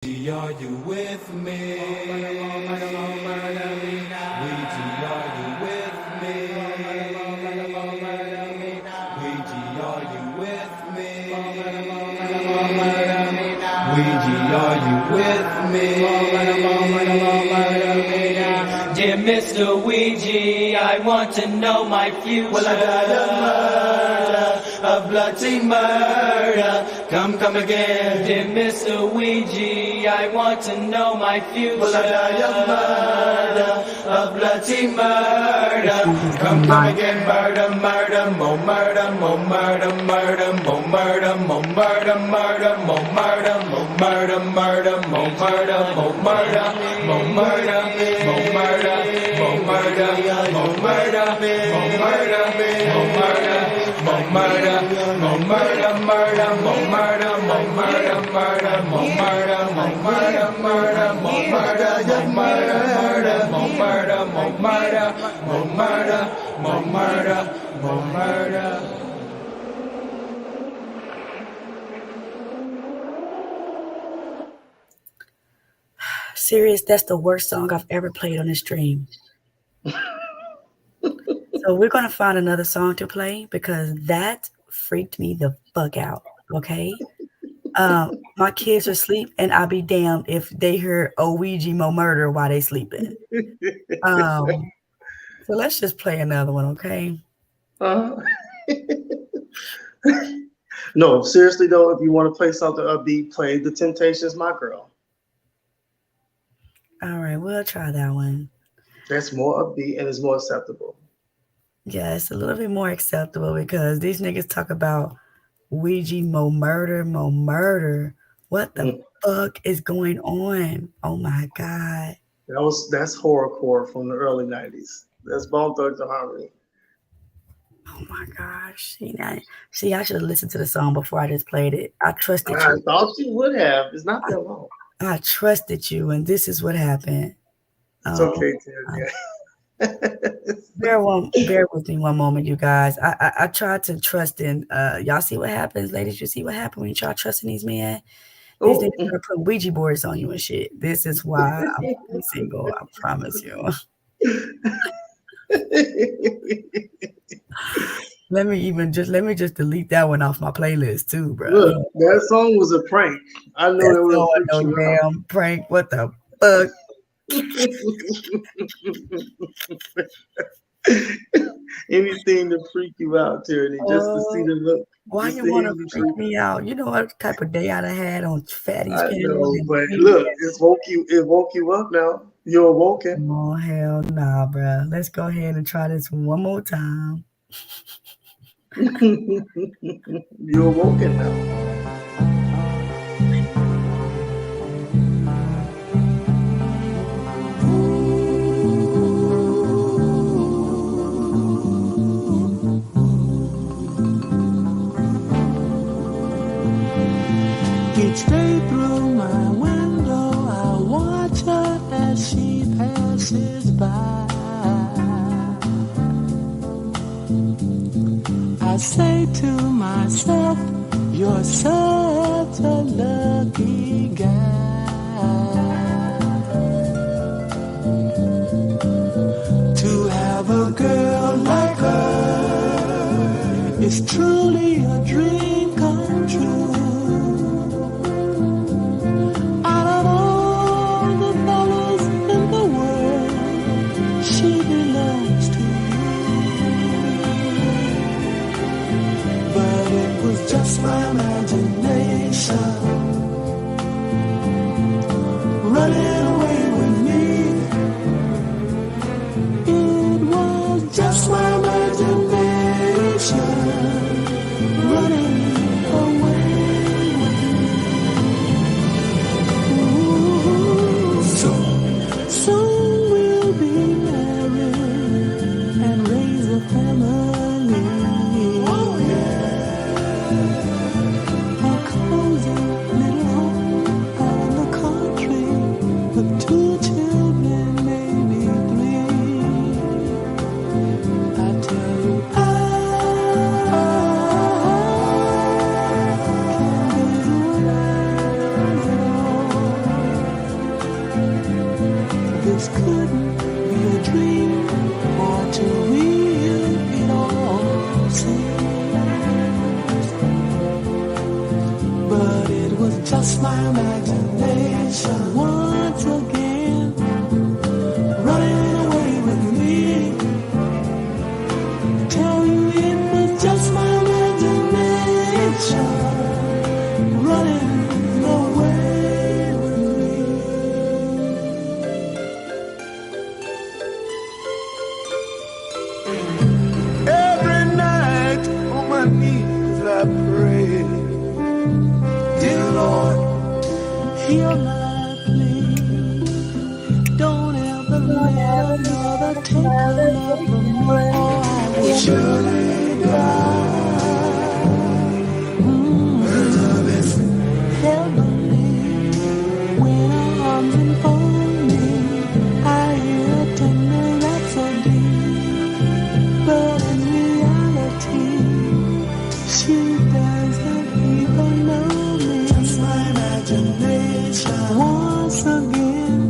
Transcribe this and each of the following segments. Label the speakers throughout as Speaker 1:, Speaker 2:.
Speaker 1: Are you with me? Ouija, are you with me? Ouija, are you with me? Ouija, are you with me? Dear Mr. Ouija, I want to know my future. Will I die of murder, of bloody murder? Come again, dear Mr. Ouija. I want to know my future. Will I die of murder, of bloody murder? Come again, murder, murder, more murder, more murder, murder, more murder, more murder, murder, more murder, more murder, murder, more murder, more murder, more murder, more murder, more murder, more murder, more murder, more murder, more murder, more murder, murder, more murder, more murder, murder, more murder, more murder, murder, more murder, more murder, more murder, more murder, more murder, more murder.
Speaker 2: Serious, that's the worst song I've ever played on this stream. So we're going to find another song to play because that freaked me the fuck out, okay? My kids are asleep, and I'll be damned if they hear Ouija Mo Murder while they sleeping. So let's just play another one, okay?
Speaker 3: No, seriously though, if you want to play something upbeat, play The Temptations, My Girl.
Speaker 2: All right, we'll try that one.
Speaker 3: That's more upbeat and it's more acceptable.
Speaker 2: Yeah, it's a little bit more acceptable because these niggas talk about Ouija Mo Murder, Mo Murder. What the fuck is going on? Oh my God.
Speaker 3: That's horrorcore from the early 90s. That's Bone Thugs and Harmony.
Speaker 2: Oh my gosh. See, I should have listened to the song before I just played it. I trusted you.
Speaker 3: I thought you would have. It's not that long.
Speaker 2: I trusted you, and this is what happened.
Speaker 3: It's okay, Terry.
Speaker 2: Bear with me one moment, you guys. I tried to trust in y'all see what happens, ladies. You see what happened when you try trusting these men? These niggas gonna put Ouija boards on you and shit. This is why I'm single, I promise you. Let me just delete that one off my playlist too, bro.
Speaker 3: Look, that song was a prank. I know it was
Speaker 2: no damn prank. What the fuck?
Speaker 3: Anything to freak you out, Tyranny, just to see the look.
Speaker 2: Why you want to freak me out? You know what type of day I done had on Fatty's
Speaker 3: I know, but look, it woke you up now. You're awoken.
Speaker 2: Oh hell nah, bro. Let's go ahead and try this one more time.
Speaker 3: You're awoken now.
Speaker 4: Each day through my window, I watch her as she passes by. I say to myself, you're such a lucky guy to have a girl like her. It's truly a dream come true. Just my imagination running away with me. It was just my imagination this couldn't be a dream, for to real it all seems. But it was just my imagination once again, running away with me. Tell you it was just my imagination running away with me. Every night on my knees I pray, dear Lord, hear my plea. Don't ever let another take her love from me, or I will surely die. Love is heavenly when our arms enfold me. I hear a tender rhapsody, but in reality, she doesn't even know me. Just my imagination once again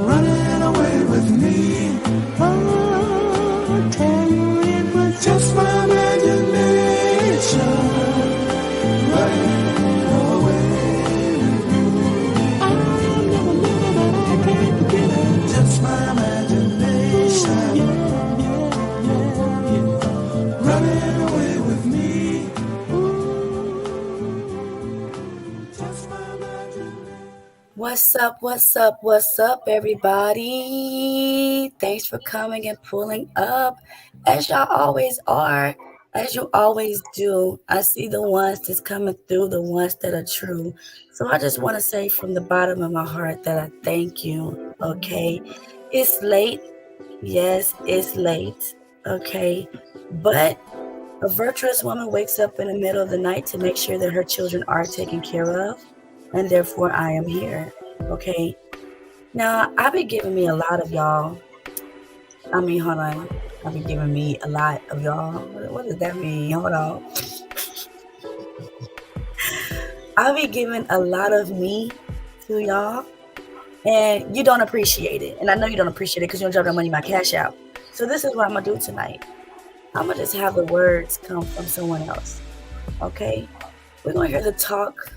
Speaker 4: running away with me. Oh, tell you it was just my imagination running away with me. I'll never know that I can't forget it. Just my imagination, running away with me. Ooh, just my imagination.
Speaker 2: What's up, everybody? Thanks for coming and pulling up, as y'all always are, as you always do. I see the ones that's coming through, the ones that are true. So I just want to say from the bottom of my heart that I thank you, okay? It's late. Yes, it's late, okay? But a virtuous woman wakes up in the middle of the night to make sure that her children are taken care of, and therefore I am here, okay? Now, I've been giving me a lot of y'all. I mean, hold on. I've been giving me a lot of y'all. What does that mean? Hold on. I've been giving a lot of me to y'all, and you don't appreciate it. And I know you don't appreciate it because you don't drop that money in my cash out. So this is what I'm going to do tonight. I'm going to just have the words come from someone else, okay? We're going to hear the talk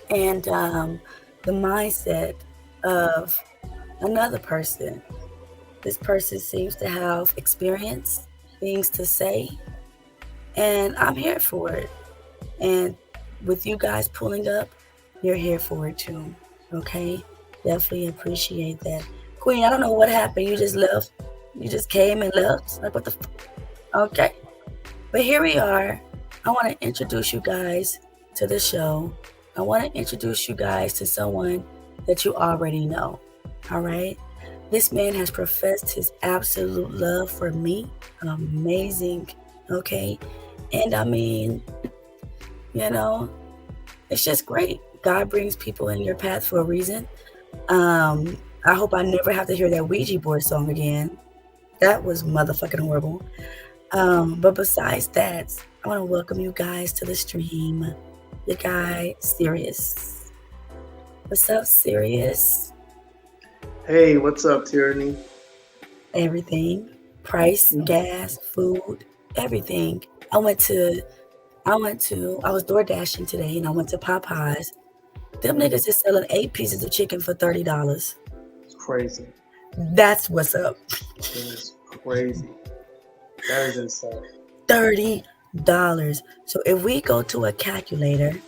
Speaker 2: and the mindset of another person. This person seems to have experience, things to say, and I'm here for it. And with you guys pulling up, you're here for it too, okay? Definitely appreciate that. Queen, I don't know what happened. You just left. You just came and left. Like, what the okay. But here we are. I want to introduce you guys to the show. I want to introduce you guys to someone that you already know, all right? This man has professed his absolute love for me. Amazing, okay? And I mean, you know, it's just great. God brings people in your path for a reason. I hope I never have to hear that Ouija board song again. That was motherfucking horrible. But besides that, I want to welcome you guys to the stream. The guy, Sirius. What's up, Sirius?
Speaker 3: Hey, what's up, Tyranny?
Speaker 2: Everything. Price, gas, food, everything. I was door dashing today and I went to Popeyes. Them niggas is selling 8 pieces of chicken for $30.
Speaker 3: It's crazy.
Speaker 2: That's what's up.
Speaker 3: It's crazy. That is insane.
Speaker 2: $30. So if we go to a calculator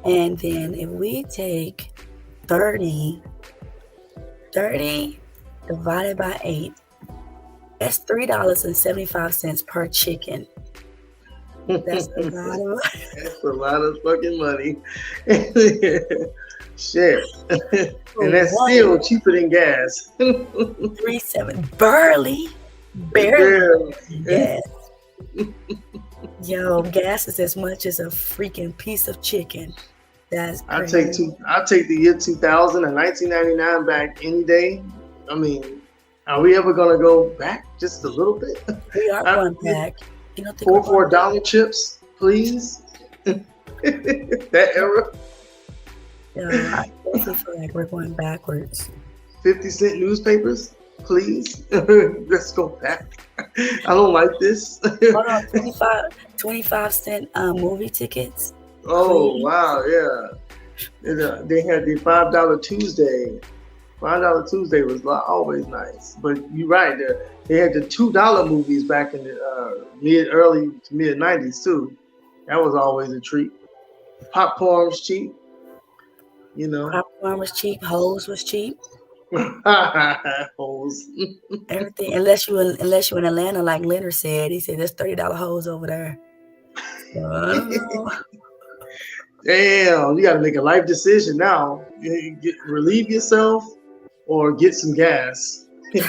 Speaker 2: and then if we take 30 divided by 8, that's $3.75 per chicken. That's a lot of money.
Speaker 3: That's a lot of fucking money. Shit. And that's still cheaper than gas.
Speaker 2: $3.7 barely. Yes. Yo, gas is as much as a freaking piece of chicken. That's crazy.
Speaker 3: I'll take the year 2000 and 1999 back any day. I mean, are we ever gonna go back just a little bit?
Speaker 2: We are going back. You don't think
Speaker 3: $4 chips, please? That era.
Speaker 2: I Makes me feel like we're going backwards.
Speaker 3: 50-cent newspapers, please. Let's go back. I don't like this.
Speaker 2: Hold on, 25-cent movie tickets.
Speaker 3: Oh,
Speaker 2: Please.
Speaker 3: wow, yeah. They had the $5 Tuesday. $5 Tuesday was always nice. But you're right, they had the $2 movies back in the early to mid 90s too. That was always a treat. Popcorn was cheap, you know.
Speaker 2: Popcorn was cheap. Hose was cheap.
Speaker 3: Holes.
Speaker 2: Everything, unless you in Atlanta, like Leonard said, he said there's $30 hose over there. So, I don't know.
Speaker 3: Damn, you got to make a life decision now. Relieve yourself or get some gas. Shit,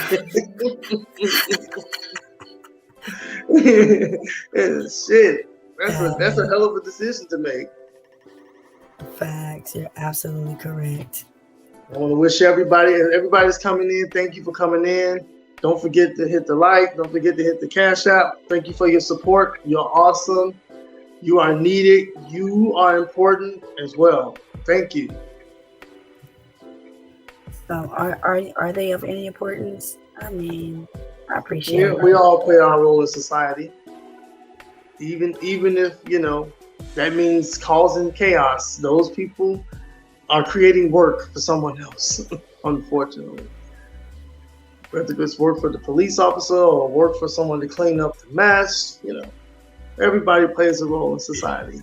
Speaker 3: that's a hell of a decision to make.
Speaker 2: Facts, you're absolutely correct.
Speaker 3: I want to wish everybody's coming in. Thank you for coming in. Don't forget to hit the like. Don't forget to hit the Cash App. Thank you for your support. You're awesome. You are needed. You are important as well. Thank you.
Speaker 2: So are they of any importance? I mean, I appreciate it.
Speaker 3: We all play our role in society. Even if, that means causing chaos. Those people are creating work for someone else, unfortunately. Whether it's work for the police officer or work for someone to clean up the mess, everybody plays a role in society.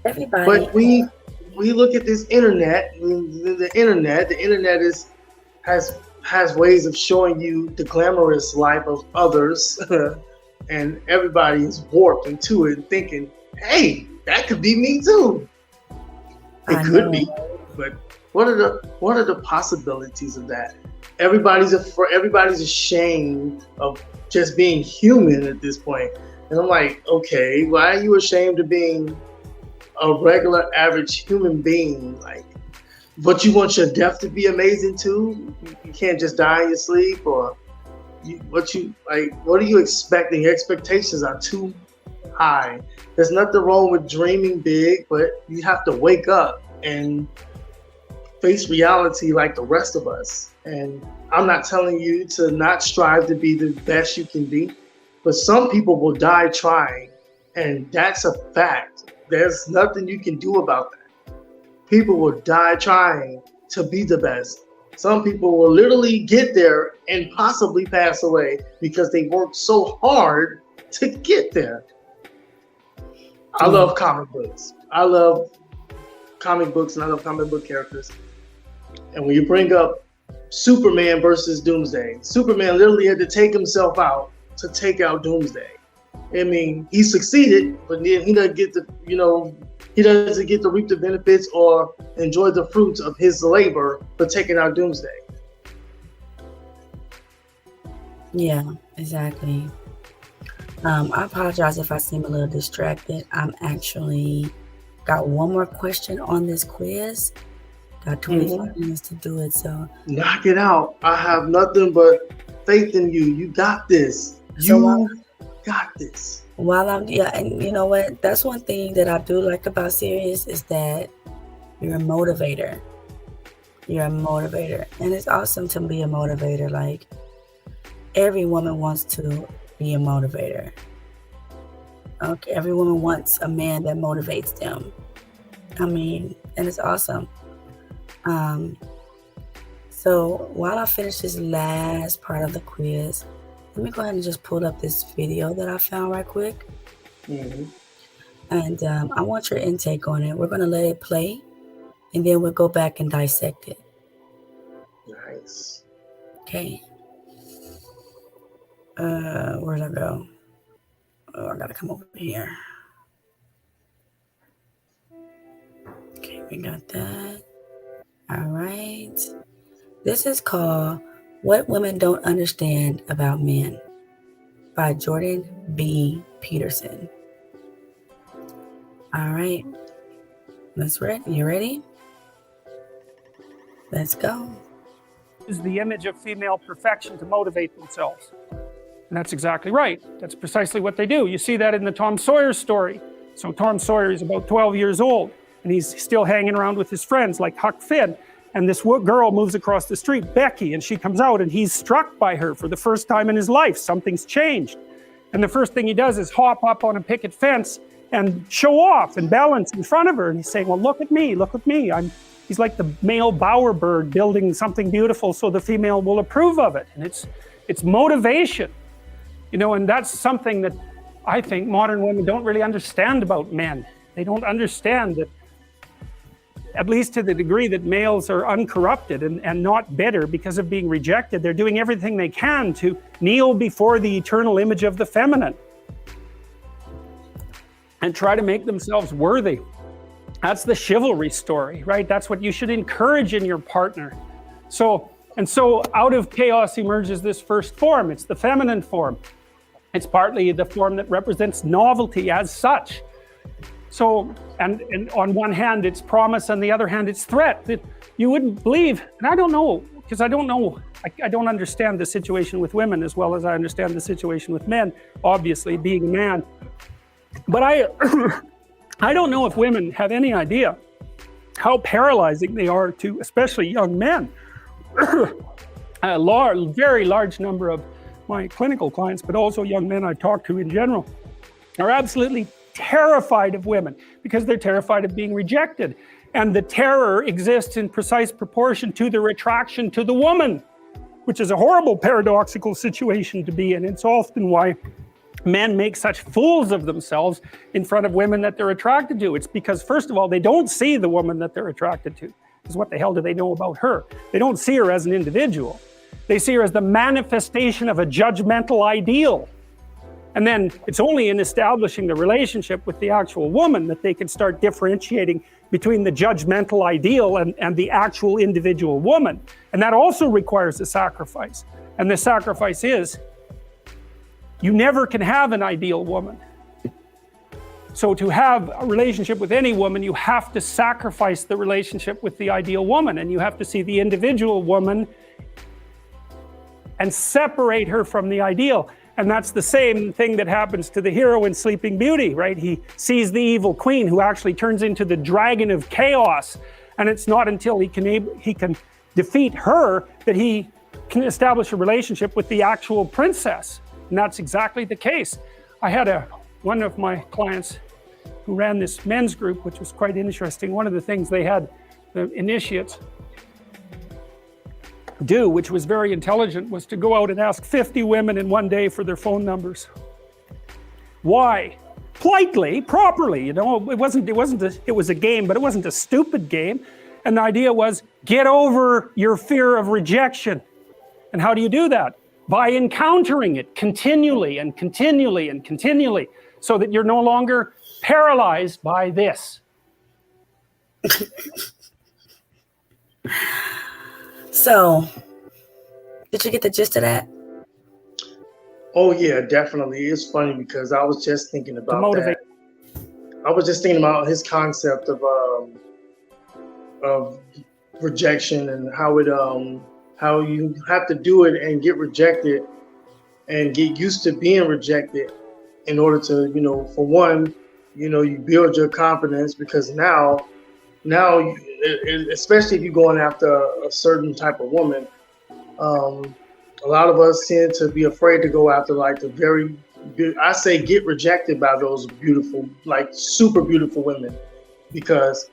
Speaker 2: Everybody.
Speaker 3: But we look at this internet. The internet has ways of showing you the glamorous life of others, and everybody is warped into it, thinking, "Hey, that could be me too." It could be, but what are the possibilities of that? Everybody's ashamed of just being human at this point. And I'm like, okay, why are you ashamed of being a regular, average human being? But you want your death to be amazing too? You can't just die in your sleep, or what are you expecting? Your expectations are too high. There's nothing wrong with dreaming big, but you have to wake up and face reality like the rest of us. And I'm not telling you to not strive to be the best you can be, but some people will die trying, and that's a fact. There's nothing you can do about that. People will die trying to be the best. Some people will literally get there and possibly pass away because they worked so hard to get there. I love comic books. I love comic books, and I love comic book characters. And when you bring up Superman versus Doomsday, Superman literally had to take himself out to take out Doomsday. I mean, he succeeded, but then he doesn't get to reap the benefits or enjoy the fruits of his labor for taking out Doomsday.
Speaker 2: Yeah, exactly. I apologize if I seem a little distracted. I'm actually got one more question on this quiz. Got 25 minutes to do it, so
Speaker 3: knock it out. I have nothing but faith in you. You got this. You got this.
Speaker 2: And you know what? That's one thing that I do like about Sirius is that you're a motivator. You're a motivator, and it's awesome to be a motivator. Like, every woman wants to be a motivator. Okay, every woman wants a man that motivates them. I mean, and it's awesome. So while I finish this last part of the quiz, let me go ahead and just pull up this video that I found right quick. And I want your intake on it. We're going to let it play, and then we'll go back and dissect it.
Speaker 3: Nice.
Speaker 2: Okay. Where'd I go? Oh, I got to come over here. Okay, we got that. All right. This is called What Women Don't Understand About Men by Jordan B. Peterson. All right. You ready? Let's go.
Speaker 5: Is the image of female perfection to motivate themselves. And that's exactly right. That's precisely what they do. You see that in the Tom Sawyer story. So Tom Sawyer is about 12 years old. and he's still hanging around with his friends like Huck Finn. And this girl moves across the street, Becky, and she comes out and he's struck by her for the first time in his life. Something's changed. And the first thing he does is hop up on a picket fence and show off and balance in front of her. And he's saying, well, look at me, look at me. He's like the male bowerbird building something beautiful so the female will approve of it. And it's motivation, you know, and that's something that I think modern women don't really understand about men. They don't understand that, at least to the degree that males are uncorrupted and not bitter because of being rejected, they're doing everything they can to kneel before the eternal image of the feminine and try to make themselves worthy. That's the chivalry story, right? That's what you should encourage in your partner. So out of chaos emerges this first form. It's the feminine form. It's partly the form that represents novelty as such. So, and on one hand, it's promise, on the other hand, it's threat. That you wouldn't believe, and I don't know, because I don't understand the situation with women as well as I understand the situation with men, obviously, being a man. But I don't know if women have any idea how paralyzing they are to, especially young men. A very large number of my clinical clients, but also young men I talk to in general, are absolutely terrified of women because they're terrified of being rejected. And the terror exists in precise proportion to the attraction to the woman, which is a horrible paradoxical situation to be in. It's often why men make such fools of themselves in front of women that they're attracted to. It's because, first of all, they don't see the woman that they're attracted to. Because what the hell do they know about her? They don't see her as an individual. They see her as the manifestation of a judgmental ideal. And then it's only in establishing the relationship with the actual woman that they can start differentiating between the judgmental ideal and the actual individual woman. And that also requires a sacrifice. And the sacrifice is, you never can have an ideal woman. So to have a relationship with any woman, you have to sacrifice the relationship with the ideal woman, and you have to see the individual woman and separate her from the ideal. And that's the same thing that happens to the hero in Sleeping Beauty, right? He sees the evil queen who actually turns into the dragon of chaos. And it's not until he can defeat her that he can establish a relationship with the actual princess. And that's exactly the case. I had one of my clients who ran this men's group, which was quite interesting. One of the things they had the initiates do, which was very intelligent, was to go out and ask 50 women in one day for their phone numbers. Why? Politely, properly, you know, it was a game, but it wasn't a stupid game. And the idea was, get over your fear of rejection. And how do you do that? By encountering it continually and continually and continually, so that you're no longer paralyzed by this.
Speaker 2: So, did you get the gist of that?
Speaker 3: Oh yeah, definitely. It's funny because I was just thinking about that. I was just thinking about his concept of rejection and how you have to do it and get rejected and get used to being rejected in order to, you know, for one, you know, you build your confidence, because now, especially if you're going after a certain type of woman, a lot of us tend to be afraid to go after like I say get rejected by those beautiful, like super beautiful women, because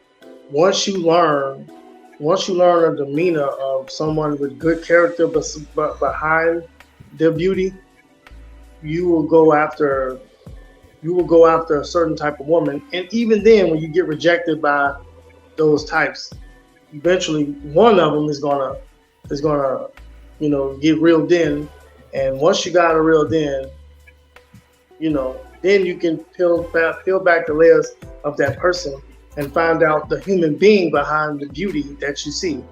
Speaker 3: once you learn a demeanor of someone with good character, but behind their beauty, you will go after a certain type of woman. And even then, when you get rejected by those types, eventually one of them is gonna, you know, get reeled in. And once you got reeled in, you know, then you can peel back the layers of that person and find out the human being behind the beauty that you see.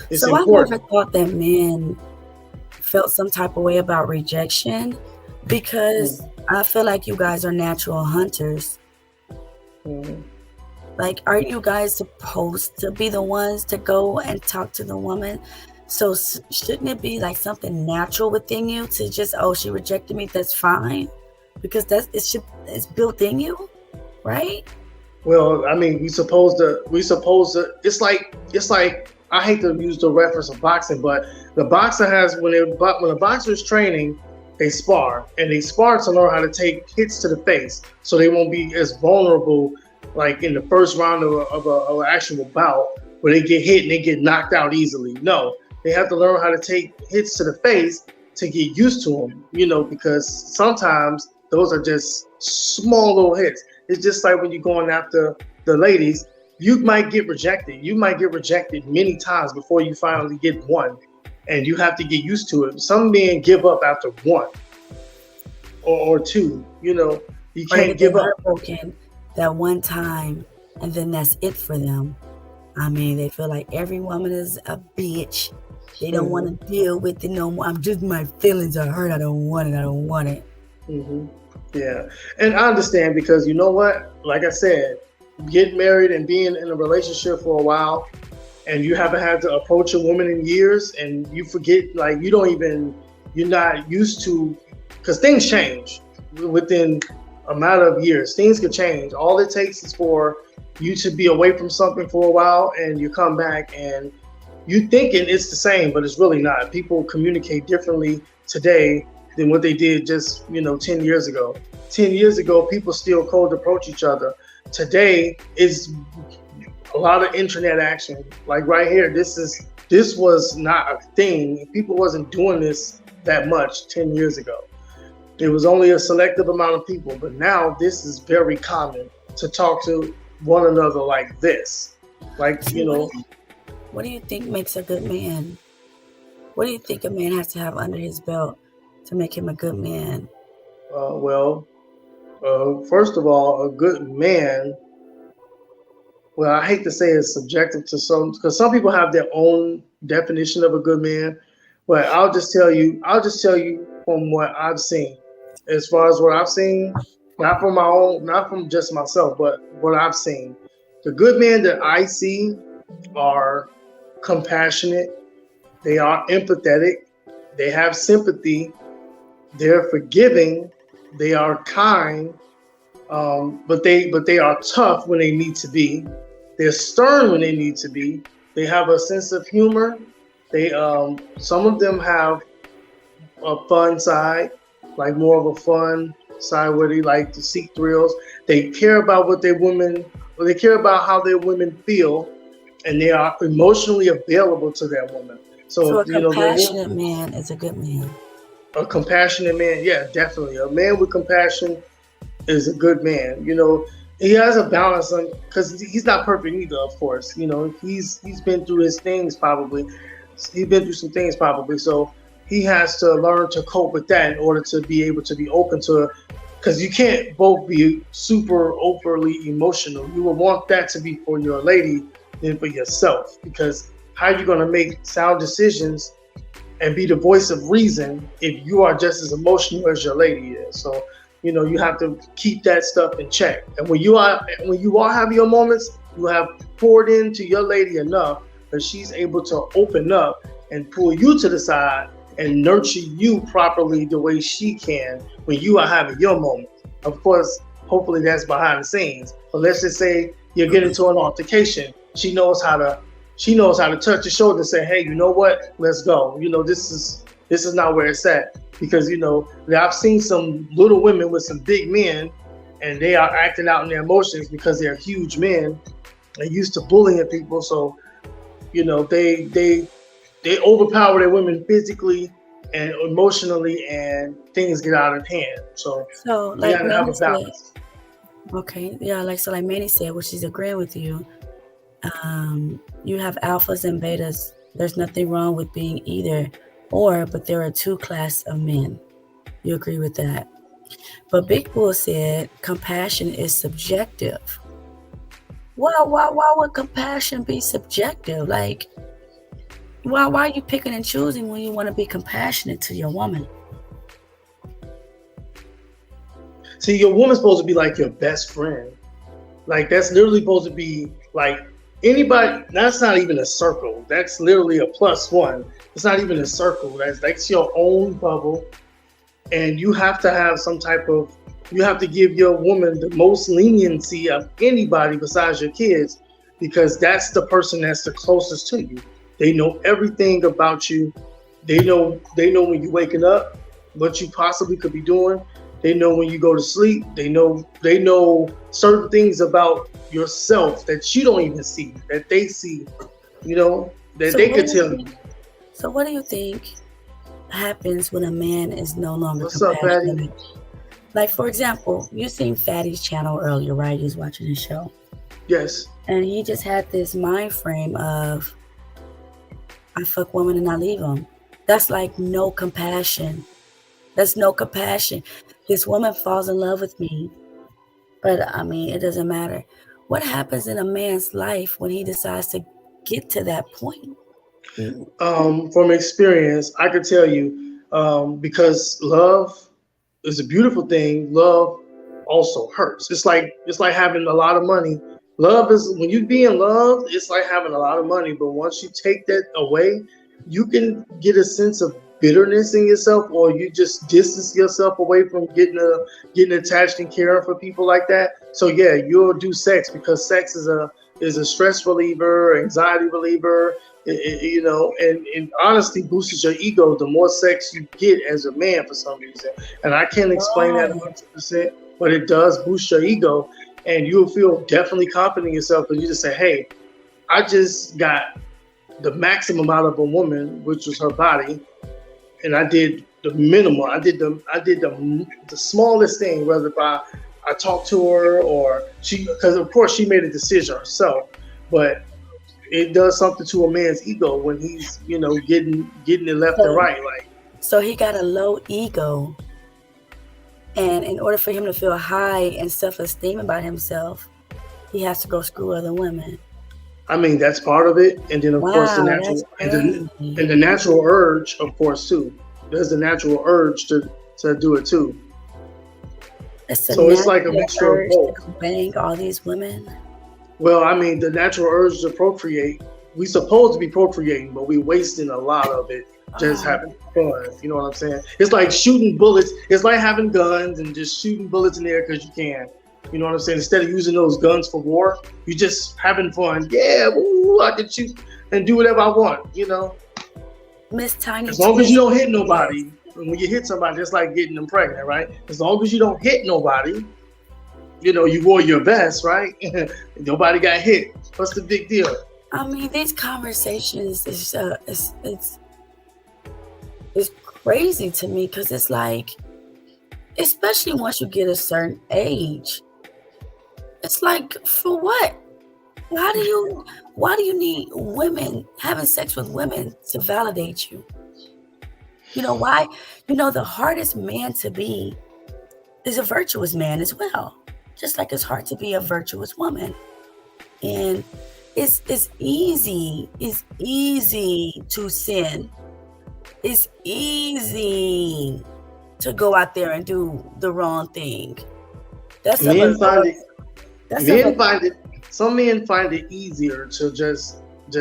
Speaker 3: It's
Speaker 2: so
Speaker 3: important.
Speaker 2: I never thought that men felt some type of way about rejection, because I feel like you guys are natural hunters. Like, aren't you guys supposed to be the ones to go and talk to the woman? So shouldn't it be like something natural within you to just, oh, she rejected me, that's fine? Because it's built in you, right?
Speaker 3: Well, I mean, we supposed to. It's like I hate to use the reference of boxing, but the boxer has when a boxer is training, they spar and they spar to learn how to take hits to the face, so they won't be as vulnerable like in the first round of an actual bout where they get hit and they get knocked out easily. No, they have to learn how to take hits to the face to get used to them. Because sometimes those are just small little hits. It's just like when you're going after the ladies, you might get rejected. You might get rejected many times before you finally get one, and you have to get used to it. Some men give up after one or two. You can't give up.
Speaker 2: Heartbroken that one time, and then that's it for them. I mean, they feel like every woman is a bitch. They don't want to deal with it no more. My feelings are hurt. I don't want it.
Speaker 3: Mm-hmm. Yeah, and I understand because you know what? Like I said, getting married and being in a relationship for a while, and you haven't had to approach a woman in years, and you forget, like you're not used to, because things change within a matter of years. Things could change. All it takes is for you to be away from something for a while, and you come back and you thinking it's the same, but it's really not. People communicate differently today than what they did just 10 years ago. 10 years ago, people still cold approach each other. Today is a lot of internet action. Like right here, this was not a thing. People wasn't doing this that much 10 years ago. It was only a selective amount of people, but now this is very common to talk to one another like this. What
Speaker 2: do you think makes a good man? What do you think a man has to have under his belt to make him a good man?
Speaker 3: First of all, a good man, well, I hate to say it's subjective to some, because some people have their own definition of a good man. But I'll just tell you from what I've seen. As far as what I've seen, not from just myself, but what I've seen. The good men that I see are compassionate, they are empathetic, they have sympathy, they're forgiving, they are kind, but they are tough when they need to be. They're stern when they need to be. They have a sense of humor. They some of them have a fun side, like more of a fun side where they like to seek thrills. They care about they care about how their women feel, and they are emotionally available to their women.
Speaker 2: So a compassionate man is a good man.
Speaker 3: A compassionate man, yeah, definitely. A man with compassion is a good man. He has a balance because he's not perfect either, of course. He's been through his things probably. He's been through some things probably. So he has to learn to cope with that in order to be able to be open to it. Because you can't both be super overly emotional. You would want that to be for your lady than for yourself. Because how are you going to make sound decisions and be the voice of reason if you are just as emotional as your lady is? So, you have to keep that stuff in check. And when you are having your moments, you have poured into your lady enough that she's able to open up and pull you to the side and nurture you properly the way she can when you are having your moment. Of course, hopefully that's behind the scenes. But let's just say you get into an altercation. She knows how to touch your shoulder and say, hey, you know what? Let's go. This is not where it's at. Because, I've seen some little women with some big men, and they are acting out in their emotions because they're huge men and used to bullying people. So, they overpower their women physically and emotionally, and things get out of hand. So
Speaker 2: like
Speaker 3: you gotta have a balance.
Speaker 2: Okay, yeah, like Manny said, which is agreeing with you. You have alphas and betas. There's nothing wrong with being either or, but there are two classes of men. You agree with that? But Big Bull said compassion is subjective. Why would compassion be subjective? Like, why are you picking and choosing when you want to be compassionate to your woman?
Speaker 3: See, your woman's supposed to be like your best friend. Like, that's literally supposed to be like anybody. That's not even a circle. That's literally a +1. It's not even a circle. That's your own bubble. And you have to have some type of you have to give your woman the most leniency of anybody besides your kids, because that's the person that's the closest to you. They know everything about you. They know when you're waking up, what you possibly could be doing. They know when you go to sleep. They know certain things about yourself that you don't even see, that they see, that
Speaker 2: So
Speaker 3: they
Speaker 2: what
Speaker 3: could
Speaker 2: do
Speaker 3: tell
Speaker 2: you
Speaker 3: you.
Speaker 2: think? So what do you think happens when a man is no longer
Speaker 3: What's up, Patty?
Speaker 2: compassionate? Like, for example, you seen Fatty's channel earlier, right? He was watching his show.
Speaker 3: Yes.
Speaker 2: And he just had this mind frame of, I fuck women and I leave them. That's like no compassion. That's no compassion. This woman falls in love with me, but I mean, it doesn't matter. What happens in a man's life when he decides to get to that point?
Speaker 3: From experience, I could tell you, because love is a beautiful thing. Love also hurts. It's like having a lot of money. Love is, when you be in love, it's like having a lot of money. But once you take that away, you can get a sense of bitterness in yourself, or you just distance yourself away from getting attached and caring for people like that. So yeah, you'll do sex because sex is a stress reliever, anxiety reliever. And honestly boosts your ego the more sex you get as a man for some reason. And I can't explain that 100%, but it does boost your ego, and you'll feel definitely confident in yourself because you just say, hey, I just got the maximum out of a woman, which was her body, and I did the minimal. I did the smallest thing, whether if I talked to her or she, because of course she made a decision herself, but it does something to a man's ego when he's, getting it left and right. Like,
Speaker 2: So he got a low ego, and in order for him to feel high and self-esteem about himself, he has to go screw other women.
Speaker 3: I mean, that's part of it, and then of course the
Speaker 2: Wow,
Speaker 3: natural
Speaker 2: that's
Speaker 3: and
Speaker 2: crazy.
Speaker 3: the natural urge, of course, too. There's the natural urge to do it too.
Speaker 2: It's a
Speaker 3: So it's like a
Speaker 2: natural
Speaker 3: mixture of
Speaker 2: urge
Speaker 3: both.
Speaker 2: to bang all these women.
Speaker 3: Well, I mean, the natural urge to procreate, we supposed to be procreating, but we wasting a lot of it just
Speaker 2: Oh,
Speaker 3: having fun. You know what I'm saying? It's like shooting bullets. It's like having guns and just shooting bullets in the air because you can. You know what I'm saying? Instead of using those guns for war, you just having fun. Yeah, woo, I can shoot and do whatever I want,
Speaker 2: Miss Tiny
Speaker 3: As long as you
Speaker 2: Twist.
Speaker 3: don't hit nobody. And when you hit somebody, it's like getting them pregnant, right? As long as you don't hit nobody, you wore your vest, right? Nobody got hit. What's the big deal?
Speaker 2: I mean, these conversations is it's crazy to me because it's like, especially once you get a certain age, it's like, for what? Why do you need women having sex with women to validate you? You know why? The hardest man to be is a virtuous man as well. Just like it's hard to be a virtuous woman. And it's easy to sin. It's easy to go out there and do the wrong thing. That's of a
Speaker 3: Men find
Speaker 2: lower,
Speaker 3: it.
Speaker 2: that's of
Speaker 3: Men
Speaker 2: a,
Speaker 3: find it. Some men find it easier to just
Speaker 2: I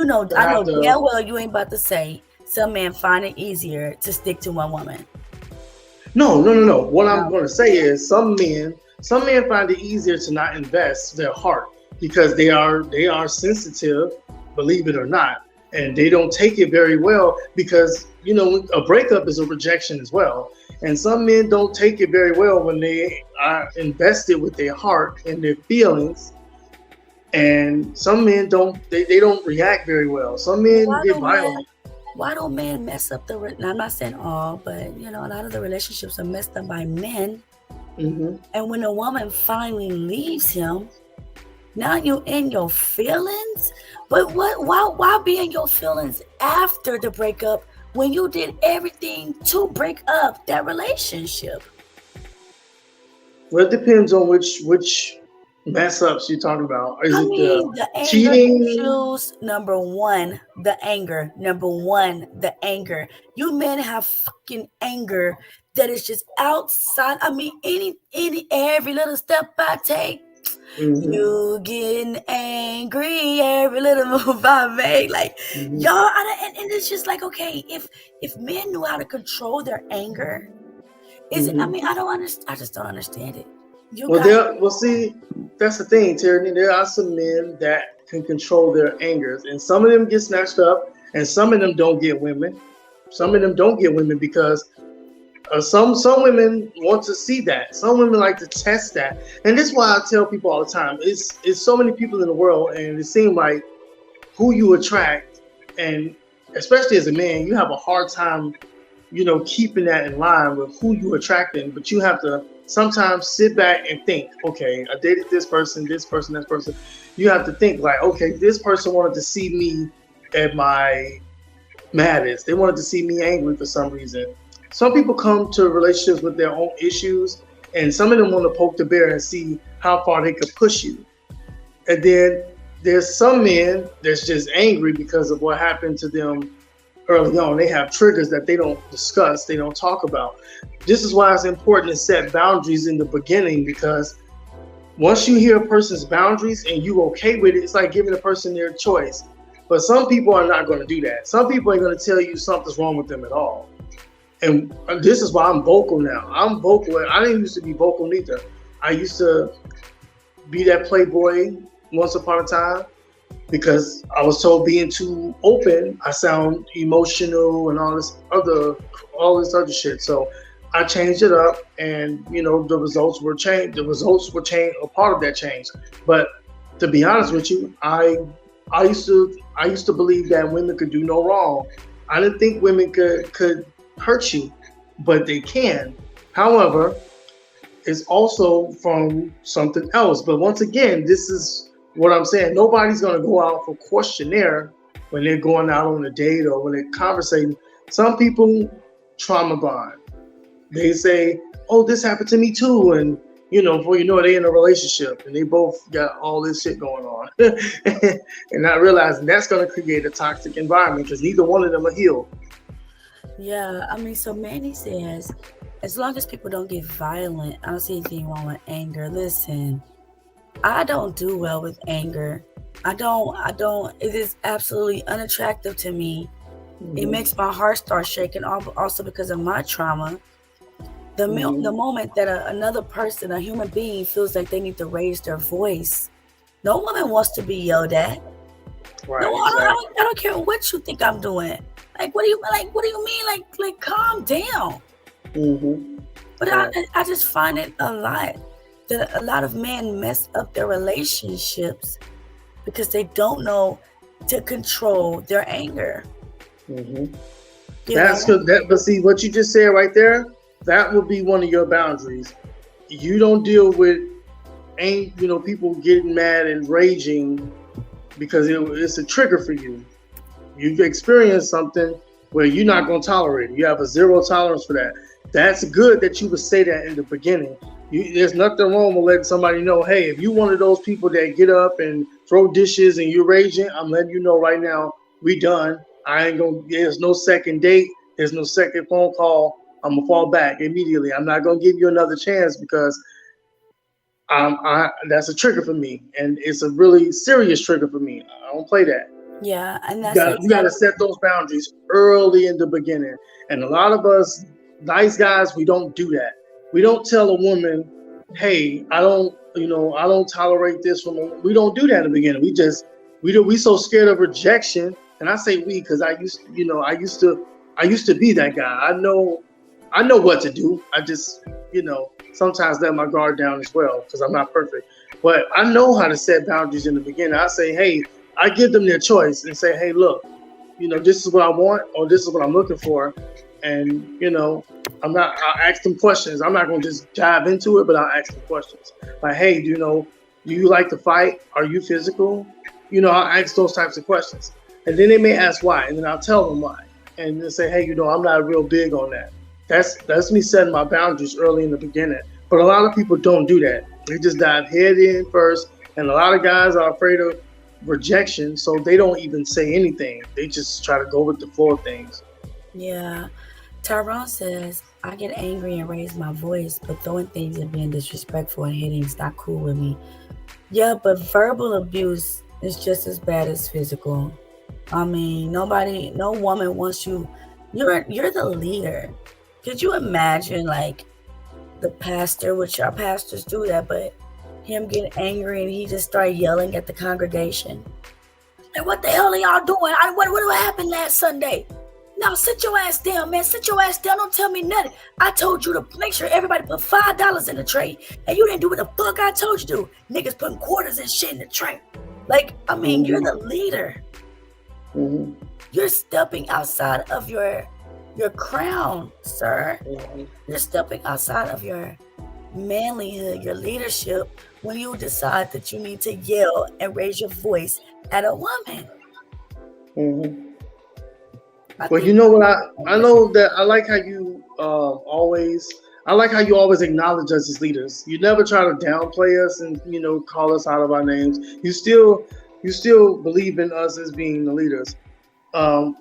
Speaker 2: know
Speaker 3: have to.
Speaker 2: damn well you ain't about to say some men find it easier to stick to one woman.
Speaker 3: No. What I'm
Speaker 2: No.
Speaker 3: going to say is some men find it easier to not invest their heart because they are sensitive, believe it or not, and they don't take it very well because a breakup is a rejection as well. And some men don't take it very well when they are invested with their heart and their feelings. And some men don't react very well. Some men
Speaker 2: Why
Speaker 3: get
Speaker 2: do
Speaker 3: violent.
Speaker 2: men why do men mess up now, I'm not saying all, but a lot of the relationships are messed up by men.
Speaker 3: Hmm.
Speaker 2: And when a woman finally leaves him, now you're in your feelings. But why be in your feelings after the breakup when you did everything to break up that relationship?
Speaker 3: Well, it depends on which mess ups you're talking about. Is
Speaker 2: I
Speaker 3: it
Speaker 2: mean,
Speaker 3: the
Speaker 2: the anger
Speaker 3: cheating?
Speaker 2: issues, number one, the anger. Number one, the anger. You men have fucking anger that is just outside. I mean, every little step I take,
Speaker 3: Mhm,
Speaker 2: you getting angry every little move I make. Like,
Speaker 3: mhm.
Speaker 2: y'all, and it's just like, okay, if men knew how to control their anger Is it? I
Speaker 3: Mhm.
Speaker 2: mean, I don't understand. I just don't understand it. You
Speaker 3: Well,
Speaker 2: guys,
Speaker 3: see, that's the thing, Tierney. There are some men that can control their angers, and some of them get snatched up, and some of them don't get women. Some of them don't get women because some women want to see that. Some women like to test that, and this is why I tell people all the time: it's so many people in the world, and it seems like who you attract, and especially as a man, you have a hard time, keeping that in line with who you attracting. But you have to sometimes sit back and think, okay, I dated this person, that person. You have to think like, okay, this person wanted to see me at my maddest. They wanted to see me angry for some reason. Some people come to relationships with their own issues, and some of them want to poke the bear and see how far they could push you. And then there's some men that's just angry because of what happened to them early on. They have triggers that they don't discuss, they don't talk about. This is why it's important to set boundaries in the beginning, because once you hear a person's boundaries and you okay with it, it's like giving a person their choice. But some people are not going to do that. Some people ain't going to tell you something's wrong with them at all. And this is why I'm vocal now. I'm vocal. I didn't used to be vocal neither. I used to be that playboy once upon a time because I was told being too open, I sound emotional and all this other shit. So I changed it up, and the results were changed. The results were changed, a part of that change. But to be honest with you, I used to believe that women could do no wrong. I didn't think women could hurt you, but they can. However, it's also from something else. But once again, this is what I'm saying. Nobody's going to go out for questionnaire when they're going out on a date or when they're conversating. Some people trauma bond. They say, oh, this happened to me too. And, before you know it, they're in a relationship and they both got all this shit going on. And not realizing that's going to create a toxic environment because neither one of them are healed.
Speaker 2: yeah. I mean, so Manny says, as long as people don't get violent, I don't see anything wrong with anger. Listen, I don't do well with anger. I don't. It is absolutely unattractive to me. It makes my heart start shaking. Also because of my trauma. The moment that another person, a human being, feels like they need to raise their voice, no woman wants to be yelled at.
Speaker 3: Right,
Speaker 2: No,
Speaker 3: exactly.
Speaker 2: I don't care what you think I'm doing. What do you mean? Like, calm down.
Speaker 3: Mm-hmm.
Speaker 2: But
Speaker 3: Right.
Speaker 2: I just find it a lot of men mess up their relationships because they don't know to control their anger.
Speaker 3: Mm-hmm.
Speaker 2: You
Speaker 3: That's
Speaker 2: know?
Speaker 3: good. But see what you just said right there. That would be one of your boundaries. You don't deal with people getting mad and raging because it's a trigger for you. You've experienced something where you're not going to tolerate it. You have a zero tolerance for that. That's good that you would say that in the beginning. There's nothing wrong with letting somebody know, hey, if you're one of those people that get up and throw dishes and you're raging, I'm letting you know right now, we done. There's no second date. There's no second phone call. I'm going to fall back immediately. I'm not going to give you another chance because that's a trigger for me. And it's a really serious trigger for me. I don't play that.
Speaker 2: Yeah, and
Speaker 3: You
Speaker 2: that's
Speaker 3: got to set those boundaries early in the beginning. And a lot of us nice guys, we don't do that. We don't tell a woman, hey, I don't tolerate this from a, we don't do that in the beginning. We so scared of rejection. And I say we because I used to be that guy. I know what to do. I just, sometimes let my guard down as well because I'm not perfect. But I know how to set boundaries in the beginning. I say, hey, I give them their choice and say, hey, look, this is what I want or this is what I'm looking for. And, I'll ask them questions. I'm not going to just dive into it, but I'll ask them questions. Like, hey, do you like to fight? Are you physical? I'll ask those types of questions. And then they may ask why, and then I'll tell them why. And then say, hey, I'm not real big on that. That's me setting my boundaries early in the beginning. But a lot of people don't do that. They just dive head in first. And a lot of guys are afraid of rejection, so they don't even say anything. They just try to go with the flow of things.
Speaker 2: Yeah. Tyrone says, I get angry and raise my voice, but throwing things and being disrespectful and hitting is not cool with me. Yeah, but verbal abuse is just as bad as physical. I mean, no woman wants you. You're the leader. Could you imagine, like, the pastor, which our pastors do that, but him getting angry and he just started yelling at the congregation. Like, what the hell are y'all doing? What happened last Sunday? No, sit your ass down, man. Sit your ass down. Don't tell me nothing. I told you to make sure everybody put $5 in the tray, and you didn't do what the fuck I told you to. Niggas putting quarters and shit in the tray. Like, I mean, you're the leader. You're stepping outside of your crown, sir. You're stepping outside of your manlyhood, your leadership, when you decide that you need to yell and raise your voice at a woman.
Speaker 3: Well, you know what? I know that I like how you always acknowledge us as leaders. You never try to downplay us and call us out of our names. You still believe in us as being the leaders.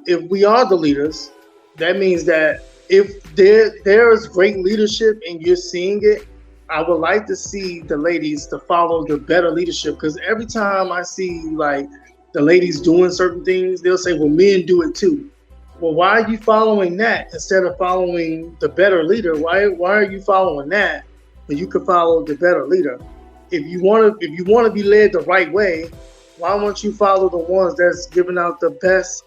Speaker 3: If we are the leaders, that means that if there is great leadership and you're seeing it, I would like to see the ladies to follow the better leadership, because every time I see like the ladies doing certain things, they'll say, well, men do it too. Well, why are you following that instead of following the better leader? Why are you following that when you could follow the better leader? If you want to be led the right way, why won't you follow the ones that's giving out the best?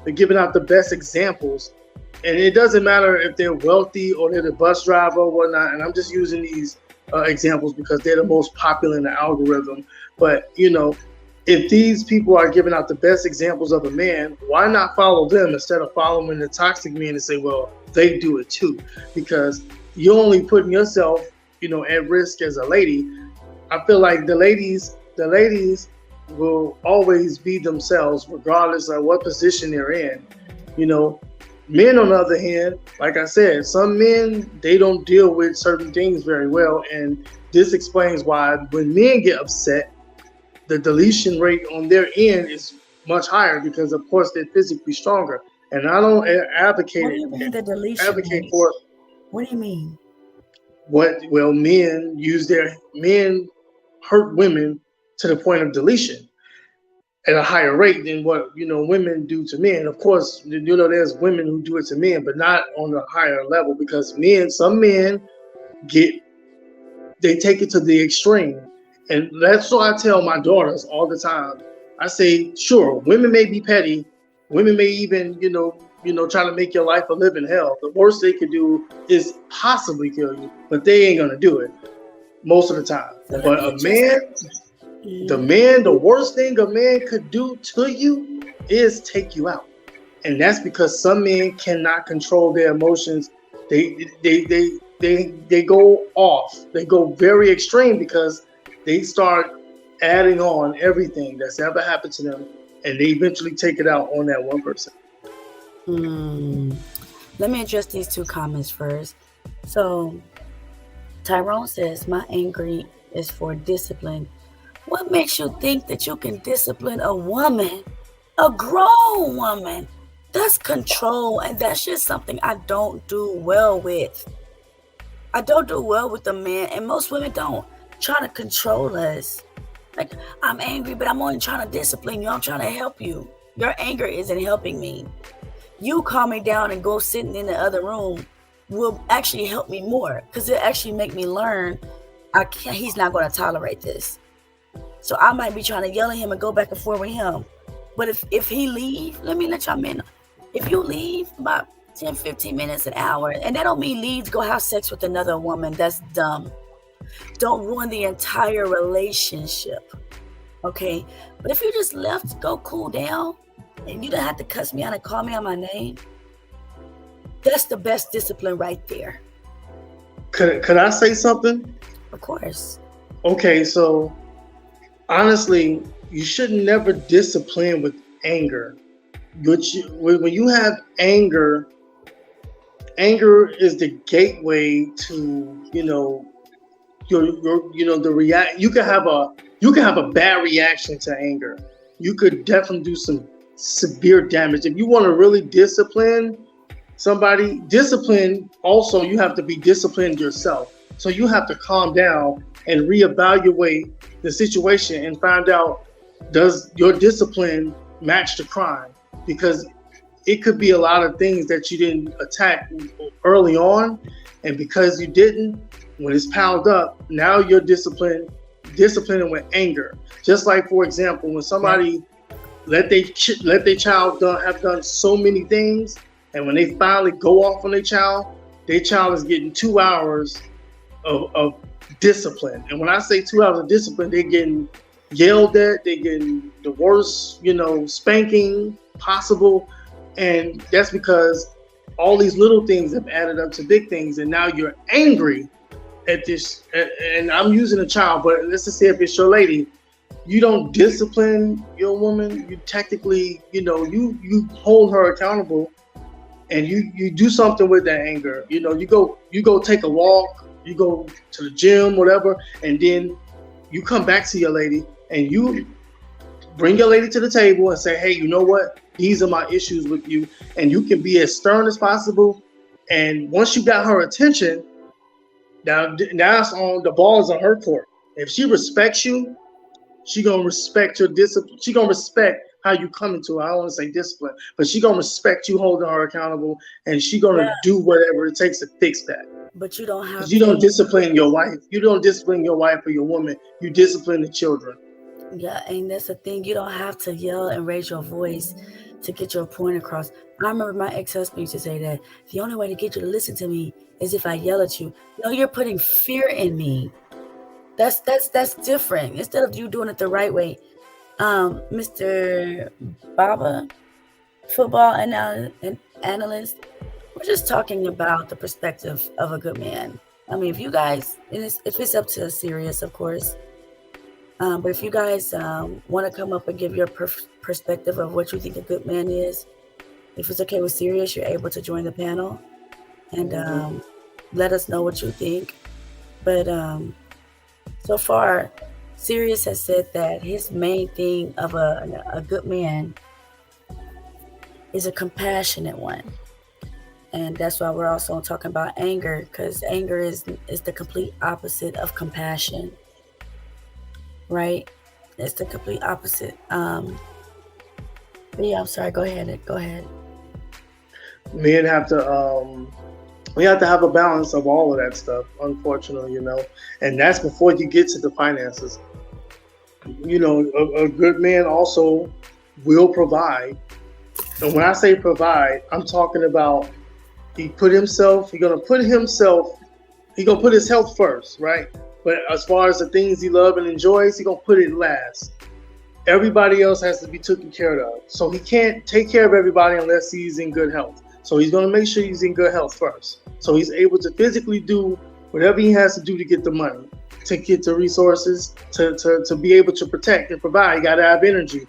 Speaker 3: They're giving out the best examples, and it doesn't matter if they're wealthy or they're the bus driver or whatnot. And I'm just using these examples because they're the most popular in the algorithm. But if these people are giving out the best examples of a man, why not follow them instead of following the toxic men and say, well, they do it too? Because you're only putting yourself, at risk as a lady. I feel like the ladies will always be themselves regardless of what position they're in. Men, on the other hand, like I said, some men, they don't deal with certain things very well. And this explains why when men get upset, the deletion rate on their end is much higher because, of course, they're physically stronger. And I don't advocate.
Speaker 2: What do you mean the deletion?
Speaker 3: Advocate for.
Speaker 2: What do you mean?
Speaker 3: Well, men hurt women to the point of deletion at a higher rate than what women do to men. Of course, there's women who do it to men, but not on a higher level, because some men take it to the extreme. And that's what I tell my daughters all the time. I say, sure, women may be petty. Women may even, try to make your life a living hell. The worst they could do is possibly kill you, but they ain't gonna do it most of the time. But a man, the worst thing a man could do to you is take you out. And that's because some men cannot control their emotions. They go off. They go very extreme because they start adding on everything that's ever happened to them, and they eventually take it out on that one person.
Speaker 2: Let me address these two comments first. So, Tyrone says, my anger is for discipline. What makes you think that you can discipline a woman, a grown woman? That's control, and that's just something I don't do well with. I don't do well with the man, and most women don't. Try to control us. Like, I'm angry, but I'm only trying to discipline you. I'm trying to help you. Your anger isn't helping me. You calm me down and go sitting in the other room will actually help me more, because it actually make me learn he's not going to tolerate this. So I might be trying to yell at him and go back and forth with him. But if he leave, let me let y'all know. If you leave about 10, 15 minutes, an hour, and that don't mean leave to go have sex with another woman, that's dumb. Don't ruin the entire relationship, okay? But if you just left to go cool down and you don't have to cuss me out and call me out my name, that's the best discipline right there.
Speaker 3: Could I say something?
Speaker 2: Of course.
Speaker 3: Okay, so honestly, you should never discipline with anger. When you have anger is the gateway to the react. You can have a bad reaction to anger. You could definitely do some severe damage. If you want to really discipline somebody, also you have to be disciplined yourself. So you have to calm down and reevaluate the situation and find out, does your discipline match the crime? Because it could be a lot of things that you didn't attack early on, And because you didn't, when it's piled up, now you're disciplining with anger. Just like, for example, when somebody let their child have done so many things, and when they finally go off on their child is getting 2 hours of discipline. And when I say 2 hours of discipline, they're getting yelled at, they're getting the worst, spanking possible. And that's because all these little things have added up to big things. And now you're angry at this. And I'm using a child, but let's just say if it's your lady, you don't discipline your woman. You technically, you hold her accountable, and you do something with that anger. You go take a walk, you go to the gym, whatever, and then you come back to your lady and you bring your lady to the table and say, hey, you know what? These are my issues with you. And you can be as stern as possible. And once you got her attention, now it's on the ball's on her court. If she respects you, she gonna respect your discipline. She gonna respect how you come into it. I don't want to say discipline, but she gonna respect you holding her accountable, and she gonna do whatever it takes to fix that.
Speaker 2: But you don't have.
Speaker 3: You don't discipline your wife. You don't discipline your wife or your woman. You discipline the children.
Speaker 2: Yeah, and that's the thing. You don't have to yell and raise your voice to get your point across. I remember my ex-husband used to say that the only way to get you to listen to me is if I yell at you. No, you're putting fear in me. That's different. Instead of you doing it the right way. Mr. Baba, football analyst, we're just talking about the perspective of a good man. I mean, if you guys, if it's up to Sirius, of course, but if you guys want to come up and give your perspective of what you think a good man is, if it's okay with Sirius, you're able to join the panel and let us know what you think. But so far, Sirius has said that his main thing of a good man is a compassionate one. And that's why we're also talking about anger, because anger is the complete opposite of compassion. Right? It's the complete opposite. But yeah, I'm sorry. Go ahead.
Speaker 3: Men have to we have to have a balance of all of that stuff, unfortunately, and that's before you get to the finances. A good man also will provide. And when I say provide, I'm talking about he's gonna put his health first, right? But as far as the things he loves and enjoys, he's gonna put it last. Everybody else has to be taken care of. So he can't take care of everybody unless he's in good health. So he's gonna make sure he's in good health first. So he's able to physically do whatever he has to do to get the money, to get the resources, to be able to protect and provide. You gotta have energy.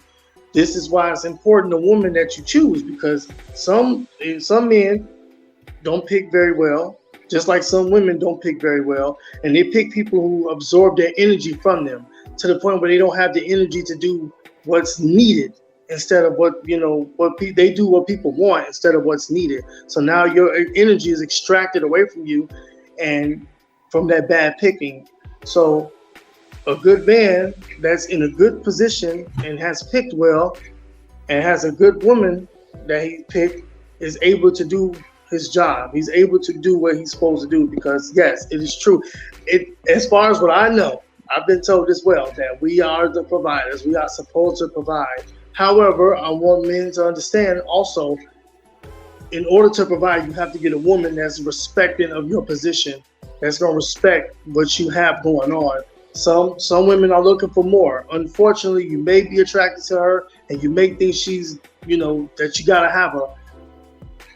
Speaker 3: This is why it's important the woman that you choose, because some men don't pick very well, just like some women don't pick very well, and they pick people who absorb their energy from them to the point where they don't have the energy to do what's needed instead of what they do what people want instead of what's needed. So now your energy is extracted away from you and from that bad picking. So a good man that's in a good position and has picked well and has a good woman that he picked is able to do his job. He's able to do what he's supposed to do, because yes, it is true. As far as what I know, I've been told as well that we are the providers. We are supposed to provide. However, I want men to understand also, in order to provide, you have to get a woman that's respecting of your position, that's going to respect what you have going on. Some women are looking for more. Unfortunately, you may be attracted to her and you may think she's, that you got to have her.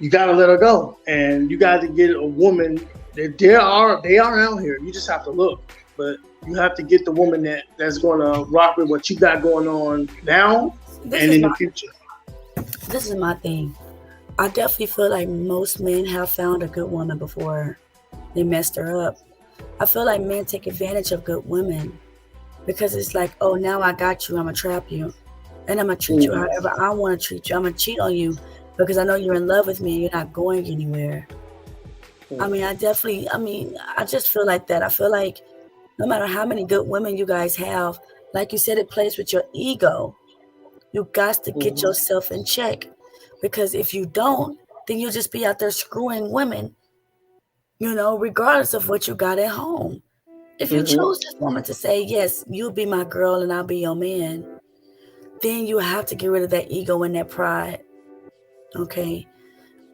Speaker 3: You got to let her go. And you got to get a woman that they are out here. You just have to look. But you have to get the woman that's going to rock with what you got going on now and in the future.
Speaker 2: This is my thing. I definitely feel like most men have found a good woman before they messed her up. I feel like men take advantage of good women because it's like, oh, now I got you, I'm going to trap you. And I'm going to treat you however I want to treat you. I'm going to cheat on you because I know you're in love with me and you're not going anywhere. I just feel like that. I feel like no matter how many good women you guys have, like you said, it plays with your ego. You got to get yourself in check, because if you don't, then you'll just be out there screwing women, regardless of what you got at home. If you
Speaker 3: Mhm.
Speaker 2: choose this woman to say, yes, you'll be my girl and I'll be your man, then you have to get rid of that ego and that pride. Okay.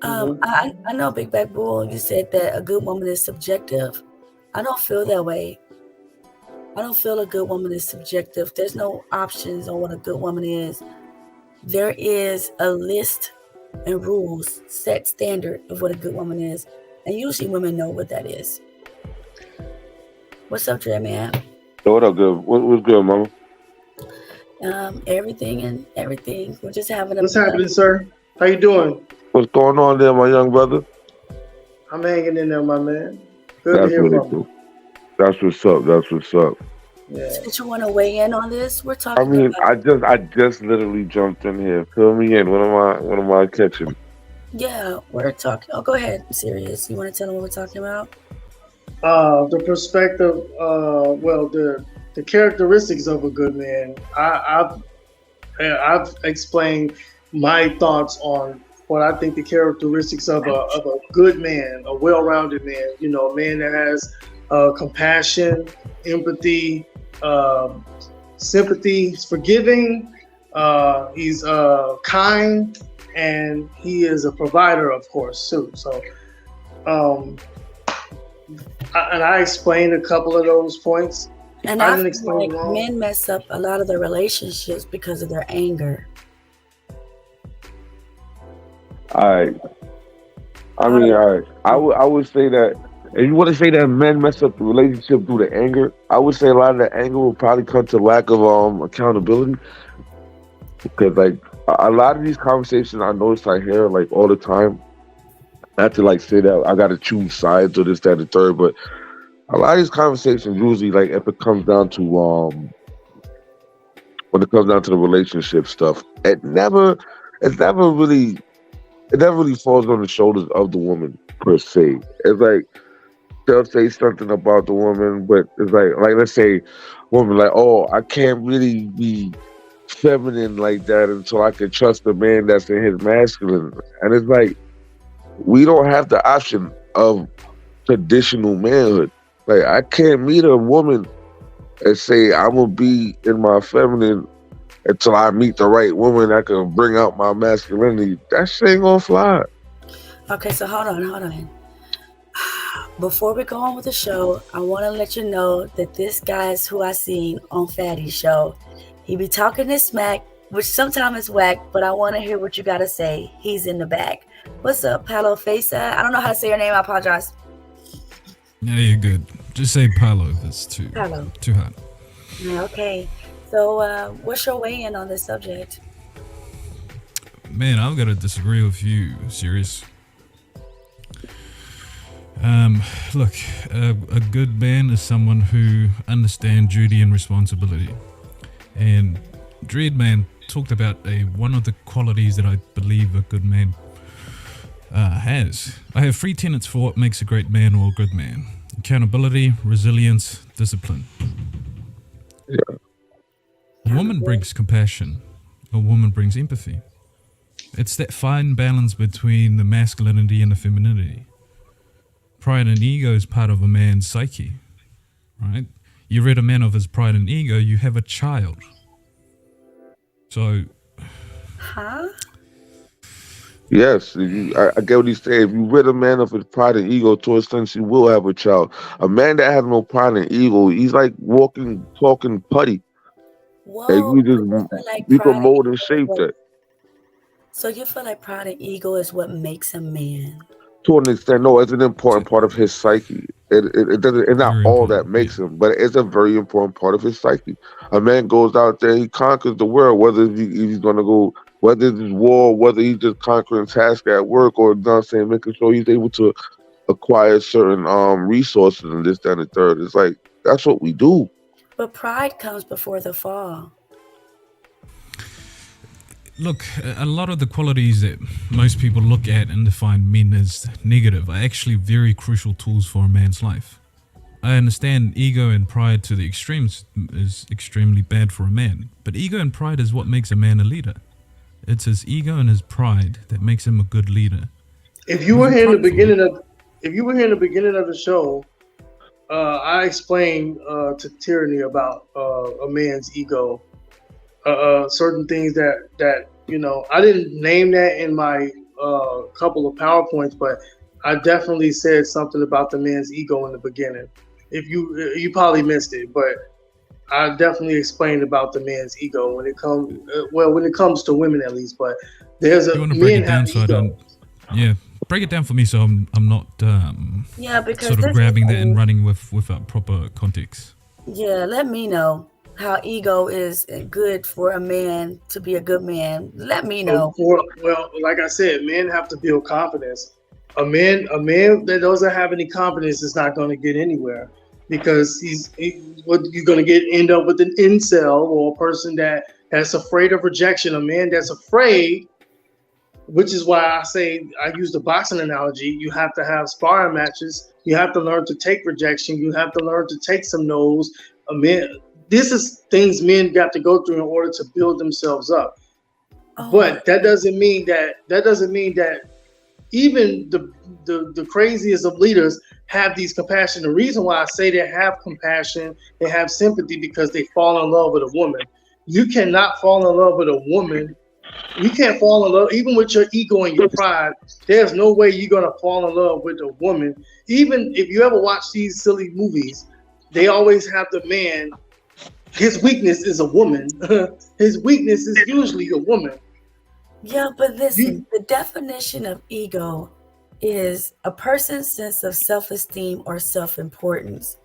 Speaker 3: Mhm.
Speaker 2: I know, Big Back Bull, you said that a good woman is subjective. I don't feel that way. I don't feel a good woman is subjective. There's no options on what a good woman is. There is a list and rules, set standard of what a good woman is. And usually women know what that is. What's up, Dre Man?
Speaker 6: So what up, good? What's good, mama?
Speaker 2: Everything and everything. We're just having a
Speaker 3: What's happening, sir? How you doing?
Speaker 6: What's going on there, my young brother?
Speaker 3: I'm hanging in there, my man. Good to
Speaker 6: That's
Speaker 3: hear
Speaker 6: really
Speaker 3: from you.
Speaker 6: cool. That's what's up. That's what's up.
Speaker 3: Yeah.
Speaker 2: Did you want to weigh in on this? We're
Speaker 6: I
Speaker 2: talking
Speaker 6: mean,
Speaker 2: about
Speaker 6: I just literally jumped in here. Fill me in. What am I catching?
Speaker 2: yeah, we're talking. Oh, go ahead, I'm serious. You want to tell them what we're talking about?
Speaker 3: The perspective, well, the characteristics of a good man. I've explained my thoughts on what I think the characteristics of a good man, a well-rounded man. A man that has compassion, empathy, sympathy, he's forgiving, he's kind, and he is a provider, of course, too. So, I explained a couple of those points.
Speaker 2: And
Speaker 3: I
Speaker 2: I
Speaker 3: didn't
Speaker 2: feel
Speaker 3: explain
Speaker 2: like
Speaker 3: them all.
Speaker 2: men mess up a lot of their relationships because of their anger.
Speaker 6: All right. I mean, all right. I would say that if you want to say that men mess up the relationship through the anger, I would say a lot of the anger will probably come to lack of accountability. Because like a lot of these conversations I notice I hear like all the time. Not to like say that I gotta choose sides or this, that, and the third, but a lot of these conversations usually like if it comes down to when it comes down to the relationship stuff, it never really falls on the shoulders of the woman per se. It's like they'll say something about the woman, but it's like let's say woman like, oh, I can't really be feminine like that until I can trust a man that's in his masculine. And it's like we don't have the option of traditional manhood. Like I can't meet a woman and say I'm gonna be in my feminine until I meet the right woman that can bring out my masculinity. That shit ain't gonna fly.
Speaker 2: Okay, so hold on. Before we go on with the show, I want to let you know that this guy is who I seen on Fatty's show. He be talking this smack, which sometimes is whack, but I want to hear what you got to say. He's in the back. What's up, Palo Fesa? I don't know how to say your name. I apologize.
Speaker 7: Yeah, you're good. Just say Palo if it's too
Speaker 2: Palo.
Speaker 7: too hard.
Speaker 2: Yeah, okay. So what's your weigh-in on this subject?
Speaker 7: Man, I've got to disagree with you, Sirius. Look, a good man is someone who understands duty and responsibility. And Dreadman talked about one of the qualities that I believe a good man has. I have 3 tenets for what makes a great man or a good man: accountability, resilience, discipline.
Speaker 6: Yeah.
Speaker 7: A woman brings compassion. A woman brings empathy. It's that fine balance between the masculinity and the femininity. Pride and ego is part of a man's psyche, right? You rid a man of his pride and ego, you have a child. So,
Speaker 2: Huh?
Speaker 6: Yes, I get what he's saying. If you rid a man of his pride and ego, to a sense, he will have a child. A man that has no pride and ego, he's like talking putty.
Speaker 2: Whoa.
Speaker 6: Like you can mold and shape that.
Speaker 2: So you feel like pride and ego is what makes a man?
Speaker 6: To an extent, no, it's an important part of his psyche. It doesn't. It's not
Speaker 7: Very
Speaker 6: all
Speaker 7: important,
Speaker 6: that makes him, but it's a very important part of his psyche. A man goes out there, he conquers the world, whether he's gonna go, whether it's war, whether he's just conquering tasks at work, or making sure he's able to acquire certain resources and this, that, and the third. It's like that's what we do.
Speaker 2: But pride comes before the fall.
Speaker 7: look, a lot of the qualities that most people look at and define men as negative are actually very crucial tools for a man's life. I understand ego and pride to the extremes is extremely bad for a man, but ego and pride is what makes a man a leader. It's his ego and his pride that makes him a good leader.
Speaker 3: If you were here in the beginning of if you were here in the beginning of the show, I explained to Tyranny about a man's ego, certain things that I didn't name that in my couple of PowerPoints, but I definitely said something about the man's ego in the beginning. If you probably missed it, but I definitely explained about the man's ego when it comes to women at least. But there's
Speaker 7: You
Speaker 3: a
Speaker 7: want to break
Speaker 3: men
Speaker 7: it down
Speaker 3: have
Speaker 7: so I
Speaker 3: ego.
Speaker 7: don't. Yeah, break it down for me so I'm not
Speaker 2: Yeah, because
Speaker 7: sort
Speaker 2: this
Speaker 7: of
Speaker 2: is
Speaker 7: grabbing that and
Speaker 2: a-
Speaker 7: running without proper context.
Speaker 2: Yeah, let me know how ego is good for a man to be a good man. Let me know.
Speaker 3: Well, like I said, men have to build confidence. A man that doesn't have any confidence is not going to get anywhere, because what you're going to end up with an incel, or a person that's afraid of rejection. A man that's afraid, which is why I say I use the boxing analogy. You have to have sparring matches. You have to learn to take rejection. You have to learn to take some no's. This is things men got to go through in order to build themselves up.
Speaker 2: Oh,
Speaker 3: But that doesn't mean that even the craziest of leaders have these compassion. The reason why I say they have compassion, they have sympathy, because they fall in love with a woman. You cannot fall in love with a woman. You can't fall in love, even with your ego and your pride. There's no way you're gonna fall in love with a woman. Even if you ever watch these silly movies, they always have the man. His weakness is a woman. His weakness is usually a woman.
Speaker 2: yeah, but listen, the definition of ego is a person's sense of self-esteem or self-importance.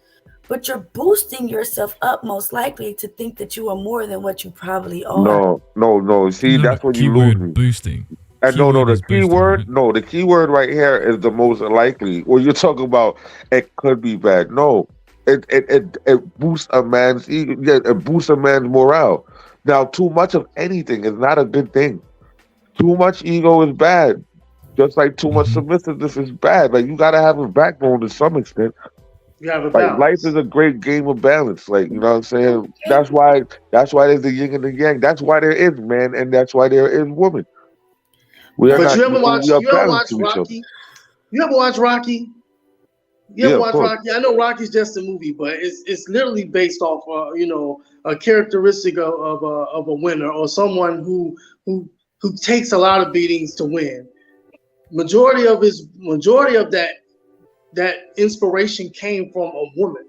Speaker 2: But you're boosting yourself up most likely to think that you are more than what you probably are.
Speaker 6: No. See,
Speaker 7: No,
Speaker 6: that's
Speaker 7: but
Speaker 6: when you lose
Speaker 7: keyword
Speaker 6: me.
Speaker 7: boosting.
Speaker 6: And
Speaker 7: Keyword
Speaker 6: the
Speaker 7: is boosting,
Speaker 6: keyword,
Speaker 7: right?
Speaker 6: no, the keyword right here is the most likely. Or you're talking about it could be bad. No, it boosts a man's ego. Yeah, it boosts a man's morale. Now, too much of anything is not a good thing. Too much ego is bad. Just like too much
Speaker 7: Mhm.
Speaker 6: submissiveness is bad. Like, you gotta have a backbone to some extent.
Speaker 3: You have a
Speaker 6: Like, life
Speaker 3: balance.
Speaker 6: is a great game of balance. Like, you know what I'm saying? That's why there's the yin and the yang. That's why there is man, and that's why there is woman. We are
Speaker 2: Yeah,
Speaker 3: But
Speaker 6: not.
Speaker 3: you
Speaker 6: We are
Speaker 3: ever
Speaker 6: balanced
Speaker 3: watch
Speaker 6: to each other.
Speaker 3: Rocky? You ever watch Rocky? You
Speaker 6: Yeah,
Speaker 3: ever
Speaker 6: of
Speaker 3: watch
Speaker 6: course.
Speaker 3: Rocky? I know Rocky's just a movie, but it's literally based off a characteristic of a winner, or someone who takes a lot of beatings to win. Majority of that inspiration came from a woman,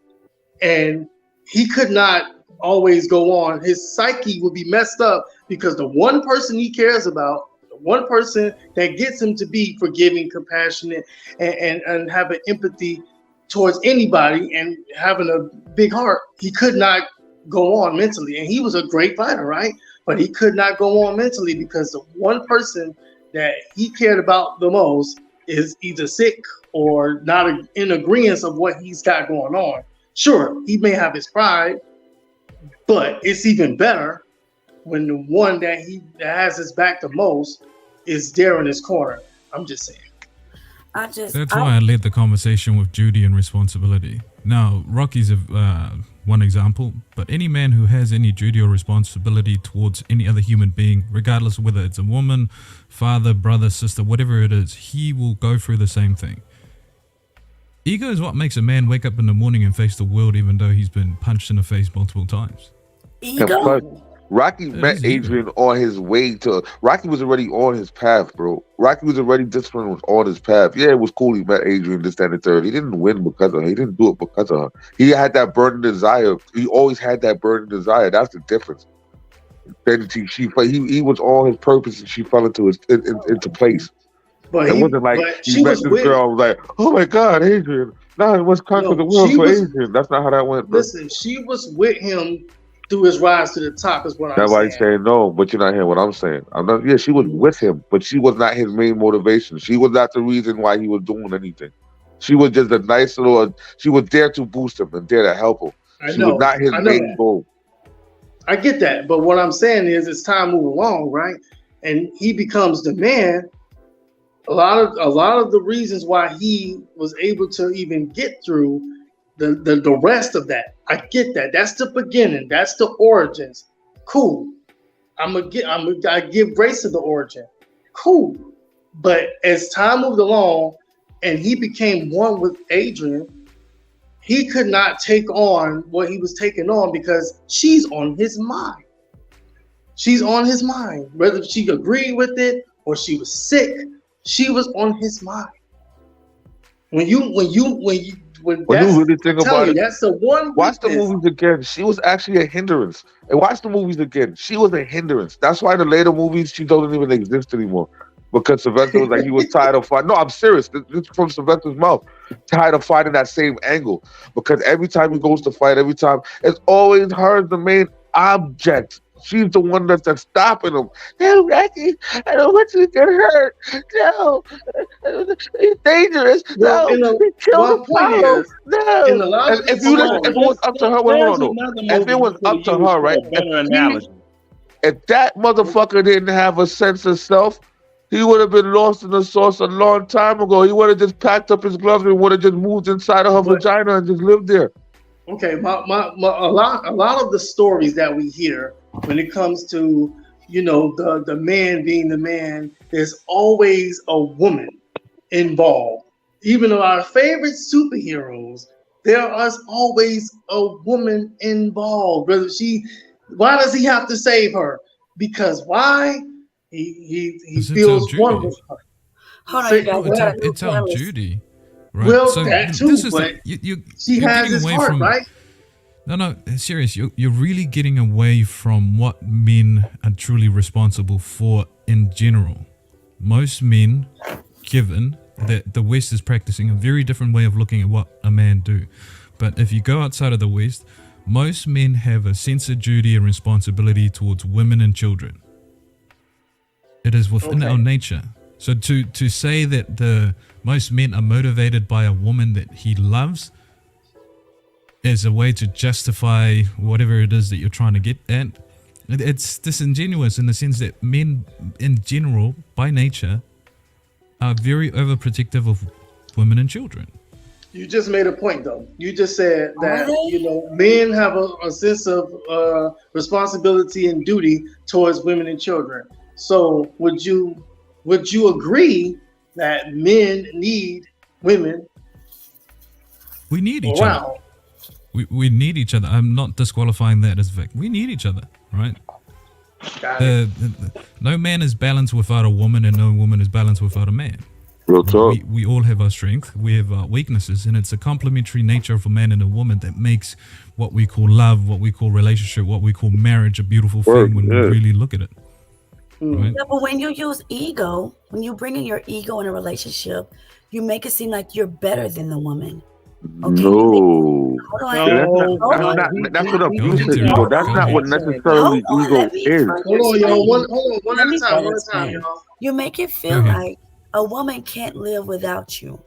Speaker 3: and he could not always go on. His psyche would be messed up because the one person he cares about, the one person that gets him to be forgiving, compassionate, and have an empathy towards anybody, and having a big heart, he could not go on mentally. And he was a great fighter, right? But he could not go on mentally because the one person that he cared about the most is either sick or not in agreement of what he's got going on. Sure, he may have his pride, but it's even better when the one that has his back the most is there in his corner. I'm just saying.
Speaker 7: That's why I led the conversation with duty and responsibility. Now, Rocky's one example, but any man who has any duty or responsibility towards any other human being, regardless of whether it's a woman, father, brother, sister, whatever it is, he will go through the same thing. Ego is what makes a man wake up in the morning and face the world even though he's been punched in the face multiple times.
Speaker 6: And plus, Rocky met Adrian on his way to. Rocky was already on his path, bro. Rocky was already disciplined, was on his path. Yeah, it was cool. He met Adrian, this, that, and the third. He didn't win because of her. He didn't do it because of her. He had that burning desire. He always had that burning desire. That's the difference. Then he was on his purpose, and she fell into place.
Speaker 3: But
Speaker 6: it wasn't like he met this girl. Was like, oh my God, Adrian! Now let's conquer the world for Adrian. That's not how that went. Bro.
Speaker 3: Listen, she was with him through his rise to the top. Is what I'm saying.
Speaker 6: That's why he's saying no, but you're not hearing what I'm saying. I'm not. Yeah, she was with him, but she was not his main motivation. She was not the reason why he was doing anything. She was just a nice little. She was there to boost him and there to help him. She was not his main goal.
Speaker 3: I get that, but what I'm saying is, as time moves along, right, and he becomes the man. A lot of the reasons why he was able to even get through the rest of that, I get that. That's the beginning. That's the origins. Cool. I give grace to the origin. Cool. But as time moved along, and he became one with Adrian, he could not take on what he was taking on because she's on his mind. She's on his mind. Whether she agreed with it or she was sick, she was on his mind. When you
Speaker 6: really think about it,
Speaker 3: that's the one.
Speaker 6: Watch the movies again. She was actually a hindrance. And watch the movies again. She was a hindrance. That's why the later movies, she doesn't even exist anymore. Because Sylvester was like, he was tired of fighting. No, I'm serious. This is from Sylvester's mouth. Tired of fighting that same angle. Because every time he goes to fight, every time, it's always her, the main object. She's the one that's stopping him. No, Rocky, I don't want you to get hurt. No, it's dangerous. No, kill the power. No. If it was up to her, if it was up to her, right? If that motherfucker didn't have a sense of self, he would have been lost in the sauce a long time ago. He would have just packed up his gloves and would have just moved inside of her vagina and just lived there.
Speaker 3: Okay, a lot of the stories that we hear when it comes to, you know, the man being the man, there's always a woman involved. Even in our favorite superheroes, there is always a woman involved. Why does he have to save her? Because why? He feels one with her.
Speaker 2: Hold on, you guys.
Speaker 7: It's our duty, right?
Speaker 3: Well,
Speaker 7: so
Speaker 3: that too,
Speaker 7: this is
Speaker 3: but she
Speaker 7: you're
Speaker 3: has
Speaker 7: getting
Speaker 3: his
Speaker 7: away
Speaker 3: heart,
Speaker 7: from,
Speaker 3: right?
Speaker 7: No, serious. You're really getting away from what men are truly responsible for in general. Most men, given that the West is practicing a very different way of looking at what a man do, but if you go outside of the West, most men have a sense of duty and responsibility towards women and children. It is within our nature. So to say that most men are motivated by a woman that he loves as a way to justify whatever it is that you're trying to get at, it's disingenuous in the sense that men in general, by nature, are very overprotective of women and children.
Speaker 3: You just made a point, though. You just said that, you know, men have a sense of responsibility and duty towards women and children. So would you agree that men need women?
Speaker 7: We need each other. We need each other. I'm not disqualifying that as a fact. We need each other, right? No man is balanced without a woman, and no woman is balanced without a man.
Speaker 6: Real talk.
Speaker 7: We all have our strength, we have our weaknesses, and it's a complementary nature of a man and a woman that makes what we call love, what we call relationship, what we call marriage a beautiful thing when we really look at it. Right?
Speaker 2: Yeah, but when you use ego, when you bring in your ego in a relationship, you make it seem like you're better than the woman. Okay?
Speaker 6: No.
Speaker 2: That's
Speaker 6: what abuse is. That's not what necessarily ego is.
Speaker 3: Hold on, y'all. One at a time, y'all.
Speaker 2: You make it feel like a woman can't live without you.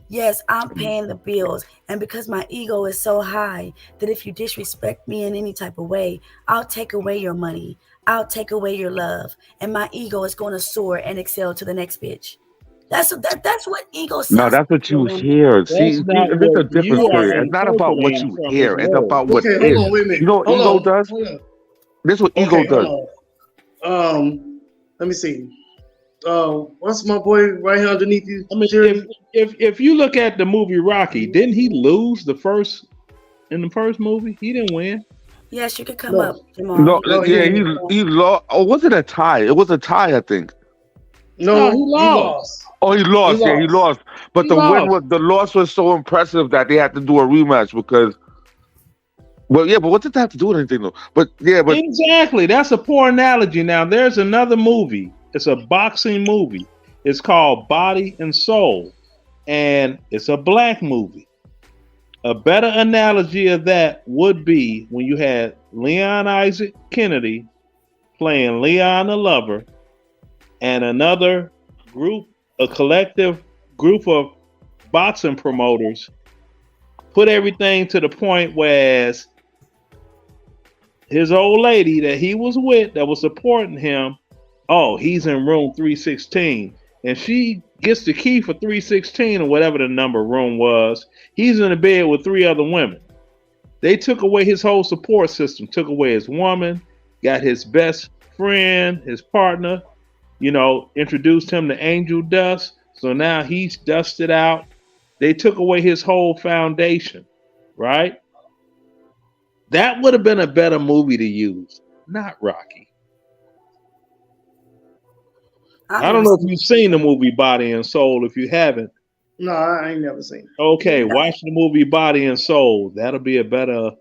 Speaker 2: Yes, I'm paying the bills, and because my ego is so high that if you disrespect me in any type of way, I'll take away your money, I'll take away your love, and my ego is going to soar and excel to the next bitch. That's what ego says.
Speaker 6: No, that's what you hear. See, it's a different story. It's not about what you hear. It's about what is.
Speaker 3: Hold on, wait a minute.
Speaker 6: You know what ego does? This is what ego does.
Speaker 3: Let me see. What's my boy right here underneath you?
Speaker 8: I mean, if you look at the movie Rocky, didn't he lose in the first movie? He didn't win.
Speaker 2: Yes, you could come up, Jamal.
Speaker 6: No, he lost. Oh, was it a tie? It was a tie, I think.
Speaker 8: No, he lost.
Speaker 6: Oh, he lost. Yeah, he lost. But the loss was so impressive that they had to do a rematch because. Well, yeah, but what did that have to do with anything though? But
Speaker 8: exactly. That's a poor analogy. Now, there's another movie. It's a boxing movie. It's called Body and Soul, and it's a black movie. A better analogy of that would be when you had Leon Isaac Kennedy playing Leon the Lover, and another group, a collective group of boxing promoters, put everything to the point where his old lady that he was with, that was supporting him, he's in room 316, and she gets the key for 316 or whatever the number room was. He's in a bed with 3 other women. They took away his whole support system, took away his woman, got his best friend, his partner, introduced him to Angel Dust. So now he's dusted out. they took away his whole foundation, right? That would have been a better movie to use, not Rocky. I don't know if you've seen the movie Body and Soul. If you haven't,
Speaker 3: No, I ain't never seen it.
Speaker 8: okay, watch the movie Body and Soul. That'll be a better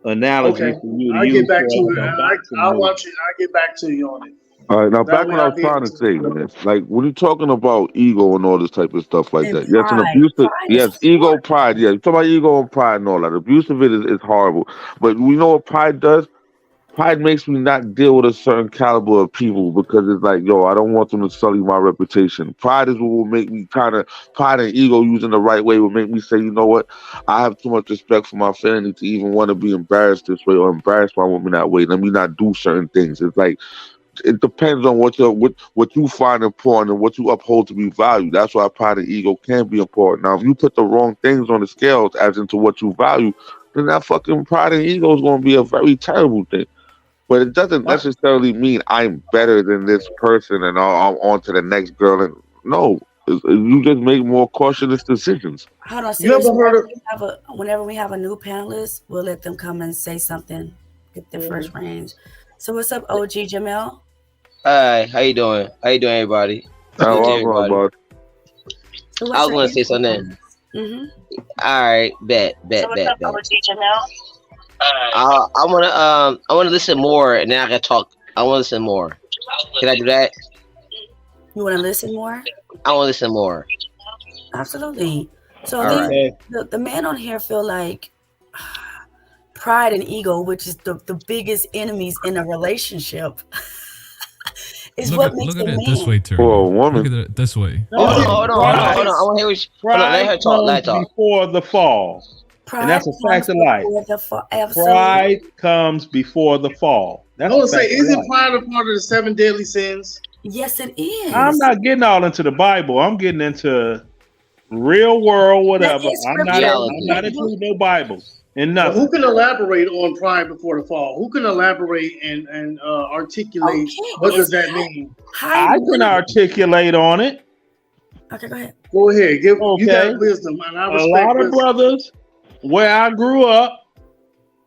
Speaker 8: analogy
Speaker 3: Okay,
Speaker 8: for you to
Speaker 3: I'll
Speaker 8: use.
Speaker 3: get back to
Speaker 8: for
Speaker 3: it.
Speaker 8: a boxing
Speaker 3: I'll
Speaker 8: movie.
Speaker 3: watch it. I'll get back to you on it.
Speaker 6: All right, now
Speaker 3: That
Speaker 6: back
Speaker 3: way
Speaker 6: what I
Speaker 3: I'll
Speaker 6: was
Speaker 3: be
Speaker 6: trying
Speaker 3: able
Speaker 6: to
Speaker 3: to-
Speaker 6: say, man. Like when you're talking about ego and all this type of stuff like
Speaker 2: And
Speaker 6: that, yes, an
Speaker 2: pride.
Speaker 6: abusive,
Speaker 2: Pride is
Speaker 6: yes, ego, pride, yeah. You talk about ego and pride and all that. Abuse of it is horrible, but we know what pride does. Pride makes me not deal with a certain caliber of people because it's like, yo, I don't want them to sully my reputation. Pride is what will make me pride and ego using the right way will make me say, you know what, I have too much respect for my family to even want to be embarrassed this way or embarrass my woman that way. Let me not do certain things. It's like, it depends on what you find important and what you uphold to be valued. That's why pride and ego can be important. Now, if you put the wrong things on the scales as into what you value, then that fucking pride and ego is going to be a very terrible thing. But it doesn't necessarily mean I'm better than this person and I'm on to the next girl. And no, you just make more cautious decisions.
Speaker 2: Hold on,
Speaker 3: You ever
Speaker 2: seriously,
Speaker 3: heard
Speaker 2: whenever we have a new panelist, we'll let them come and say something, get their first range. So what's up, OG Jamel?
Speaker 9: Hi, how you doing? How you doing, everybody?
Speaker 6: How
Speaker 9: Good to
Speaker 6: I'm
Speaker 9: everybody.
Speaker 6: about
Speaker 2: So
Speaker 9: I was gonna say something. All right, bet. I wanna listen more, and then I can talk. I wanna listen more. Can I do that?
Speaker 2: You want to listen more?
Speaker 9: I wanna listen more.
Speaker 2: Absolutely. So
Speaker 9: All
Speaker 2: these,
Speaker 9: right.
Speaker 2: the men on here feel like pride and ego, which is the biggest enemies in a relationship, is what makes
Speaker 7: Look
Speaker 2: a
Speaker 7: at
Speaker 2: man.
Speaker 7: it this way, Terry.
Speaker 6: For a woman.
Speaker 7: Look at it this way.
Speaker 9: Hold on. I want to hear what hold on, let her talk. Let her talk.
Speaker 8: Before the fall. And that's a fact of life.
Speaker 2: Absolutely.
Speaker 8: Pride comes before the fall. That's
Speaker 3: I
Speaker 8: a
Speaker 3: want to say,
Speaker 8: fact of
Speaker 3: isn't
Speaker 8: life.
Speaker 3: pride a part of the 7 deadly sins?
Speaker 2: Yes, it is.
Speaker 8: I'm not getting all into the Bible. I'm getting into real world, whatever.
Speaker 2: That is
Speaker 8: I'm not including no Bible and
Speaker 3: Well,
Speaker 8: nothing.
Speaker 3: who can elaborate on pride before the fall? Who can elaborate and articulate what does that mean?
Speaker 8: I can articulate on it.
Speaker 2: Okay, go ahead.
Speaker 3: Go ahead. You
Speaker 8: Okay.
Speaker 3: got wisdom, and I
Speaker 8: A
Speaker 3: respect
Speaker 8: lot of
Speaker 3: wisdom.
Speaker 8: brothers where I grew up,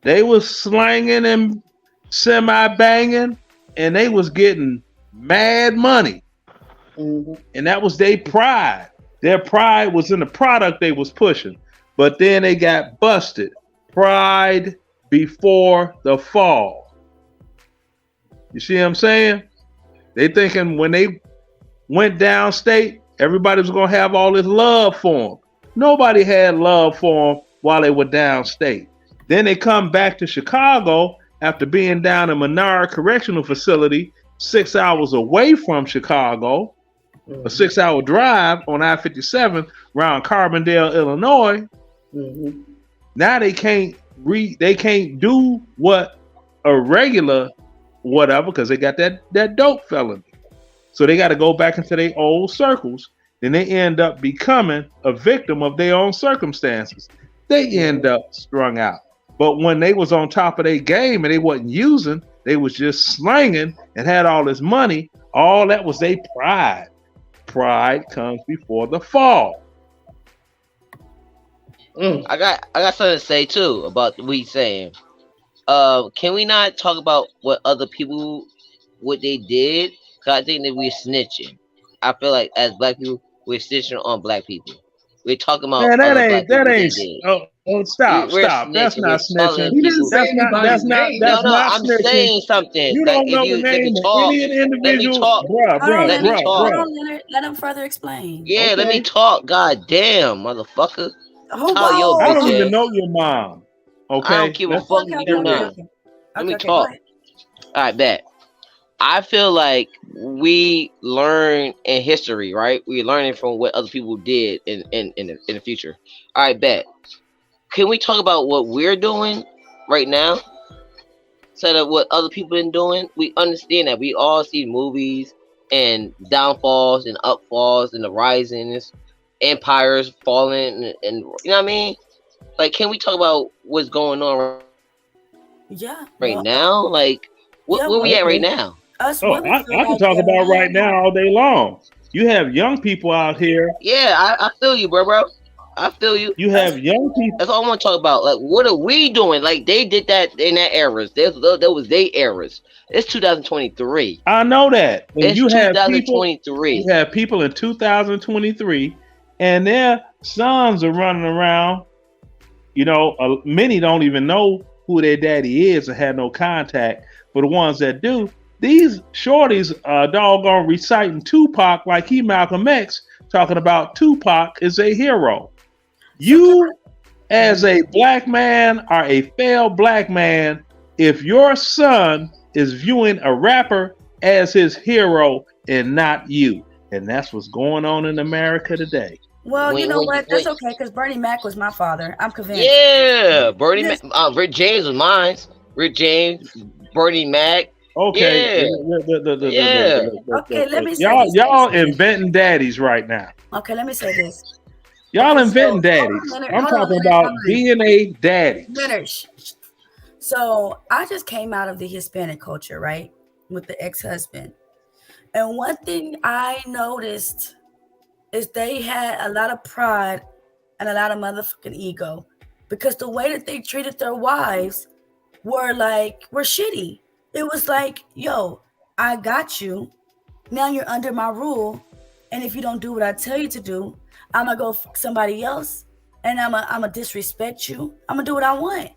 Speaker 8: they was slanging and semi-banging, and they was getting mad money.
Speaker 3: Mm-hmm.
Speaker 8: And that was their pride. Their pride was in the product they was pushing. But then they got busted. Pride before the fall. You see what I'm saying? They thinking when they went downstate, everybody was going to have all this love for them. Nobody had love for them while they were downstate. Then they come back to Chicago after being down in Menard Correctional Facility, 6 hours away from Chicago, a 6-hour drive on I-57 around Carbondale, Illinois.
Speaker 3: Mm-hmm.
Speaker 8: Now they can't do what a regular whatever because they got that dope felony. So they got to go back into their old circles. Then they end up becoming a victim of their own circumstances. They end up strung out. But when they was on top of their game and they wasn't using, they was just slanging and had all this money. All that was their pride. Pride comes before the fall.
Speaker 9: I got something to say too about what he's saying. Can we not talk about what other people what they did? Cause I think that we're snitching. I feel like as black people, we're snitching on black people. We're talking about
Speaker 8: Man,
Speaker 9: other
Speaker 8: that
Speaker 9: black
Speaker 8: ain't.
Speaker 9: people
Speaker 8: Stop.
Speaker 9: We're
Speaker 8: That's
Speaker 9: snitching.
Speaker 8: not
Speaker 9: We're telling
Speaker 8: snitching.
Speaker 3: He didn't
Speaker 9: people-
Speaker 3: say anybody's name.
Speaker 8: That's
Speaker 9: No,
Speaker 8: not
Speaker 9: I'm
Speaker 8: snitching.
Speaker 9: saying something.
Speaker 8: You
Speaker 9: Like,
Speaker 8: don't know the
Speaker 9: let me
Speaker 8: name of
Speaker 9: talk.
Speaker 8: any individual.
Speaker 9: talk.
Speaker 8: Bruh,
Speaker 2: Hold on,
Speaker 9: Let me talk.
Speaker 2: hold on, Leonard. Let him further explain.
Speaker 9: Yeah, let me
Speaker 8: Okay.
Speaker 9: talk. God damn, motherfucker.
Speaker 2: Hold
Speaker 9: Tell your
Speaker 8: I
Speaker 9: bitch
Speaker 8: don't even
Speaker 9: ass.
Speaker 8: know your mom. Okay.
Speaker 9: I don't give a
Speaker 8: That's-
Speaker 9: fuck if you do not. Let me talk. All right, bet. I feel like we learn in history, right? We're learning from what other people did in the future. All right, bet. Can we talk about what we're doing right now? Instead of what other people been doing? We understand that we all see movies and downfalls and upfalls and the risings, empires falling, and you know what I mean? Like, can we talk about what's going on right now? Like, where we at right now?
Speaker 2: Us
Speaker 8: Oh,
Speaker 2: women
Speaker 8: I
Speaker 2: feel
Speaker 8: can
Speaker 2: like
Speaker 8: talk
Speaker 2: they're
Speaker 8: about right
Speaker 2: mad.
Speaker 8: now all day long. You have young people out here.
Speaker 9: Yeah, I feel you, bro. I feel you.
Speaker 8: You have young people.
Speaker 9: That's all I want to talk about. Like, what are we doing? Like, they did that in that eras. That was their eras. It's 2023.
Speaker 8: I know that. And
Speaker 9: It's
Speaker 8: you have
Speaker 9: 2023.
Speaker 8: You have people in 2023, and their sons are running around. You know, many don't even know who their daddy is and have no contact. For the ones that do, these shorties are doggone reciting Tupac like he Malcolm X, talking about Tupac is a hero. You, as a black man, are a failed black man if your son is viewing a rapper as his hero and not you. And that's what's going on in America today.
Speaker 2: Well, you know what? That's okay, because Bernie Mac was my father. I'm convinced.
Speaker 9: Yeah, Bernie Mac. Rick James was mine. Rick James, Bernie Mac.
Speaker 8: Okay.
Speaker 9: Yeah.
Speaker 2: Okay, let me say
Speaker 8: y'all inventing daddies right now.
Speaker 2: Okay, let me say this.
Speaker 8: Y'all
Speaker 2: Okay,
Speaker 8: inventing
Speaker 2: so-
Speaker 8: daddies.
Speaker 2: Leonard,
Speaker 8: I'm
Speaker 2: hold on,
Speaker 8: talking
Speaker 2: Leonard,
Speaker 8: about
Speaker 2: hold on.
Speaker 8: being a daddy.
Speaker 2: Leonard, So I just came out of the Hispanic culture, right? With the ex-husband. And one thing I noticed is they had a lot of pride and a lot of motherfucking ego, because the way that they treated their wives were shitty. It was like, yo, I got you. Now you're under my rule. And if you don't do what I tell you to do, I'm gonna go fuck somebody else, and I'm gonna disrespect you. I'm gonna do what I want.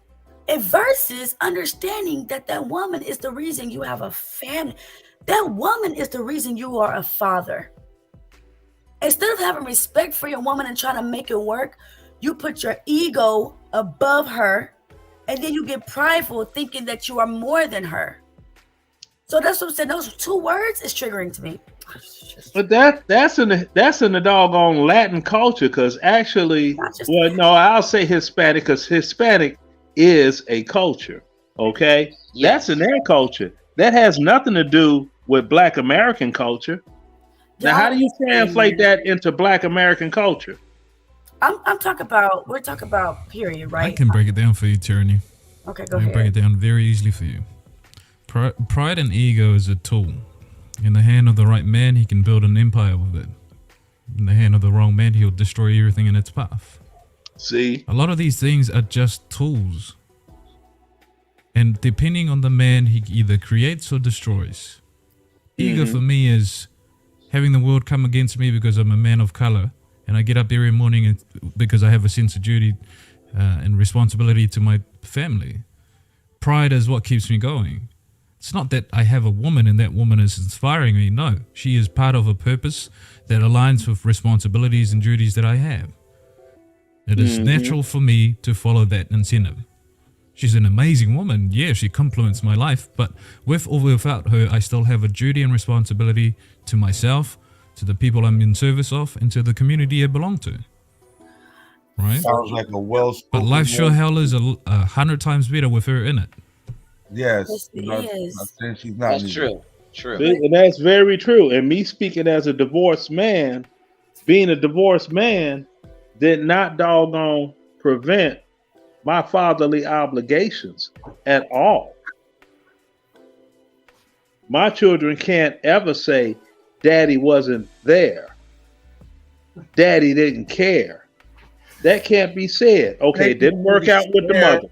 Speaker 2: And versus understanding that woman is the reason you have a family. That woman is the reason you are a father. Instead of having respect for your woman and trying to make it work, you put your ego above her, and then you get prideful thinking that you are more than her. So that's what I'm saying. Those two words is triggering to me.
Speaker 8: But that's in the doggone Latin culture, because actually, well, no, I'll say Hispanic, because Hispanic is a culture. Okay, that's in their culture. That has nothing to do with Black American culture. Now, how do you translate that into Black American culture?
Speaker 2: I'm talking about. We're talking about period, right?
Speaker 7: I can break it down for you, Tyranny.
Speaker 2: Okay, go
Speaker 7: I can
Speaker 2: ahead.
Speaker 7: break it down very easily for you. Pride and ego is a tool. In the hand of the right man, he can build an empire with it. In the hand of the wrong man, he'll destroy everything in its path.
Speaker 8: See?
Speaker 7: A lot of these things are just tools. And depending on the man, he either creates or destroys. Ego for me is having the world come against me because I'm a man of color, and I get up every morning because I have a sense of duty and responsibility to my family. Pride is what keeps me going. It's not that I have a woman and that woman is inspiring me. No, she is part of a purpose that aligns with responsibilities and duties that I have. It is natural for me to follow that incentive. She's an amazing woman. Yeah, she complements my life, but with or without her, I still have a duty and responsibility to myself, to the people I'm in service of, and to the community I belong to. Right?
Speaker 6: Sounds like a well-spoken.
Speaker 7: But life sure hell is 100 times better with her in it.
Speaker 6: Yes, she's not.
Speaker 9: That's true. True.
Speaker 8: And that's very true. And me speaking as a divorced man, being a divorced man did not doggone prevent my fatherly obligations at all. My children can't ever say, Daddy wasn't there. Daddy didn't care. That can't be said. Okay, it didn't work out with the mother.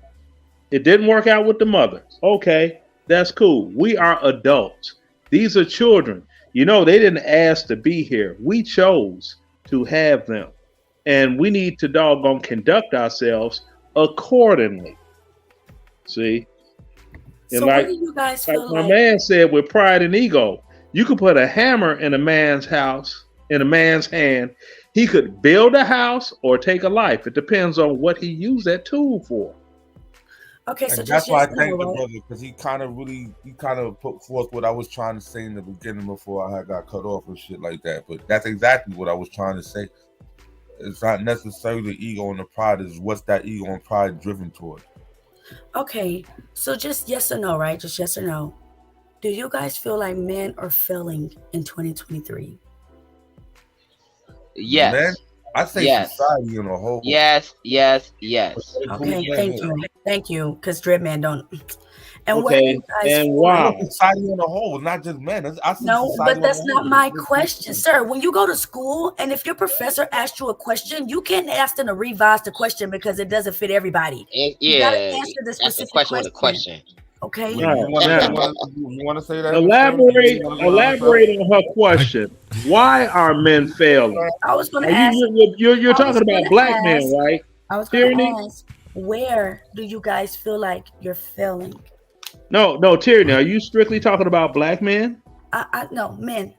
Speaker 8: It didn't work out with the mother. Okay, that's cool. We are adults. These are children. You know, they didn't ask to be here. We chose to have them. And we need to doggone conduct ourselves accordingly. See? And
Speaker 2: So what do you guys feel
Speaker 8: my
Speaker 2: like?
Speaker 8: man said, with pride and ego, you could put a hammer in a man's house, in a man's hand. He could build a house or take a life. It depends on what he used that tool for.
Speaker 2: Okay, so
Speaker 6: And that's
Speaker 2: just
Speaker 6: why I
Speaker 2: yes or
Speaker 6: thank
Speaker 2: no,
Speaker 6: the
Speaker 2: right?
Speaker 6: brother, because he kind of put forth what I was trying to say in the beginning before I had got cut off and shit like that. But that's exactly what I was trying to say. It's not necessarily the ego and the pride. Is what's that ego and pride driven toward?
Speaker 2: Okay, so just yes or no, right? Just yes or no. Do you guys feel like men are failing in 2023?
Speaker 9: Yes.
Speaker 6: Man, I say
Speaker 9: Yes.
Speaker 6: society in a whole.
Speaker 9: Yes. Yes. Yes.
Speaker 2: Okay, thank you, because Dreadman don't. And where do
Speaker 8: Okay,
Speaker 2: you guys
Speaker 8: and
Speaker 2: feel
Speaker 8: why?
Speaker 2: like-
Speaker 10: Society on the whole, not just men. I see
Speaker 2: No,
Speaker 10: society
Speaker 2: but that's
Speaker 10: on the
Speaker 2: not
Speaker 10: whole.
Speaker 2: my question, sir. When you go to school and if your professor asks you a question, you can't ask them to revise the question because it doesn't fit everybody. You gotta
Speaker 9: Yeah,
Speaker 2: answer the
Speaker 9: that's a
Speaker 2: specific
Speaker 9: question with a question.
Speaker 2: Okay.
Speaker 10: You
Speaker 8: Right.
Speaker 10: want to say that?
Speaker 8: Elaborate on her question. Why are men failing?
Speaker 2: I was going to
Speaker 8: And
Speaker 2: ask.
Speaker 8: you're talking about
Speaker 2: gonna
Speaker 8: black men,
Speaker 2: ask-
Speaker 8: right?
Speaker 2: I was going
Speaker 8: Tyranny?
Speaker 2: to ask, where do you guys feel like you're failing?
Speaker 8: No, Tyranny. Are you strictly talking about black men?
Speaker 2: No, men.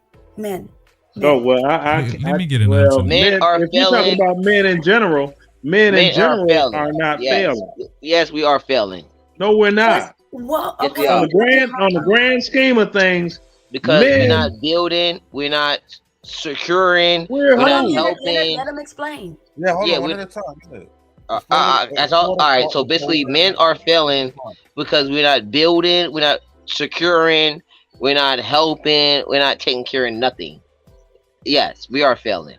Speaker 8: Oh well,
Speaker 7: Let me get an
Speaker 8: well,
Speaker 7: answer.
Speaker 9: Men are
Speaker 8: if you're talking
Speaker 9: failing.
Speaker 8: about men in general, men in general
Speaker 9: failing.
Speaker 8: are not
Speaker 9: Yes.
Speaker 8: failing.
Speaker 9: Yes, we are failing
Speaker 8: No, we're not.
Speaker 2: Well,
Speaker 9: Yes,
Speaker 2: okay.
Speaker 9: we
Speaker 8: On
Speaker 9: are.
Speaker 8: the grand scheme of things,
Speaker 9: because
Speaker 8: men,
Speaker 9: we're not building, we're not securing,
Speaker 8: We're
Speaker 9: we're not
Speaker 8: who?
Speaker 9: helping.
Speaker 2: Let him explain.
Speaker 10: Yeah, hold
Speaker 9: Yeah,
Speaker 10: on, one
Speaker 9: we-
Speaker 10: at a time. Yeah.
Speaker 9: That's all. All right. So basically, men are failing because we're not building, we're not securing, we're not helping, we're not taking care of nothing. Yes, we are failing.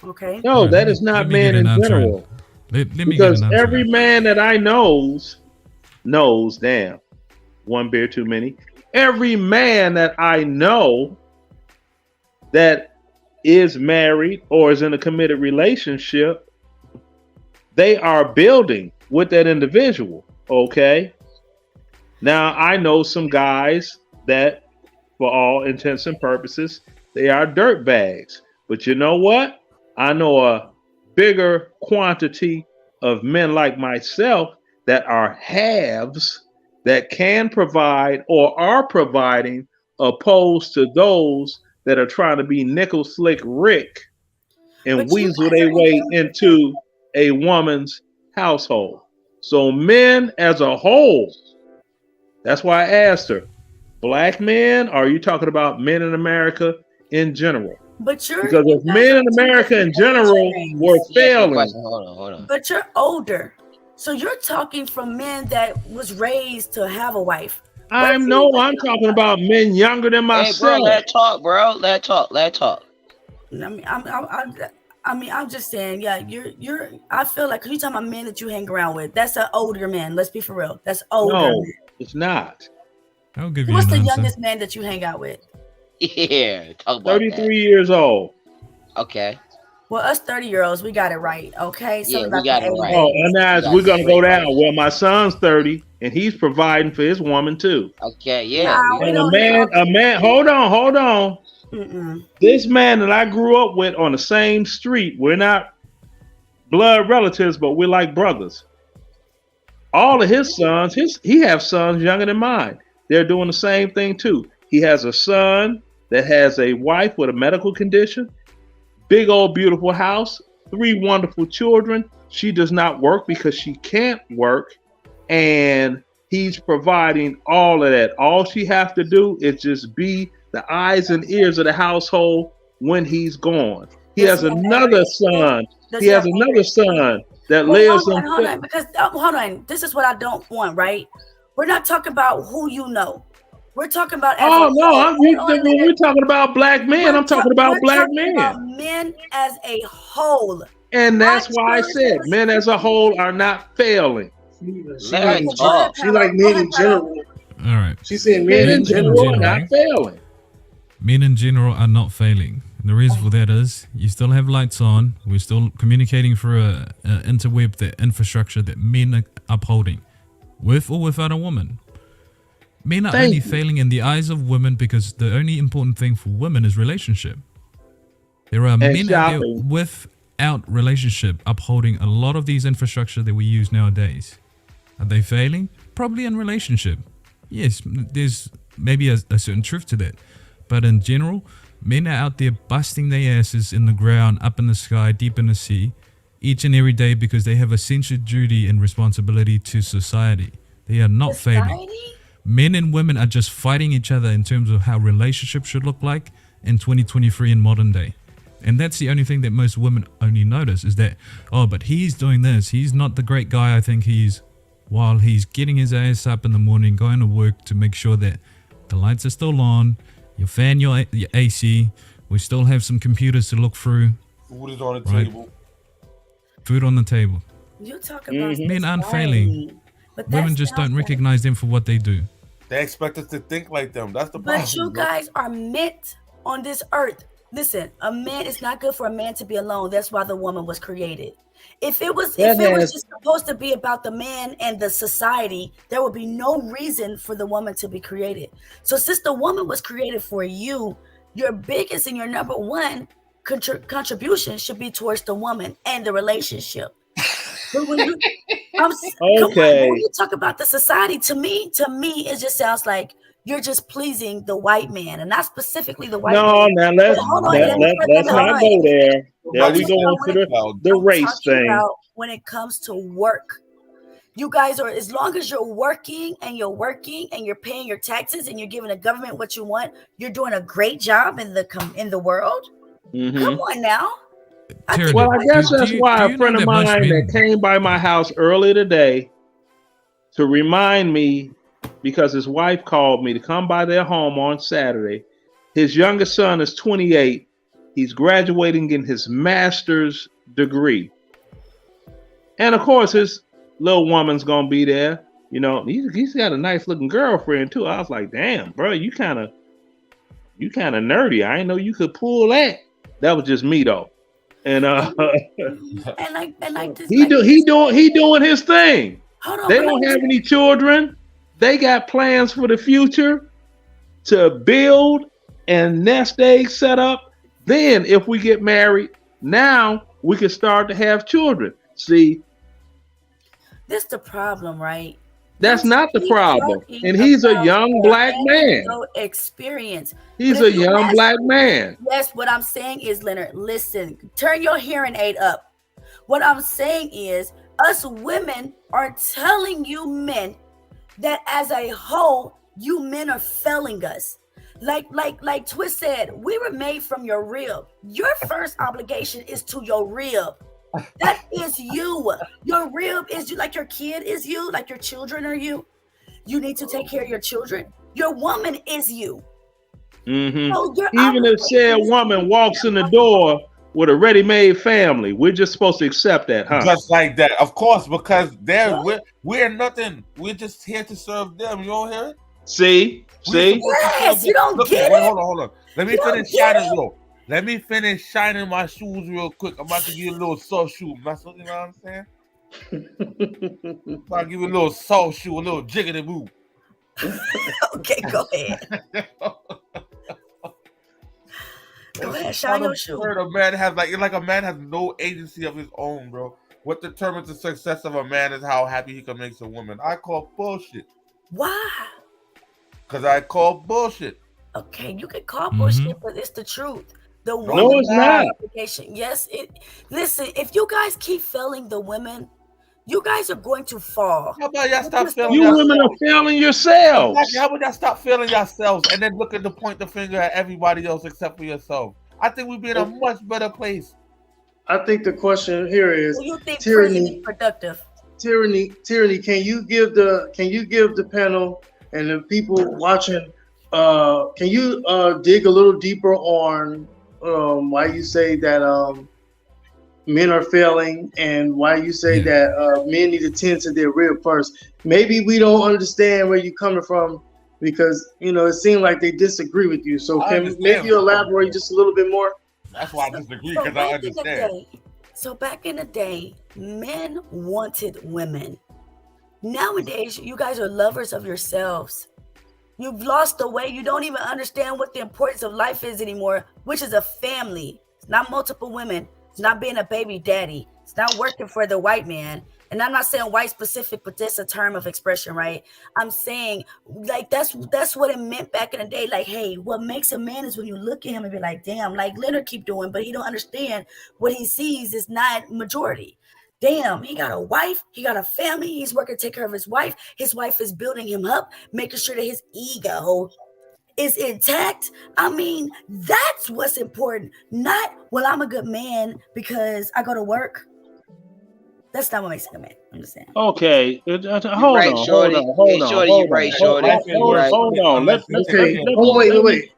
Speaker 2: Okay.
Speaker 8: no,
Speaker 7: Alright,
Speaker 8: that is
Speaker 7: let
Speaker 8: not
Speaker 7: me
Speaker 8: men
Speaker 7: get
Speaker 8: in
Speaker 7: an answer.
Speaker 8: general.
Speaker 7: Let me get
Speaker 8: Because
Speaker 7: an answer.
Speaker 8: every man that I knows, damn, one beer too many. Every man that I know that is married or is in a committed relationship, they are building with that individual. Okay. Now I know some guys that, for all intents and purposes, they are dirt bags. But you know what? I know a bigger quantity of men like myself that are halves that can provide or are providing, opposed to those that are trying to be nickel slick Rick and
Speaker 2: But you
Speaker 8: weasel
Speaker 2: guys
Speaker 8: their
Speaker 2: are
Speaker 8: way
Speaker 2: in-
Speaker 8: into a woman's household. So men as a whole, that's why I asked her, black men, or are you talking about men in America in general?
Speaker 2: But you're
Speaker 8: Because
Speaker 2: you
Speaker 8: if
Speaker 2: guys
Speaker 8: men
Speaker 2: are
Speaker 8: in
Speaker 2: two
Speaker 8: America in
Speaker 2: different
Speaker 8: general
Speaker 2: age ranges.
Speaker 8: were
Speaker 9: Yes,
Speaker 8: failing,
Speaker 9: question. Hold on.
Speaker 2: But you're older. So you're talking from men that was raised to have a wife.
Speaker 8: I'm talking about men younger than
Speaker 9: Hey, bro,
Speaker 8: myself.
Speaker 9: let talk, bro. Let talk.
Speaker 2: I mean, I'm just saying, yeah, you're. I feel like you're talking about men that you hang around with. That's an older man. Let's be for real. That's older.
Speaker 8: No,
Speaker 2: man.
Speaker 8: it's not.
Speaker 7: I'll give you
Speaker 2: What's
Speaker 7: an
Speaker 2: the
Speaker 7: answer.
Speaker 2: youngest man that you hang out with?
Speaker 9: Yeah, talk about
Speaker 8: 33 years old.
Speaker 9: that. Okay.
Speaker 2: Well, us 30-year-olds, we got it right. Okay,
Speaker 9: Yeah, we
Speaker 2: about
Speaker 9: got
Speaker 2: the
Speaker 9: it
Speaker 2: age
Speaker 9: right.
Speaker 8: Oh,
Speaker 2: range.
Speaker 8: and now
Speaker 9: Yeah,
Speaker 8: we're gonna go
Speaker 9: straight
Speaker 8: down.
Speaker 9: right.
Speaker 8: Well, my son's 30 and he's providing for his woman too.
Speaker 9: Okay, yeah.
Speaker 2: Nah, we
Speaker 8: And
Speaker 2: don't
Speaker 8: a man, hold on.
Speaker 2: Mm-mm.
Speaker 8: This man that I grew up with on the same street, we're not blood relatives, but we're like brothers. All of his sons, he has sons younger than mine. They're doing the same thing too. He has a son that has a wife with a medical condition, big old beautiful house, 3 wonderful children. She does not work because she can't work, and he's providing all of that. All she has to do is just be the eyes and ears of the household when he's gone. He has another son. He has another son that lives in.
Speaker 2: Hold on, because hold on. This is what I don't want, right? We're not talking about who you know. We're talking about.
Speaker 8: Oh no! When we're talking about black men, I'm talking about black men.
Speaker 2: Men as a whole.
Speaker 8: And that's why I said men as a whole are not failing.
Speaker 3: She like men in general.
Speaker 7: All right.
Speaker 3: She said men in general
Speaker 8: are not failing.
Speaker 7: Men in general are not failing. And the reason for that is you still have lights on. We're still communicating through a interweb, the infrastructure that men are upholding, with or without a woman. Men are only failing in the eyes of women because the only important thing for women is relationship. There are men out there without relationship upholding a lot of these infrastructure that we use nowadays. Are they failing? Probably in relationship. Yes, there's maybe a certain truth to that. But in general, men are out there busting their asses in the ground, up in the sky, deep in the sea, each and every day because they have a sense of duty and responsibility to society. They are not failing. Men and women are just fighting each other in terms of how relationships should look like in 2023 in modern day. And that's the only thing that most women only notice is that, oh, but he's doing this. He's not the great guy I think he is. While he's getting his ass up in the morning, going to work to make sure that the lights are still on, you fan your AC, we still have some computers to look through.
Speaker 10: Food is on the table.
Speaker 7: Food on the table.
Speaker 2: You talk about
Speaker 7: Men aren't failing.
Speaker 2: But
Speaker 7: Women just don't recognize them for what they do.
Speaker 10: They expect us to think like them. That's the problem.
Speaker 2: But you guys are meant on this earth. Listen, a man is not good for a man to be alone. That's why the woman was created. If it was just supposed to be about the man and the society, there would be no reason for the woman to be created. So since the woman was created for you, your biggest and your number one contribution should be towards the woman and the relationship. But when you, when you talk about the society, to me, it just sounds like you're just pleasing the white man, and not specifically the white man.
Speaker 8: No, let's not go there. Yeah, we go into the race thing.
Speaker 2: When it comes to work, you guys are, as long as you're working and you're paying your taxes and you're giving the government what you want, you're doing a great job in the world.
Speaker 8: Mm-hmm.
Speaker 2: Come on now.
Speaker 8: Well, I guess that's why a friend of mine that came by my house earlier today to remind me, because his wife called me to come by their home on Saturday. His youngest son is 28. He's graduating in his master's degree. And of course, his little woman's going to be there. You know, he's got a nice looking girlfriend too. I was like, damn, bro, you kind of nerdy. I didn't know you could pull that. That was just me though. And he doing his thing. They don't have any children. They got plans for the future to build and nest egg set up. Then if we get married, now we can start to have children. See,
Speaker 2: this is the problem, right?
Speaker 8: That's not the problem. And he's a young black man.
Speaker 2: Experience.
Speaker 8: He's a young black man.
Speaker 2: Yes, what I'm saying is, Leonard, listen, turn your hearing aid up. What I'm saying is, us women are telling you men that as a whole, you men are failing us. Like Twist said, we were made from your rib. Your first obligation is to your rib. That is you. Your rib is you, like your kid is you, like your children are you. You need to take care of your children. Your woman is you.
Speaker 8: Mm-hmm. So even if said woman walks in the door with a ready-made family, we're just supposed to accept that, huh?
Speaker 10: Just like that, of course, because we're nothing. We're just here to serve them. You don't hear it?
Speaker 8: See?
Speaker 2: Yes, you don't get it.
Speaker 10: Hold on. Let me finish shining, bro. Let me finish shining my shoes real quick. I'm about to give you a little soft shoe. You know what I'm saying? I'll give you a little soft shoe, a little jiggity boo.
Speaker 2: Okay, go ahead. Go ahead, shine your shoe.
Speaker 10: A man has like a man has no agency of his own, bro. What determines the success of a man is how happy he can make a woman. I call bullshit.
Speaker 2: Why?
Speaker 10: Because I call bullshit.
Speaker 2: Okay, you can call bullshit, but it's the truth.
Speaker 8: No, it's not.
Speaker 2: Yes, listen, if you guys keep failing the women, you guys are going to fall.
Speaker 10: How about y'all stop failing
Speaker 8: you
Speaker 10: yourselves?
Speaker 8: Women are failing yourselves.
Speaker 10: Exactly. How about y'all stop failing yourselves and then looking to point the finger at everybody else except for yourself? I think we'd be in a much better place.
Speaker 3: I think the question here is,
Speaker 2: you think
Speaker 3: tyranny
Speaker 2: productive?
Speaker 3: Tyranny. Can you give the panel and the people watching? Can you dig a little deeper on why you say that men are failing and why you say that men need to tend to their rib first? Maybe we don't understand where you're coming from because it seems like they disagree with you. So can maybe you elaborate just a little bit more?
Speaker 10: That's why I disagree, because I understand.
Speaker 2: So back in the day, men wanted women. Nowadays, you guys are lovers of yourselves. You've lost the way. You don't even understand what the importance of life is anymore, which is a family. It's not multiple women. It's not being a baby daddy. It's not working for the white man. And I'm not saying white specific, but that's a term of expression, right? I'm saying like that's what it meant back in the day. Like, hey, what makes a man is when you look at him and be like, damn, like Leonard keep doing, but he don't understand what he sees is not majority. Damn, he got a wife, he got a family, he's working to take care of his wife is building him up, making sure that his ego is intact. I mean, that's what's important. Not, well, I'm a good man because I go to work. That's not what makes a man. I'm just saying.
Speaker 8: Okay, hold on. Wait.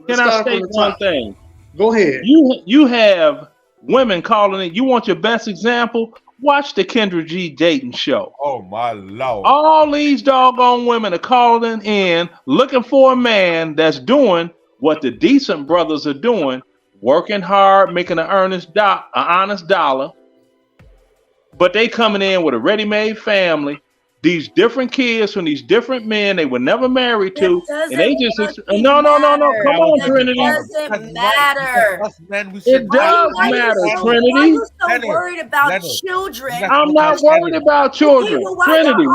Speaker 8: Can I state one thing?
Speaker 3: Go ahead.
Speaker 8: You have women calling it. You want your best example? Watch the Kendra G dating show.
Speaker 10: Oh my lord!
Speaker 8: All these doggone women are calling in looking for a man that's doing what the decent brothers are doing, working hard, making an honest dollar. But they coming in with a ready-made family, these different kids from these different men they were never married to, and they just no. Come on, Trinity.
Speaker 2: It doesn't matter.
Speaker 8: It does matter, Trinity.
Speaker 2: Why are you so worried about children?
Speaker 8: I'm not worried about children. Trinity,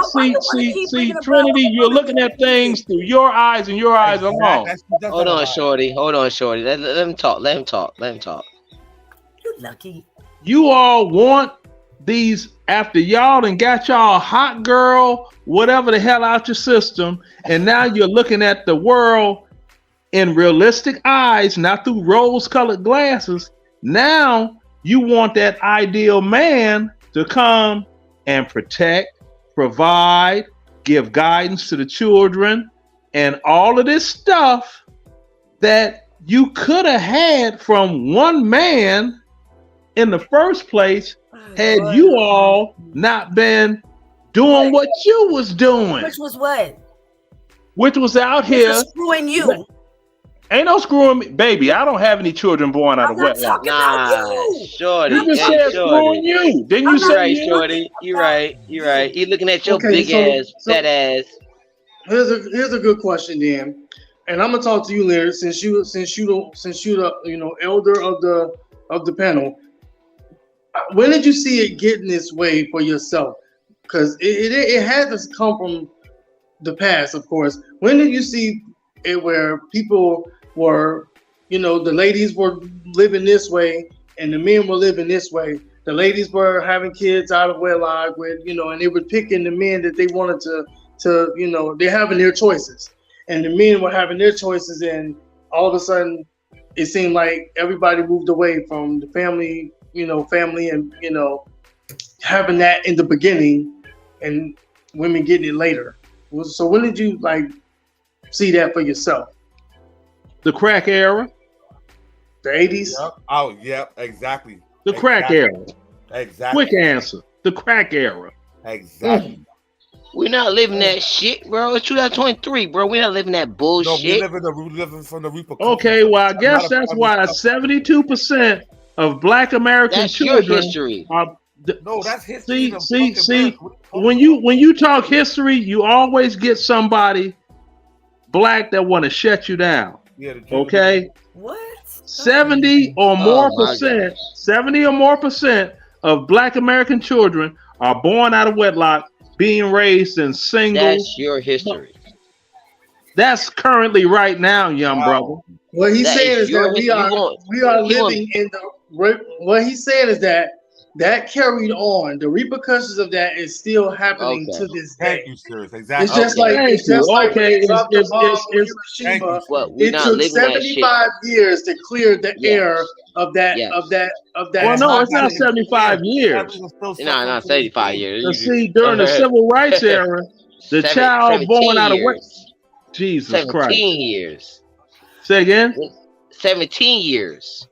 Speaker 8: see, Trinity, you're looking at things through your eyes and your eyes alone.
Speaker 9: Hold on, Shorty. Let him talk.
Speaker 2: You lucky.
Speaker 8: You all want these after y'all and got y'all hot girl, whatever the hell out your system, and now you're looking at the world in realistic eyes, not through rose-colored glasses. Now you want that ideal man to come and protect, provide, give guidance to the children, and all of this stuff that you could have had from one man in the first place had you all not been doing what you was doing.
Speaker 2: Which was what?
Speaker 8: Which was out here
Speaker 2: screwing you.
Speaker 8: Ain't no screwing me, baby. I don't have any children born out of wedlock.
Speaker 9: Shorty.
Speaker 8: You just said screwing you. Didn't you say
Speaker 9: right, Shorty? You're right. You looking at your fat ass.
Speaker 3: Here's a good question, then, and I'm gonna talk to you, Larry, since you the elder of the panel. When did you see it getting this way for yourself? Because it had to come from the past, of course. When did you see it where people were, the ladies were living this way and the men were living this way? The ladies were having kids out of wedlock with, and they were picking the men that they wanted to they're having their choices. And the men were having their choices, and all of a sudden it seemed like everybody moved away from the family and, having that in the beginning and women getting it later. So when did you see that for yourself?
Speaker 8: The crack era.
Speaker 3: The 80s?
Speaker 10: Yep. Oh, yeah, exactly.
Speaker 8: The crack era.
Speaker 10: Exactly.
Speaker 8: Quick answer. The crack era.
Speaker 10: Exactly.
Speaker 9: We're not living that shit, bro. It's 2023, bro. We're not living that bullshit.
Speaker 10: No, we're living from the repercussions.
Speaker 8: Okay, well, I guess that's why 72% of Black American children.
Speaker 9: Your history.
Speaker 10: No, that's history.
Speaker 8: See. When you talk history, you always get somebody black that want to shut you down.
Speaker 10: Yeah,
Speaker 8: okay.
Speaker 2: What?
Speaker 8: 70 or more percent of Black American children are born out of wedlock, being raised in single.
Speaker 9: That's your history.
Speaker 8: That's currently right now, young brother.
Speaker 3: What he's saying is that we are living in the. What he's saying is that carried on. The repercussions of that is still happening to this day.
Speaker 10: Thank you, sir. Exactly.
Speaker 3: It's just like it took 75 years to clear the air of that.
Speaker 8: Well, no, it's not 75 years.
Speaker 9: No, not 75 years.
Speaker 8: You see, during the civil rights era, the child born out of wedlock. Jesus
Speaker 9: 17
Speaker 8: Christ.
Speaker 9: 17 years.
Speaker 8: Say again?
Speaker 9: 17 years.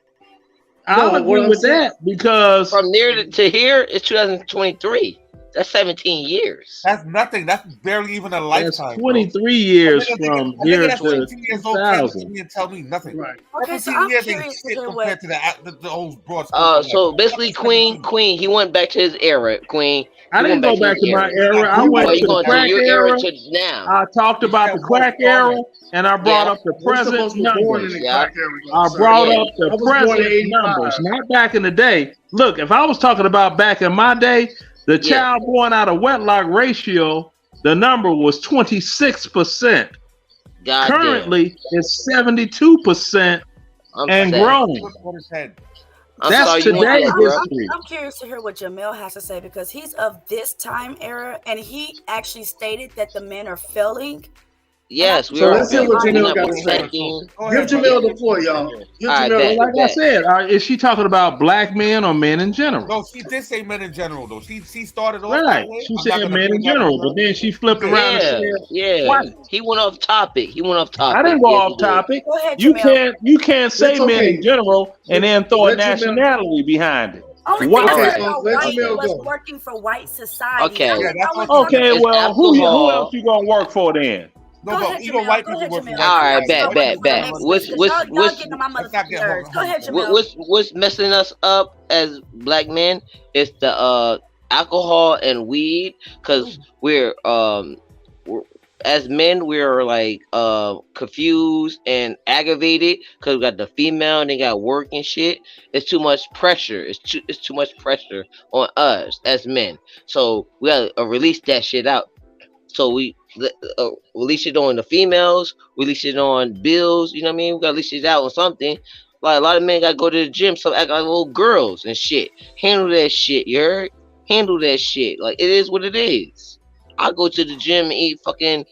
Speaker 8: I'll agree with that because
Speaker 9: from there to here it's 2023. That's 17 years.
Speaker 10: That's nothing. That's barely even a lifetime.
Speaker 8: That's 23 years from here to 2000.
Speaker 10: And tell me nothing.
Speaker 3: Right.
Speaker 2: Okay, so I'm curious to hear what.
Speaker 10: Compared to the old broad.
Speaker 9: So basically, Queen, he went back to his era. Queen.
Speaker 8: I didn't go back to my era. I went to the crack era. I talked about the crack era, and I brought up the present numbers. I brought up the present numbers, not back in the day. Look, if I was talking about back in my day, the child born out of wedlock ratio, the number was 26%. Currently, it's 72% and growing. That's today's history.
Speaker 2: I'm curious to hear what Jamel has to say because he's of this time era, and he actually stated that the men are failing.
Speaker 9: Yes, we
Speaker 3: so
Speaker 9: are.
Speaker 3: let's see what Jamel got to say. Give Jamel the floor, y'all.
Speaker 8: Like I said, is she talking about black men or men in general?
Speaker 10: No, she did say men in general, though. She started off
Speaker 8: right. She said men in general, but then she flipped around and said,
Speaker 9: "What?" He went off topic.
Speaker 8: I didn't go off topic.
Speaker 2: Go ahead,
Speaker 8: you can't say men in general and then throw a nationality behind it.
Speaker 2: Only
Speaker 8: Wow.
Speaker 2: thing I
Speaker 3: Okay,
Speaker 2: said
Speaker 3: so
Speaker 2: about
Speaker 3: let
Speaker 2: white
Speaker 3: Jamil
Speaker 2: was
Speaker 3: go.
Speaker 2: working for white society.
Speaker 9: Okay.
Speaker 2: I was-
Speaker 10: Yeah, that's
Speaker 2: I was-
Speaker 10: what-
Speaker 8: Okay,
Speaker 9: It's
Speaker 8: well, who
Speaker 9: alcohol.
Speaker 8: else you gonna work for then?
Speaker 10: No,
Speaker 2: Go
Speaker 10: but
Speaker 2: ahead,
Speaker 10: even
Speaker 2: Jamil.
Speaker 10: white
Speaker 2: Go
Speaker 10: people
Speaker 2: ahead,
Speaker 10: work for
Speaker 2: Jamil.
Speaker 10: white
Speaker 9: All right,
Speaker 10: people.
Speaker 9: bet,
Speaker 2: Y'all
Speaker 9: bet,
Speaker 2: working for
Speaker 9: bet.
Speaker 2: Mexicans,
Speaker 9: What's
Speaker 2: 'cause y'all
Speaker 9: what's
Speaker 2: getting on my
Speaker 10: Let's not get
Speaker 2: motherfucking nerves. Go ahead,
Speaker 10: humble.
Speaker 2: Jamil.
Speaker 9: what's messing us up as black men is the alcohol and weed, because we're as men we're like confused and aggravated because we got the female and they got work and shit. It's too much pressure. It's too much pressure on us as men. So we gotta release that shit out. So we release it on the females, release it on bills. You know what I mean? We gotta release it out on something. Like a lot of men gotta go to the gym, so act like little girls and shit. Handle that shit. You heard? Handle that shit. Like it is what it is. I go to the gym and eat fucking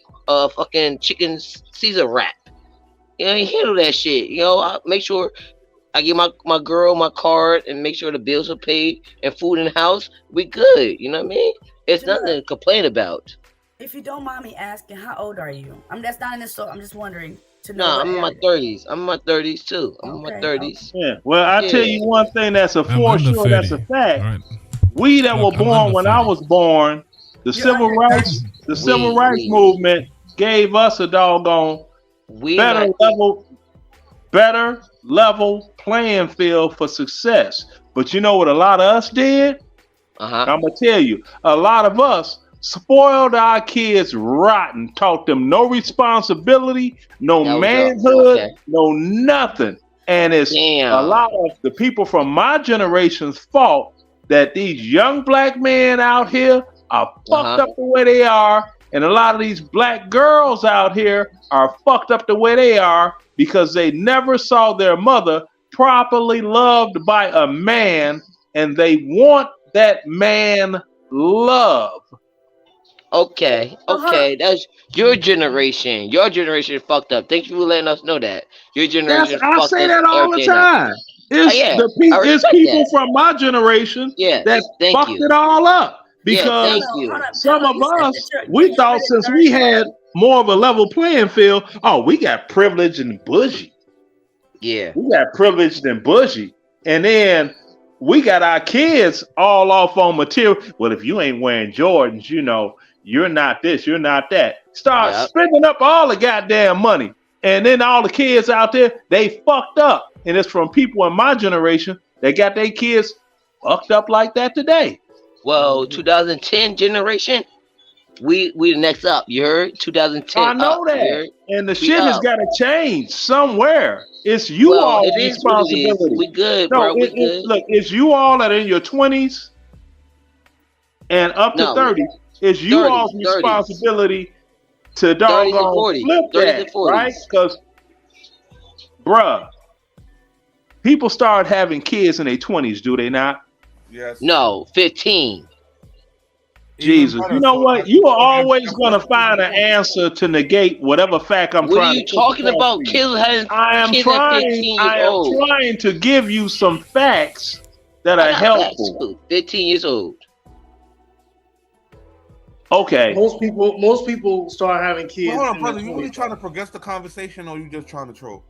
Speaker 9: chicken Caesar wrap. You know, handle that shit. You know, I make sure I give my girl my card and make sure the bills are paid and food in the house. We good. You know what I mean? It's nothing to complain about.
Speaker 2: If you don't mind me asking, how old are you? That's not in this. So I'm just wondering to know.
Speaker 9: No,
Speaker 2: what
Speaker 9: I'm in my
Speaker 2: area.
Speaker 9: 30s. I'm in my 30s too. I'm in my
Speaker 2: Okay,
Speaker 9: 30s.
Speaker 8: Yeah. Well, I tell you one thing that's a
Speaker 7: I'm
Speaker 8: for
Speaker 7: under
Speaker 8: sure, that's a
Speaker 7: 30.
Speaker 8: fact.
Speaker 7: All right.
Speaker 8: We that
Speaker 7: Look,
Speaker 8: were
Speaker 7: I'm
Speaker 8: born
Speaker 7: under
Speaker 8: when I
Speaker 7: 30.
Speaker 8: was born, the civil rights movement gave us a doggone better level playing field for success. But you know what a lot of us did? I'm gonna tell you, a lot of us spoiled our kids rotten, taught them no responsibility, no manhood, no nothing. And it's a lot of the people from my generation's fault that these young black men out here are fucked up the way they are. And a lot of these black girls out here are fucked up the way they are because they never saw their mother properly loved by a man, and they want that man love.
Speaker 9: Okay, that's your generation. Your generation fucked up. Thank you for letting us know that. Your generation
Speaker 8: I
Speaker 9: fucked
Speaker 8: say
Speaker 9: us
Speaker 8: that all the
Speaker 9: everything up.
Speaker 8: time. It's it's people from my generation that fucked it all up. Because some of us, we thought since we had more of a level playing field, oh, we got privileged and bougie.
Speaker 9: Yeah.
Speaker 8: We got privileged and bougie. And then we got our kids all off on material. Well, if you ain't wearing Jordans, you know, you're not this, you're not that. Start spending up all the goddamn money. And then all the kids out there, they fucked up. And it's from people in my generation that got their kids fucked up like that today.
Speaker 9: Well, 2010 generation, we the next up. You heard? 2010.
Speaker 8: I know
Speaker 9: up,
Speaker 8: that. And the shit has got to change somewhere. It's you all's responsibility.
Speaker 9: We good,
Speaker 8: no,
Speaker 9: bro. We good.
Speaker 8: Look, it's you all that are in your 20s and up to 30. It's you all's responsibility to doggone flip that, right? Because, bruh, people start having kids in their 20s, do they not?
Speaker 10: Yes.
Speaker 9: No, 15.
Speaker 8: Jesus, you know what? You are always going to find an answer to negate whatever fact I'm
Speaker 9: What
Speaker 8: trying
Speaker 9: are you
Speaker 8: to
Speaker 9: talking about? Kids having
Speaker 8: I am
Speaker 9: kids at 15
Speaker 8: trying. I
Speaker 9: years
Speaker 8: am
Speaker 9: old.
Speaker 8: trying to give you some facts that are helpful.
Speaker 9: 15 years old.
Speaker 8: Okay.
Speaker 3: Most people start having kids.
Speaker 10: Well, hold on,
Speaker 3: in
Speaker 10: brother.
Speaker 3: their
Speaker 10: You really
Speaker 3: 20s.
Speaker 10: trying to progress the conversation, or you just trying to troll?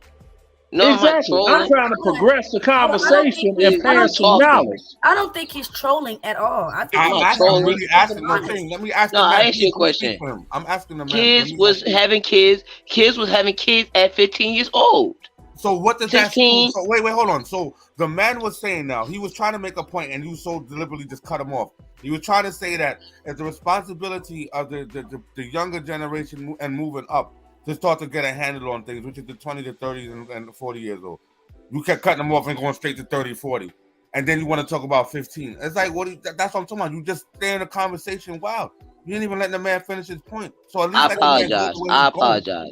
Speaker 9: No,
Speaker 8: exactly. I'm trying to progress the conversation and pass some knowledge.
Speaker 2: I don't think he's trolling at all. I think
Speaker 10: I'm really asking no thing. Let me ask
Speaker 9: No,
Speaker 10: the man.
Speaker 9: I asked you a question.
Speaker 10: I'm asking the man.
Speaker 9: Kids was having kids. Kids was having kids at 15 years old.
Speaker 10: So what does
Speaker 9: 15?
Speaker 10: that? So wait, hold on. So the man was saying now he was trying to make a point, and you so deliberately just cut him off. He was trying to say that it's the responsibility of the younger generation and moving up to start to get a handle on things, which is the 20 to 30s and 40 years old. You kept cutting them off and going straight to 30, 40. And then you want to talk about 15. It's like, that's what I'm talking about. You just stay in the conversation. Wow. You didn't even let the man finish his point. So at least
Speaker 9: I apologize.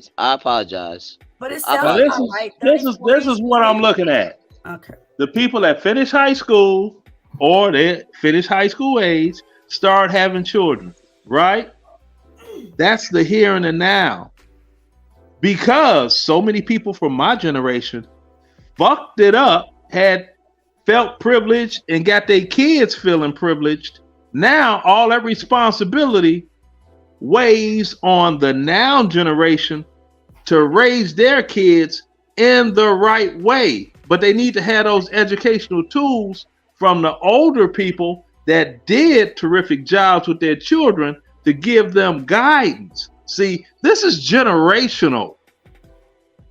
Speaker 2: But it
Speaker 8: Now,
Speaker 2: sounds
Speaker 8: this is what I'm looking at.
Speaker 2: Okay.
Speaker 8: The people that finish high school or they finish high school age start having children, right? That's the here and the now. Because so many people from my generation fucked it up, felt privileged, and got their kids feeling privileged. Now all that responsibility weighs on the now generation to raise their kids in the right way. But they need to have those educational tools from the older people that did terrific jobs with their children to give them guidance. See, this is generational.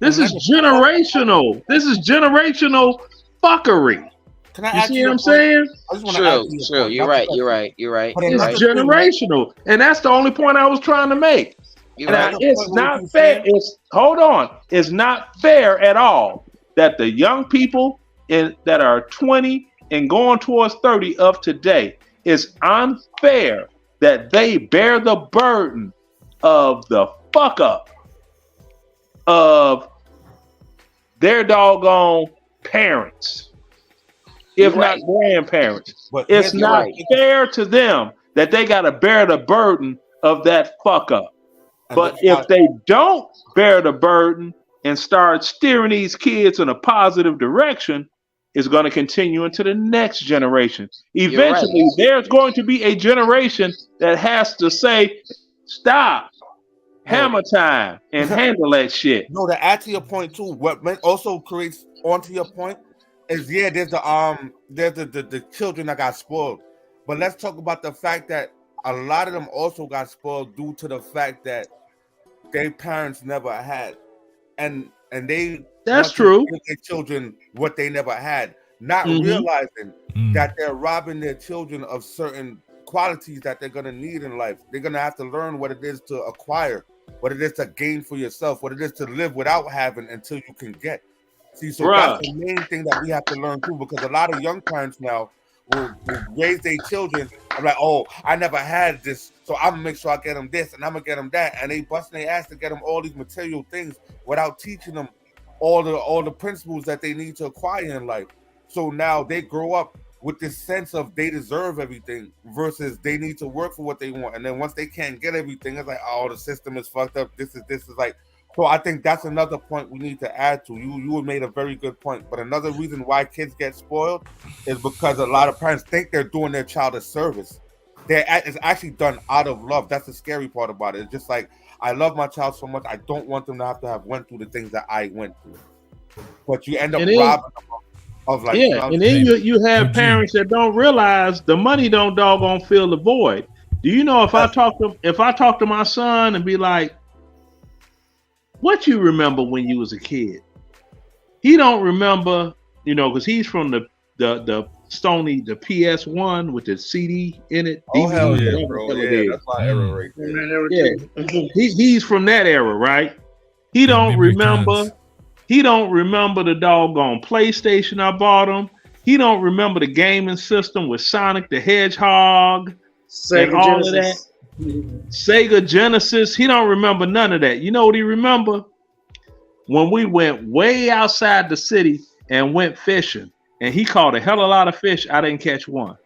Speaker 8: This is generational. This is generational fuckery.
Speaker 10: Can I
Speaker 8: You
Speaker 10: ask
Speaker 8: see
Speaker 10: you
Speaker 8: what
Speaker 10: a
Speaker 8: I'm
Speaker 10: point?
Speaker 8: saying?
Speaker 10: I just want to ask you a
Speaker 9: True.
Speaker 10: point.
Speaker 9: You're right. You're right. You're right.
Speaker 10: But
Speaker 8: It's
Speaker 10: another thing,
Speaker 8: generational. And that's the only point I was trying to make.
Speaker 9: You're
Speaker 8: Now,
Speaker 9: right.
Speaker 8: it's not fair. Hold on. It's not fair at all that the young people that are 20 and going towards 30 of today, it's unfair that they bear the burden of the fuck up of their doggone parents, if not grandparents.
Speaker 10: But
Speaker 8: It's
Speaker 10: here's
Speaker 8: not
Speaker 10: the-
Speaker 8: fair to them that they got to bear the burden of that fuck up.
Speaker 10: and
Speaker 8: But
Speaker 10: that's
Speaker 8: if they don't bear the burden and start steering these kids in a positive direction, it's going to continue into the next generation. Eventually, there's going to be a generation that has to say, stop, hammer time, and handle that shit.
Speaker 10: No, to add to your point too, what also creates onto your point is there's the children that got spoiled, but let's talk about the fact that a lot of them also got spoiled due to the fact that their parents never had, and they
Speaker 8: That's
Speaker 10: want to
Speaker 8: true.
Speaker 10: give their children what they never had, not
Speaker 8: Mhm.
Speaker 10: realizing that they're robbing their children of certain qualities that they're gonna need in life. They're gonna have to learn what it is to acquire, what it is to gain for yourself, what it is to live without having until you can get. See, so
Speaker 8: Bruh.
Speaker 10: that's the main thing that we have to learn too, because a lot of young parents now will raise their children. I'm like, oh, I never had this, so I'm gonna make sure I get them this and I'm gonna get them that, and they busting their ass to get them all these material things without teaching them all the principles that they need to acquire in life. So now they grow up with this sense of they deserve everything versus they need to work for what they want. And then once they can't get everything, it's like, oh, the system is fucked up. This is like, so I think that's another point we need to add to. You made a very good point. But another reason why kids get spoiled is because a lot of parents think they're doing their child a service. It's actually done out of love. That's the scary part about it. It's just like, I love my child so much, I don't want them to have went through the things that I went through. But you end up robbing them of like,
Speaker 8: And then you have parents that don't realize the money don't doggone fill the void. Do you know if I talk to my son and be like, what you remember when you was a kid? He don't remember, because he's from the Sony, the PS1 with the CD in it.
Speaker 10: Oh, hell yeah,
Speaker 8: DVD,
Speaker 10: bro.
Speaker 8: whatever
Speaker 10: Yeah,
Speaker 8: it is.
Speaker 10: that's my era right there.
Speaker 8: Yeah, he's from that era, right? He don't remember. He don't remember the doggone PlayStation I bought him. He don't remember the gaming system with Sonic the Hedgehog and all of that. Sega Genesis. He don't remember none of that. You know what he remember? When we went way outside the city and went fishing, and he caught a hell of a lot of fish. I didn't catch one.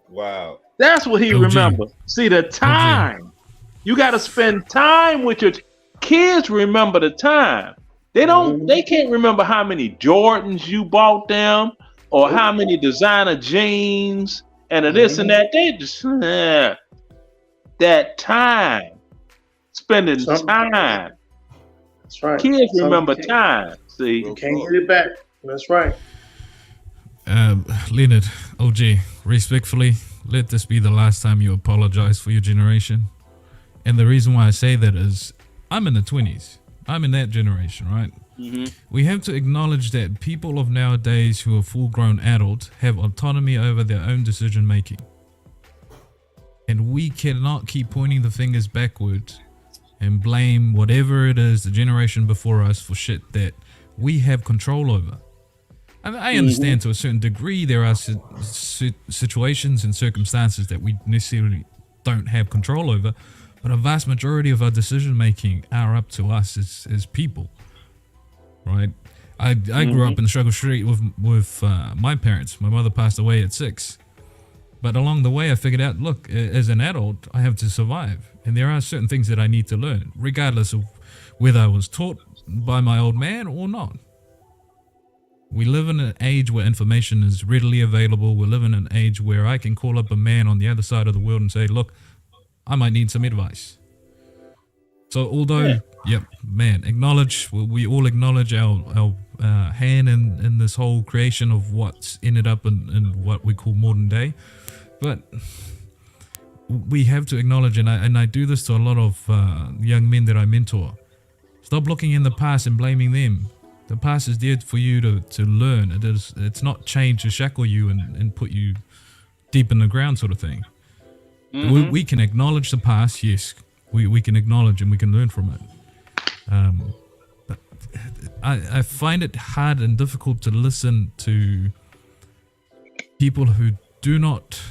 Speaker 10: Wow.
Speaker 8: That's what he remember. See, the time. You got to spend time with your kids. Remember the time. They don't. They can't remember how many Jordans you bought them or how many designer jeans and this and that. They just that time, spending time.
Speaker 3: That's right.
Speaker 8: Kids remember time. See,
Speaker 3: you can't get it back. That's right.
Speaker 7: Leonard, OG, respectfully, let this be the last time you apologize for your generation. And the reason why I say that is I'm in the 20s. I'm in that generation, right?
Speaker 8: Mm-hmm.
Speaker 7: We have to acknowledge that people of nowadays who are full-grown adults have autonomy over their own decision making. And we cannot keep pointing the fingers backwards and blame whatever it is, the generation before us, for shit that we have control over. I mean, I understand to a certain degree there are situations and circumstances that we necessarily don't have control over, but a vast majority of our decision making are up to us as people, right? I grew up in the struggle street with my parents. My mother passed away at 6. But along the way, I figured out, look, as an adult, I have to survive. And there are certain things that I need to learn, regardless of whether I was taught by my old man or not. We live in an age where information is readily available. We live in an age where I can call up a man on the other side of the world and say, look, I might need some advice. So although, we all acknowledge our hand in this whole creation of what's ended up in what we call modern day. But we have to acknowledge, and I do this to a lot of young men that I mentor. Stop looking in the past and blaming them. The past is there for you to learn. It's not chained to shackle you and put you deep in the ground, sort of thing.
Speaker 8: Mm-hmm.
Speaker 7: We can acknowledge the past, yes. We can acknowledge and we can learn from it. But I find it hard and difficult to listen to people who do not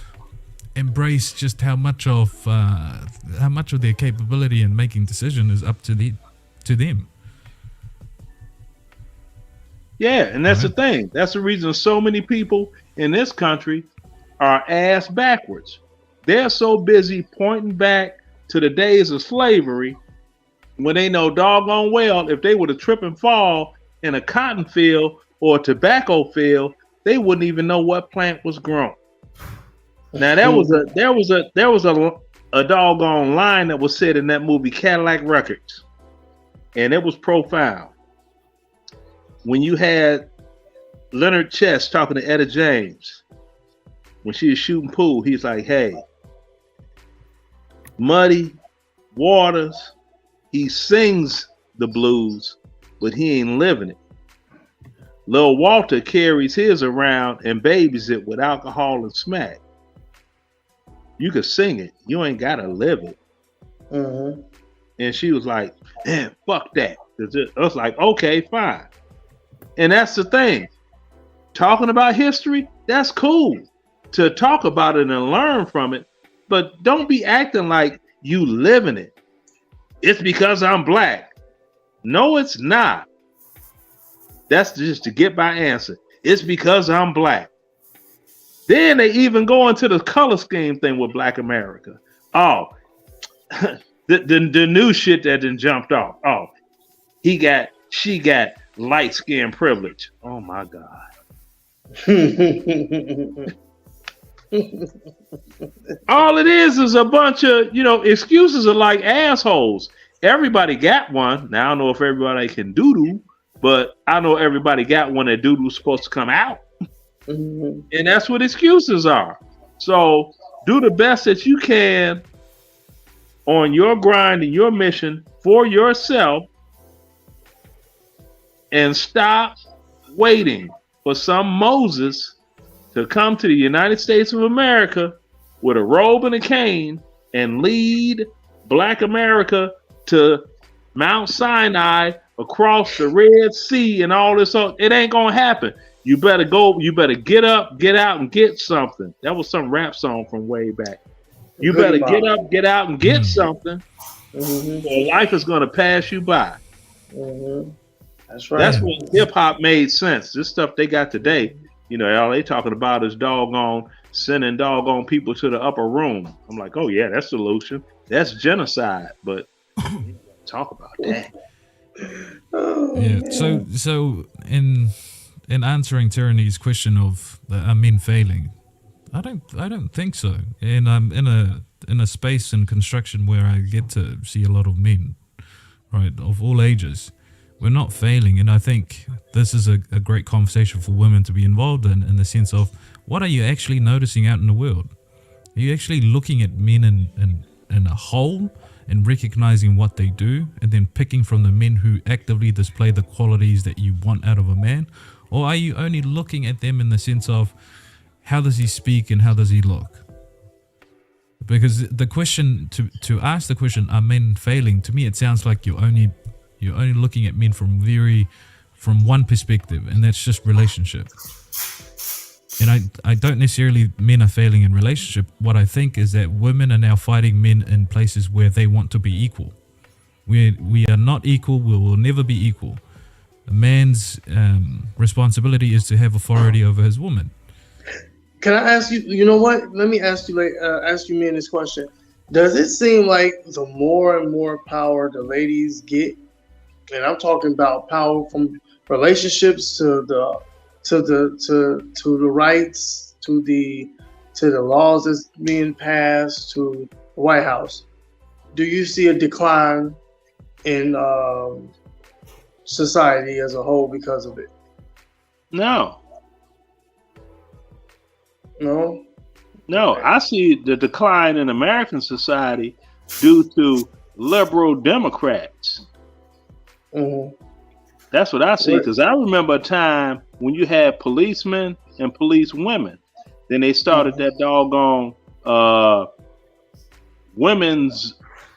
Speaker 7: embrace just how much of their capability in making decision is up to them.
Speaker 8: Yeah, and that's the thing. That's the reason so many people in this country are ass backwards. They're so busy pointing back to the days of slavery when they know doggone well if they were to trip and fall in a cotton field or a tobacco field, they wouldn't even know what plant was grown. Now there was a doggone line that was said in that movie Cadillac Records, and it was profound. When you had Leonard Chess talking to Etta James when she was shooting pool, he's like, "Hey, Muddy Waters, he sings the blues, but he ain't living it. Lil Walter carries his around and babies it with alcohol and smack. You can sing it, you ain't gotta live it."
Speaker 3: Mm-hmm.
Speaker 8: And she was like, "Man, fuck that." I was like, "Okay, fine." And that's the thing. Talking about history, that's cool to talk about it and learn from it, but don't be acting like you live in it. It's because I'm black. No, it's not. That's just to get by answer. It's because I'm black. Then they even go into the color scheme thing with Black America. Oh, the new shit that done jumped off. Oh, she got light skin privilege. Oh my God. All it is a bunch of, excuses are like assholes. Everybody got one. Now I don't know if everybody can doodle, but I know everybody got one that doodle's supposed to come out.
Speaker 3: Mm-hmm.
Speaker 8: And that's what excuses are. So do the best that you can on your grind and your mission for yourself, and stop waiting for some Moses to come to the United States of America with a robe and a cane and lead Black America to Mount Sinai, across the Red Sea and all this. It ain't gonna happen. You better get up, get out and get something. That was some rap song from way back. You better get up, get out and get something.
Speaker 3: Mm-hmm.
Speaker 8: Or life is gonna pass you by.
Speaker 3: Mm-hmm. That's right.
Speaker 8: That's when hip hop made sense. This stuff they got today, all they talking about is doggone sending doggone people to the upper room. I'm like, oh yeah, that's solution. That's genocide. But talk about that.
Speaker 7: Yeah. So in answering Tyranny's question of are men failing, I don't think so. And I'm in a space in construction where I get to see a lot of men, right, of all ages. We're not failing, and I think this is a great conversation for women to be involved in the sense of what are you actually noticing out in the world? Are you actually looking at men in a whole and recognizing what they do and then picking from the men who actively display the qualities that you want out of a man? Or are you only looking at them in the sense of how does he speak and how does he look? Because the question, to ask the question, are men failing? To me, it sounds like you're only looking at men from one perspective, and that's just relationship. And I don't necessarily men are failing in relationship. What I think is that women are now fighting men in places where they want to be equal. We are not equal. We will never be equal. A man's responsibility is to have authority over his woman.
Speaker 3: Can I ask you? You know what? Let me ask you men this question. Does it seem like the more and more power the ladies get, and I'm talking about power from relationships to the rights, to the laws that's being passed, to the White House, do you see a decline in society as a whole because of it?
Speaker 8: No.
Speaker 3: No.
Speaker 8: No, I see the decline in American society due to liberal Democrats.
Speaker 3: Mhm.
Speaker 8: That's what I see. Because I remember a time when you had policemen and police women. Then they started that doggone women's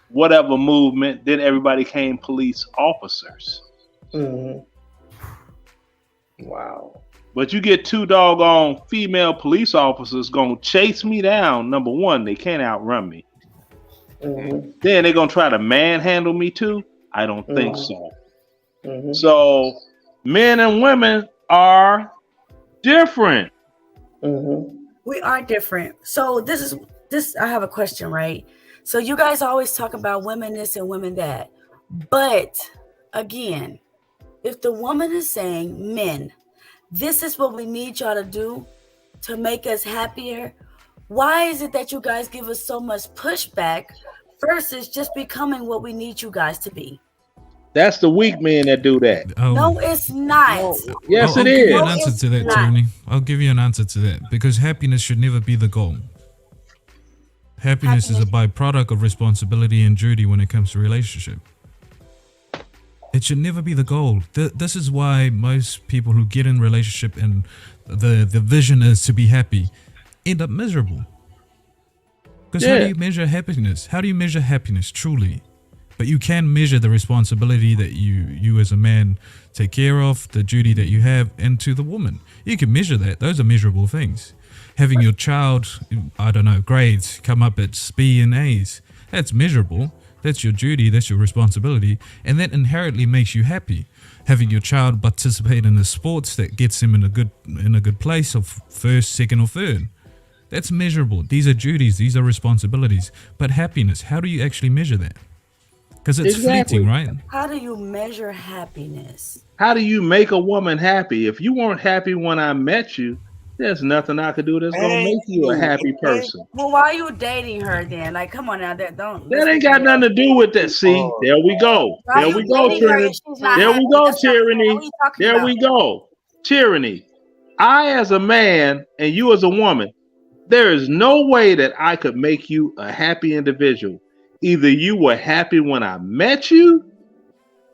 Speaker 8: whatever movement. Then everybody became police officers.
Speaker 3: Mhm. Wow.
Speaker 8: But you get 2 doggone female police officers gonna chase me down. Number one, they can't outrun me.
Speaker 3: Mhm.
Speaker 8: Then they're gonna try to manhandle me too. I don't think so.
Speaker 3: Mhm.
Speaker 8: So men and women are different.
Speaker 3: Mhm.
Speaker 2: We are different. So this. I have a question, right? So you guys always talk about women this and women that, but again, if the woman is saying, men, this is what we need y'all to do to make us happier, why is it that you guys give us so much pushback versus just becoming what we need you guys to be?
Speaker 8: That's the weak men that do that.
Speaker 2: No, it's not.
Speaker 8: Yes,
Speaker 7: I'll
Speaker 8: it
Speaker 7: give you an
Speaker 8: is.
Speaker 7: answer to that,
Speaker 2: not.
Speaker 7: Tyranny. I'll give you an answer to that because happiness should never be the goal. Happiness is a byproduct of responsibility and duty when it comes to relationship. It should never be the goal. This is why most people who get in relationship and the vision is to be happy end up miserable. Because how do you measure happiness? How do you measure happiness truly? But you can measure the responsibility that you as a man take care of, the duty that you have, and to the woman. You can measure that. Those are measurable things. Having your child, I don't know, grades come up at B and A's. That's measurable. That's your duty. That's your responsibility. And that inherently makes you happy. Having your child participate in the sports that gets him in a good place of first, second, or third. That's measurable. These are duties. These are responsibilities. But happiness, how do you actually measure that? Because it's fleeting, right?
Speaker 2: How do you measure happiness?
Speaker 8: How do you make a woman happy? If you weren't happy when I met you, there's nothing I could do that's gonna make you a happy person.
Speaker 2: Well, why are you dating her then? Like, come on now, don't.
Speaker 8: That ain't got nothing to do with that. See, there we go. There we go, tyranny. There we go, tyranny. There we go, tyranny. I, as a man, and you as a woman, there is no way that I could make you a happy individual. Either you were happy when I met you,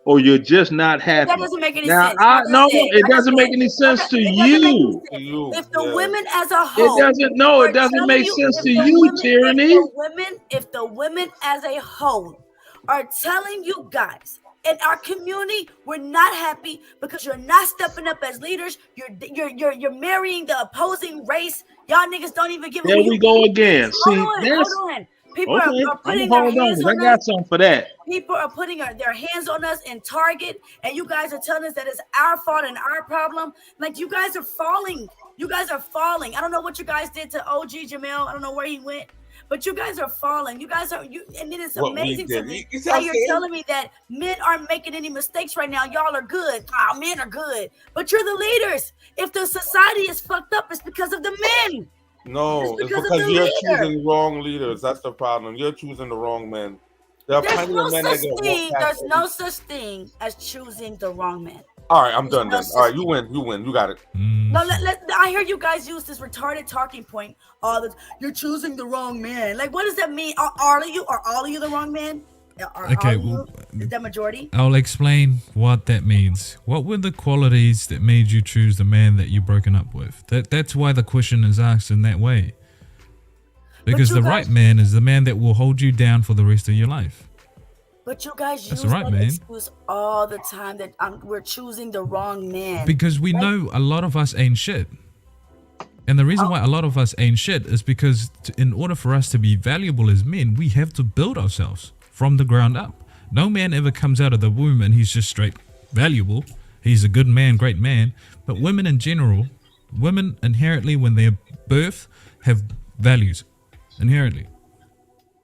Speaker 8: or you're just not happy.
Speaker 2: That doesn't make any
Speaker 8: now,
Speaker 2: sense.
Speaker 8: No, it doesn't make any sense to you.
Speaker 2: If the women as a whole,
Speaker 8: It doesn't. No, it doesn't make sense to you, tyranny.
Speaker 2: If the women as a whole are telling you guys in our community we're not happy because you're not stepping up as leaders, you're marrying the opposing race. Y'all niggas don't even give.
Speaker 8: There we go again. See,
Speaker 2: hold on. People
Speaker 8: okay,
Speaker 2: are putting their hands on us.
Speaker 8: I got something for that.
Speaker 2: People are putting their hands on us in Target, and you guys are telling us that it's our fault and our problem. Like, you guys are falling. You guys are falling. I don't know what you guys did to OG Jamel. I don't know where he went, but you guys are falling. You guys are and then it's amazing to me how you're telling me that men aren't making any mistakes right now. Y'all are good. Oh, men are good, but you're the leaders. If the society is fucked up, it's because of the men.
Speaker 10: No, it's because you're choosing wrong leaders. That's the problem. You're choosing the wrong men. There's
Speaker 2: no such thing as choosing the wrong man.
Speaker 10: All right, I'm done then. All right, you win. You got it.
Speaker 2: No, I hear you guys use this retarded talking point all the. You're choosing the wrong man. Like, what does that mean? Are all of you the wrong man?
Speaker 7: Okay, well,
Speaker 2: is that majority?
Speaker 7: I'll explain what that means. What were the qualities that made you choose the man that you've broken up with? That's why the question is asked in that way. Because the right man is the man that will hold you down for the rest of your life.
Speaker 2: But you guys use that excuse all the time that we're choosing the wrong man.
Speaker 7: Because we know a lot of us ain't shit. And the reason why a lot of us ain't shit is because in order for us to be valuable as men, we have to build ourselves from the ground up. No man ever comes out of the womb and he's just straight valuable. He's a good man, great man. But women in general, women inherently when they're birth have values. Inherently.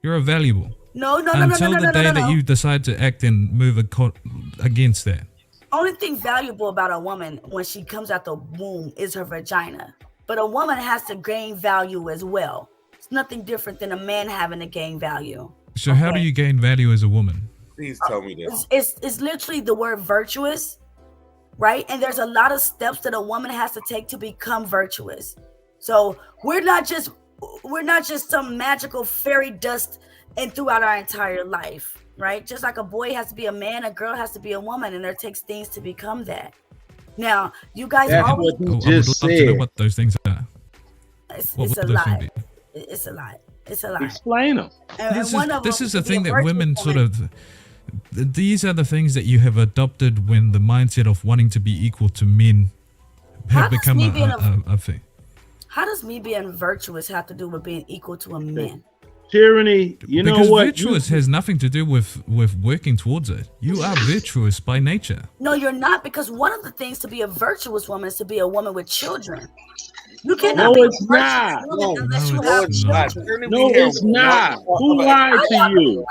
Speaker 7: You're a valuable.
Speaker 2: No.
Speaker 7: Until the day that you decide to act and move against that.
Speaker 2: Only thing valuable about a woman when she comes out the womb is her vagina. But a woman has to gain value as well. It's nothing different than a man having to gain value.
Speaker 7: So how do you gain value as a woman?
Speaker 10: Please tell me this.
Speaker 2: It's literally the word virtuous. right? And there's a lot of steps that a woman has to take to become virtuous. So we're not just some magical fairy dust and throughout our entire life, right? Just like a boy has to be a man, a girl has to be a woman, and there takes things to become that. Now, you guys
Speaker 8: That's
Speaker 2: always
Speaker 8: what he
Speaker 7: I would
Speaker 8: just
Speaker 7: love to know
Speaker 8: said.
Speaker 7: what those things are.
Speaker 2: it's
Speaker 7: What
Speaker 2: a
Speaker 7: would those things
Speaker 2: lie.
Speaker 7: be?
Speaker 2: It's a lie. It's a lie.
Speaker 8: Explain them.
Speaker 2: And
Speaker 7: This
Speaker 2: one
Speaker 7: is
Speaker 2: of
Speaker 7: this
Speaker 2: them
Speaker 7: is the
Speaker 2: to be a
Speaker 7: thing that
Speaker 2: virtuous
Speaker 7: women sort
Speaker 2: woman-
Speaker 7: of. These are the things that you have adopted when the mindset of wanting to be equal to men
Speaker 2: How
Speaker 7: have
Speaker 2: does
Speaker 7: become
Speaker 2: me being
Speaker 7: a thing.
Speaker 2: How does me being virtuous have to do with being equal to a man?
Speaker 8: Tyranny, you know
Speaker 7: Because
Speaker 8: what?
Speaker 7: virtuous has nothing to do with working towards it. You are virtuous by nature.
Speaker 2: No, you're not, because one of the things to be a virtuous woman is to be a woman with children. You cannot
Speaker 8: No,
Speaker 2: be a
Speaker 8: it's
Speaker 2: virtuous
Speaker 8: not.
Speaker 2: woman unless
Speaker 7: No,
Speaker 2: you
Speaker 7: it's
Speaker 2: have
Speaker 7: not.
Speaker 2: children.
Speaker 8: No, it's not. Who lied to you?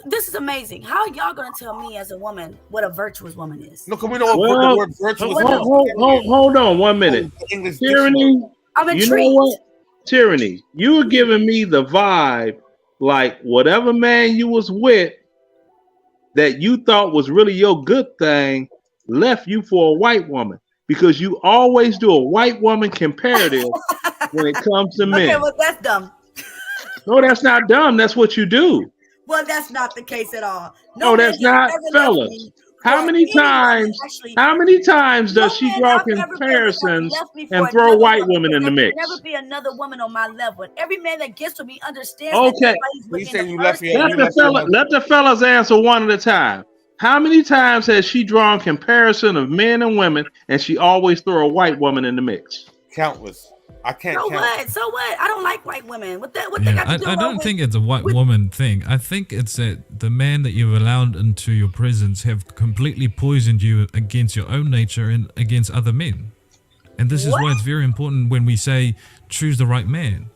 Speaker 2: This is amazing. How are y'all gonna tell me as a woman what a virtuous woman is?
Speaker 10: No, can we know what
Speaker 8: Well,
Speaker 10: the word virtuous is?
Speaker 8: hold on 1 minute.
Speaker 10: English
Speaker 8: Tyranny,
Speaker 2: I'm
Speaker 8: you
Speaker 2: intrigued.
Speaker 8: know what? Tyranny, you were giving me the vibe like whatever man you was with that you thought was really your good thing left you for a white woman, because you always do a white woman comparative when it comes to men.
Speaker 2: Okay, well that's dumb.
Speaker 8: No, that's not dumb. That's what you do.
Speaker 2: Well, that's not the case at all.
Speaker 8: No, that's
Speaker 2: man
Speaker 8: not,
Speaker 2: has ever left
Speaker 8: fellas.
Speaker 2: me
Speaker 8: How
Speaker 2: for
Speaker 8: many
Speaker 2: any woman,
Speaker 8: times?
Speaker 2: actually.
Speaker 8: How many times does she
Speaker 2: man
Speaker 8: draw
Speaker 2: I've ever been with
Speaker 8: comparisons
Speaker 2: has left me for
Speaker 8: and throw
Speaker 2: another
Speaker 8: white
Speaker 2: woman,
Speaker 8: women in the
Speaker 2: because
Speaker 8: mix?
Speaker 2: there'll never be another woman on my level. And every man that gets with me understands
Speaker 8: Okay.
Speaker 2: that nobody's with me in the first place.
Speaker 8: Let the fellas answer one at a time. How many times has she drawn comparison of men and women, and she always throw a white woman in the mix?
Speaker 10: Countless. I can't
Speaker 2: So
Speaker 10: count.
Speaker 2: what? So what? I don't like white women. What they
Speaker 7: Yeah,
Speaker 2: got to do?
Speaker 7: I don't
Speaker 2: with-
Speaker 7: think it's a white woman thing. I think it's that the man that you've allowed into your presence have completely poisoned you against your own nature and against other men. And this is why it's very important when we say choose the right man.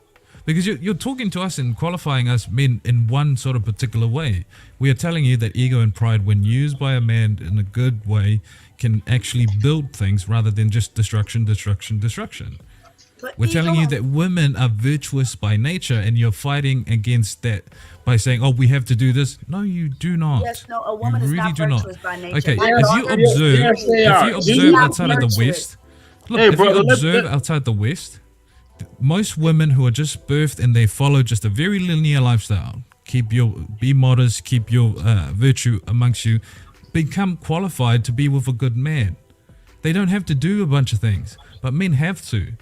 Speaker 7: Because you're talking to us and qualifying us men in one sort of particular way. We are telling you that ego and pride, when used by a man in a good way, can actually build things rather than just destruction.
Speaker 2: But
Speaker 7: We're telling you
Speaker 2: ego-
Speaker 7: that women are virtuous by nature, and you're fighting against that by saying, "Oh, we have to do this." No, you do not.
Speaker 2: Yes, no, a woman
Speaker 7: you
Speaker 2: is
Speaker 7: really
Speaker 2: not
Speaker 7: do not.
Speaker 2: virtuous by nature.
Speaker 7: Okay,
Speaker 2: My
Speaker 7: if you
Speaker 2: daughter-
Speaker 7: observe,
Speaker 8: Yes, they
Speaker 7: if
Speaker 8: are.
Speaker 7: you
Speaker 8: Do
Speaker 7: observe
Speaker 8: you-
Speaker 7: outside of the West, look,
Speaker 8: Hey,
Speaker 7: if
Speaker 8: brother,
Speaker 7: you
Speaker 8: let-
Speaker 7: observe
Speaker 8: let-
Speaker 7: outside the West, most women who are just birthed and they follow just a very linear lifestyle, be modest, keep your virtue amongst you, become qualified to be with a good man. They don't have to do a bunch of things, but men have to.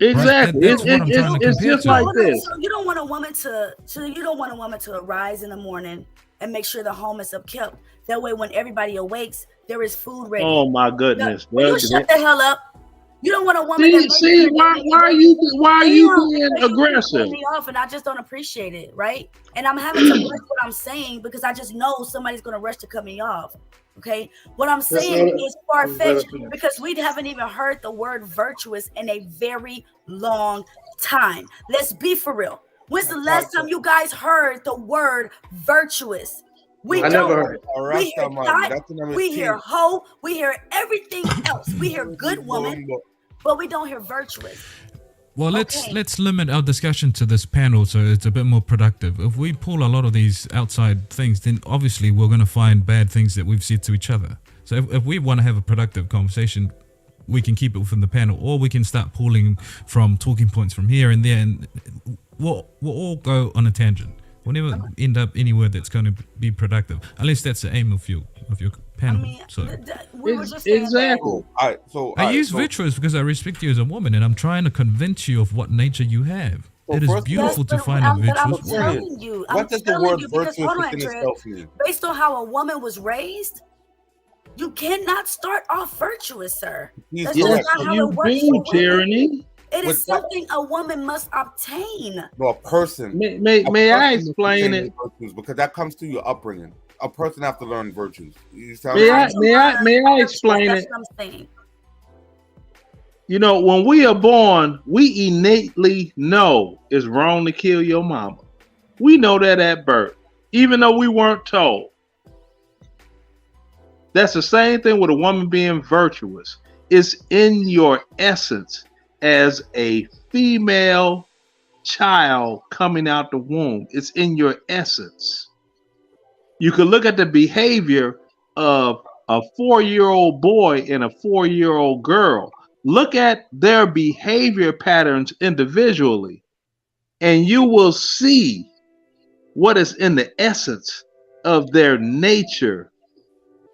Speaker 8: Exactly.
Speaker 7: That's what I'm trying to
Speaker 8: It's
Speaker 7: compare
Speaker 8: just
Speaker 7: to.
Speaker 8: like
Speaker 2: Hold on,
Speaker 8: this.
Speaker 2: so you don't want a woman to arise in the morning and make sure the home is upkept. That way, when everybody awakes, there is food ready.
Speaker 8: Oh my goodness.
Speaker 2: Will you shut the hell up? You don't want a woman.
Speaker 8: See, why are you being aggressive?
Speaker 2: Me off, and I just don't appreciate it, right? And I'm having to watch what I'm saying because I just know somebody's going to rush to cut me off. Okay, what I'm saying
Speaker 3: not-
Speaker 2: is far fetched because we haven't even heard the word virtuous in a very long time. Let's be for real. When's the last time you guys heard the word virtuous? We
Speaker 3: I
Speaker 2: don't.
Speaker 3: never heard it.
Speaker 2: We hear God, we hear hoe, we hear everything else. We hear good woman, but we don't hear virtuous.
Speaker 7: Well,
Speaker 2: Okay.
Speaker 7: let's limit our discussion to this panel so it's a bit more productive. If we pull a lot of these outside things, then obviously we're going to find bad things that we've said to each other. So if we want to have a productive conversation, we can keep it within the panel, or we can start pulling from talking points from here and there, and we'll all go on a tangent. We'll never end up anywhere that's going to be productive, unless that's the aim of your panel.
Speaker 2: We were just saying
Speaker 8: Exactly.
Speaker 7: I use virtuous because I respect you as a woman, and I'm trying to convince you of what nature you have.
Speaker 10: Well,
Speaker 7: It is
Speaker 10: first-
Speaker 7: beautiful to
Speaker 2: Yes,
Speaker 7: find
Speaker 2: but
Speaker 7: a
Speaker 2: I'm
Speaker 7: virtuous woman.
Speaker 2: telling you, I'm
Speaker 10: What does the
Speaker 2: telling
Speaker 10: word
Speaker 2: you because,
Speaker 10: virtuous
Speaker 2: hold on,
Speaker 10: within
Speaker 2: Trent,
Speaker 10: itself mean?
Speaker 2: based on how a woman was raised, you cannot start off virtuous, sir. That's
Speaker 8: Yes,
Speaker 2: just not how
Speaker 8: you
Speaker 2: it works.
Speaker 8: do,
Speaker 2: for women.
Speaker 8: tyranny.
Speaker 2: It
Speaker 10: With
Speaker 2: is
Speaker 10: that-
Speaker 2: something a woman must obtain.
Speaker 10: No, a person.
Speaker 8: May I explain it?
Speaker 10: Virtues, because that comes through your upbringing. A person have to learn virtues. You sound
Speaker 8: May I explain
Speaker 2: That's
Speaker 8: it?
Speaker 2: what I'm saying.
Speaker 8: You know, when we are born, we innately know it's wrong to kill your mama. We know that at birth, even though we weren't told. That's the same thing with a woman being virtuous. It's in your essence as a female child coming out the womb. It's in your essence. You can look at the behavior of a 4-year-old boy and a 4-year-old girl. Look at their behavior patterns individually, and you will see what is in the essence of their nature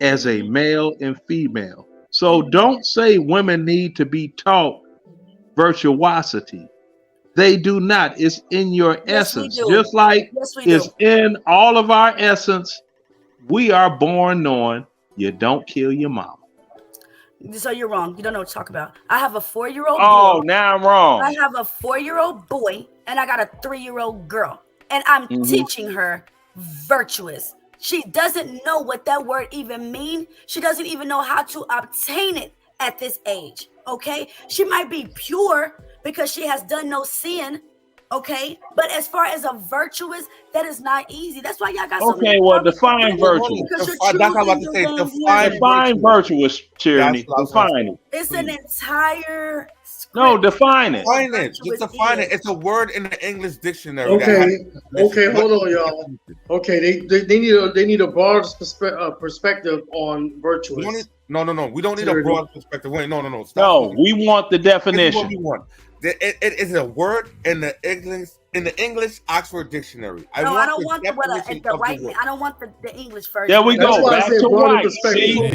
Speaker 8: as a male and female. So don't say women need to be taught virtuosity. They do not. It's in your essence. Just like it's in all of our essence. We are born knowing you don't kill your mama.
Speaker 2: So you're wrong. You don't know what to talk about. I have a 4-year-old
Speaker 8: boy.
Speaker 2: Now
Speaker 8: I'm wrong.
Speaker 2: I have a 4-year-old boy and I got a 3-year-old girl. And I'm teaching her virtuous. She doesn't know what that word even means. She doesn't even know how to obtain it at this age. Okay? She might be pure because she has done no sin. Okay, but as far as a virtuous, that is not easy. That's why y'all got so many.
Speaker 8: Okay, well, define virtuous.
Speaker 10: That's what I'm about to say.
Speaker 8: Define virtuous, Tyranny. Define it.
Speaker 2: It's an entire script.
Speaker 8: No, define it.
Speaker 10: Define it. Just define it. It's a word in the English dictionary.
Speaker 3: Okay, hold on, y'all. Okay, they need a broad perspective on virtuous.
Speaker 10: No. We don't need a broad perspective. Wait, no. Stop.
Speaker 8: No, we want the definition.
Speaker 10: What we want. It is a word in the English Oxford Dictionary. I don't want the English version.
Speaker 8: There we go. Back to white.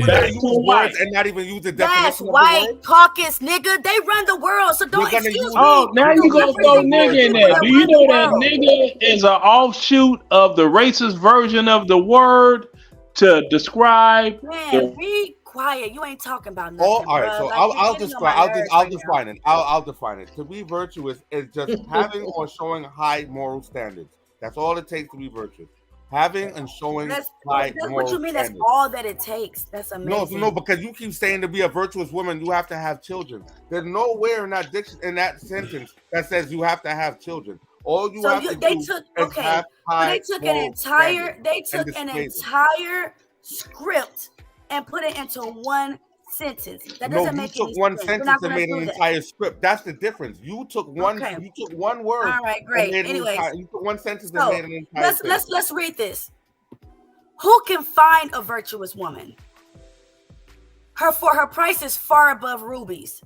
Speaker 8: Back to white.
Speaker 10: And not even use the
Speaker 2: definition. That's
Speaker 10: of
Speaker 2: white
Speaker 10: the word.
Speaker 2: Caucus, nigga. They run the world, so don't excuse me.
Speaker 8: Oh, now you gonna throw nigga in there. Do you know that nigga is an offshoot of the racist version of the word to describe?
Speaker 2: Man, be quiet. You ain't talking about nothing.
Speaker 10: Oh, all right.
Speaker 2: Bro.
Speaker 10: So
Speaker 2: Like,
Speaker 10: I'll define it. I'll define it. To be virtuous is just having or showing high moral standards. That's all it takes to be virtuous. Having and showing high moral standards.
Speaker 2: What you mean? That's all that it takes. That's amazing.
Speaker 10: No, because you keep saying to be a virtuous woman, you have to have children. There's nowhere in that sentence that says you have to have children. All you have to do is have high moral standards.
Speaker 2: They took an entire script and put it into one sentence. That doesn't make
Speaker 10: you took one sentence and made an entire script. That's the difference. You took one.
Speaker 2: Okay.
Speaker 10: You took one word.
Speaker 2: All right, great. Anyways,
Speaker 10: you took one sentence and made an entire.
Speaker 2: Let's read this. Who can find a virtuous woman? Her price is far above rubies.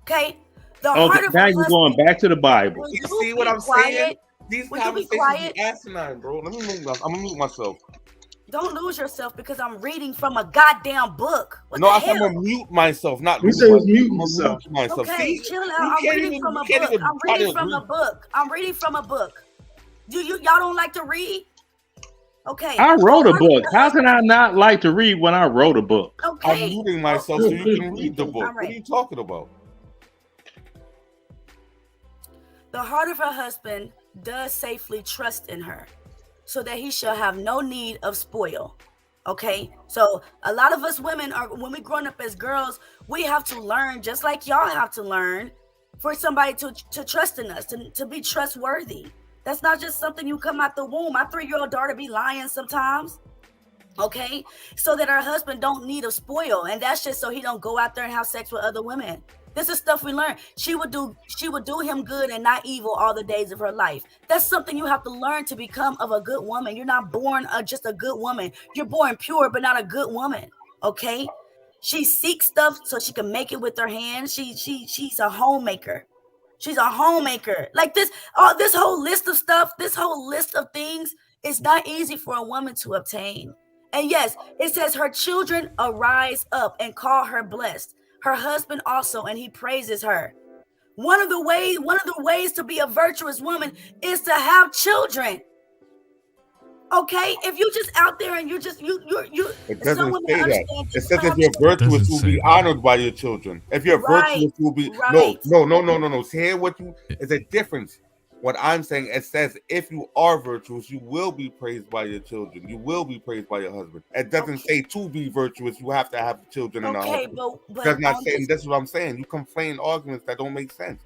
Speaker 2: Okay.
Speaker 8: Now you're going back to the Bible.
Speaker 10: You see what I'm saying? These conversations are asinine, bro. Let me move. I'm gonna mute myself.
Speaker 2: Don't lose yourself because I'm reading from a goddamn book. I'm
Speaker 10: gonna mute myself.
Speaker 3: He said mute myself.
Speaker 2: Okay, chill out. I'm reading from a book. I'm reading from a book. Y'all don't like to read? Okay.
Speaker 8: I wrote a book. How can I not like to read when I wrote a book?
Speaker 2: Okay.
Speaker 10: I'm muting myself so you can read the book. Right. What are you talking about?
Speaker 2: The heart of her husband does safely trust in her, so that he shall have no need of spoil. Okay, so a lot of us women when we growing up as girls, we have to learn, just like y'all have to learn, for somebody to trust in us, to be trustworthy. That's not just something you come out the womb. My 3-year-old daughter be lying sometimes. Okay, so that her husband don't need a spoil, and that's just so he don't go out there and have sex with other women. This is stuff we learn. She would do him good and not evil all the days of her life. That's something you have to learn to become of a good woman. You're not born just a good woman. You're born pure, but not a good woman. Okay? She seeks stuff so she can make it with her hands. She's a homemaker. She's a homemaker. Like this whole list of stuff, this whole list of things, it's not easy for a woman to obtain. And yes, it says her children arise up and call her blessed. Her husband also, and he praises her. One of the ways to be a virtuous woman is to have children. Okay, if you just out there and you
Speaker 10: it doesn't say that. It says if you're virtuous, you'll be honored by your children. If you're virtuous, you'll be no. Say what you. It's a difference. What I'm saying, it says if you are virtuous, you will be praised by your children. You will be praised by your husband. It doesn't say to be virtuous, you have to have children and a husband. But that's not saying. That's what I'm saying. You conflate arguments that don't make sense.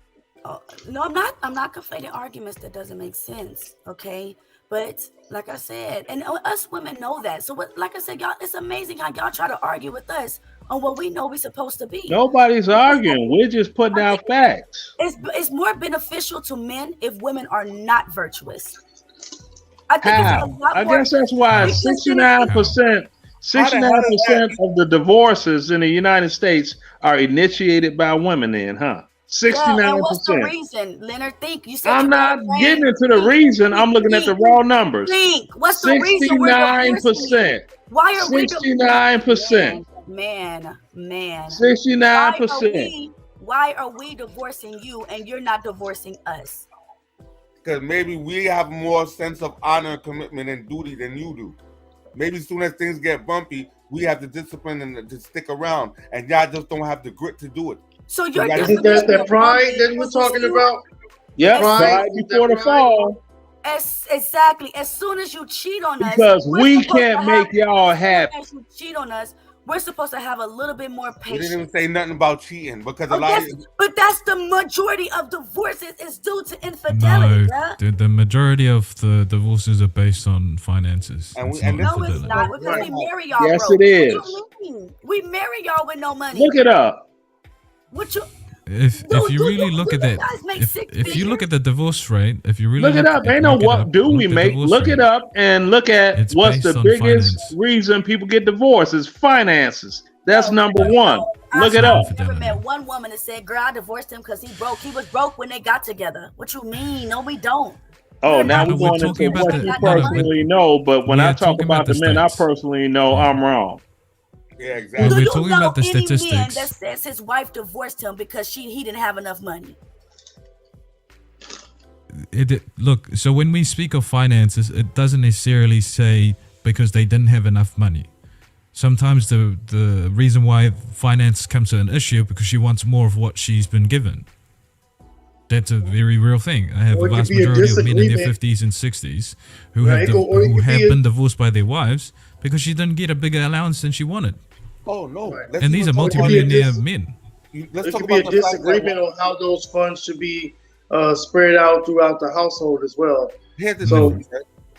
Speaker 2: No, I'm not. I'm not conflating arguments that doesn't make sense. Okay, but like I said, and us women know that. So like I said, y'all, it's amazing how y'all try to argue with us on what we know we're supposed to be.
Speaker 8: Nobody's arguing. We're just putting out facts.
Speaker 2: It's more beneficial to men if women are not virtuous.
Speaker 8: I guess that's why 69% 69% of the divorces in the United States are initiated by women. Then, huh? 69%.
Speaker 2: Yeah, and what's the reason, Leonard? Think you said
Speaker 8: I'm not getting into the reason. I'm looking at the raw numbers.
Speaker 2: Think what's the reason we're divorcing?
Speaker 8: 69%.
Speaker 2: Why are we
Speaker 8: 69%?
Speaker 2: Man.
Speaker 8: 69%.
Speaker 2: Why are we divorcing you and you're not divorcing us?
Speaker 10: Because maybe we have more sense of honor and commitment and duty than you do. Maybe as soon as things get bumpy, we have the discipline and to stick around, and y'all just don't have the grit to do it.
Speaker 2: So you're
Speaker 3: isn't that pride that you're talking about?
Speaker 8: Yeah, pride before the fall.
Speaker 2: Exactly. As soon as you cheat on us,
Speaker 8: because we can't make y'all happy.
Speaker 2: As you cheat on us, we're supposed to have a little bit more patience.
Speaker 10: We didn't even say nothing about cheating because a lot of
Speaker 2: but that's the majority of divorces is due to infidelity.
Speaker 7: No, the majority of the divorces are based on finances.
Speaker 2: No, it's not because we marry y'all.
Speaker 8: Yes,
Speaker 2: broke.
Speaker 8: it is.
Speaker 2: What you mean? We marry y'all with no money.
Speaker 8: Look it up.
Speaker 2: What you?
Speaker 7: If you really look at that, if you look at the divorce rate, if you really
Speaker 8: look it up, ain't no what do we make. Look it up and look at what's the biggest reason people get divorced is finances. That's number one. Look it up.
Speaker 2: I've never met one woman that said, "Girl, I divorced him because he broke. He was broke when they got together." What you mean? No, we don't.
Speaker 8: Oh, now we're going into what you personally know, but when I talk about the men I personally know, I'm wrong.
Speaker 10: Yeah, exactly.
Speaker 7: We're talking about the statistics.
Speaker 2: Man that says his wife divorced him because he didn't have enough money.
Speaker 7: Look, so when we speak of finances, it doesn't necessarily say because they didn't have enough money. Sometimes the reason why finance comes to an issue because she wants more of what she's been given. That's a very real thing. I have a vast majority of men in their 50s and 60s who have been divorced by their wives because she didn't get a bigger allowance than she wanted.
Speaker 10: Oh no!
Speaker 7: And these are multi-millionaire men.
Speaker 3: There could be a disagreement on how those funds should be spread out throughout the household as well.
Speaker 10: Here's the thing: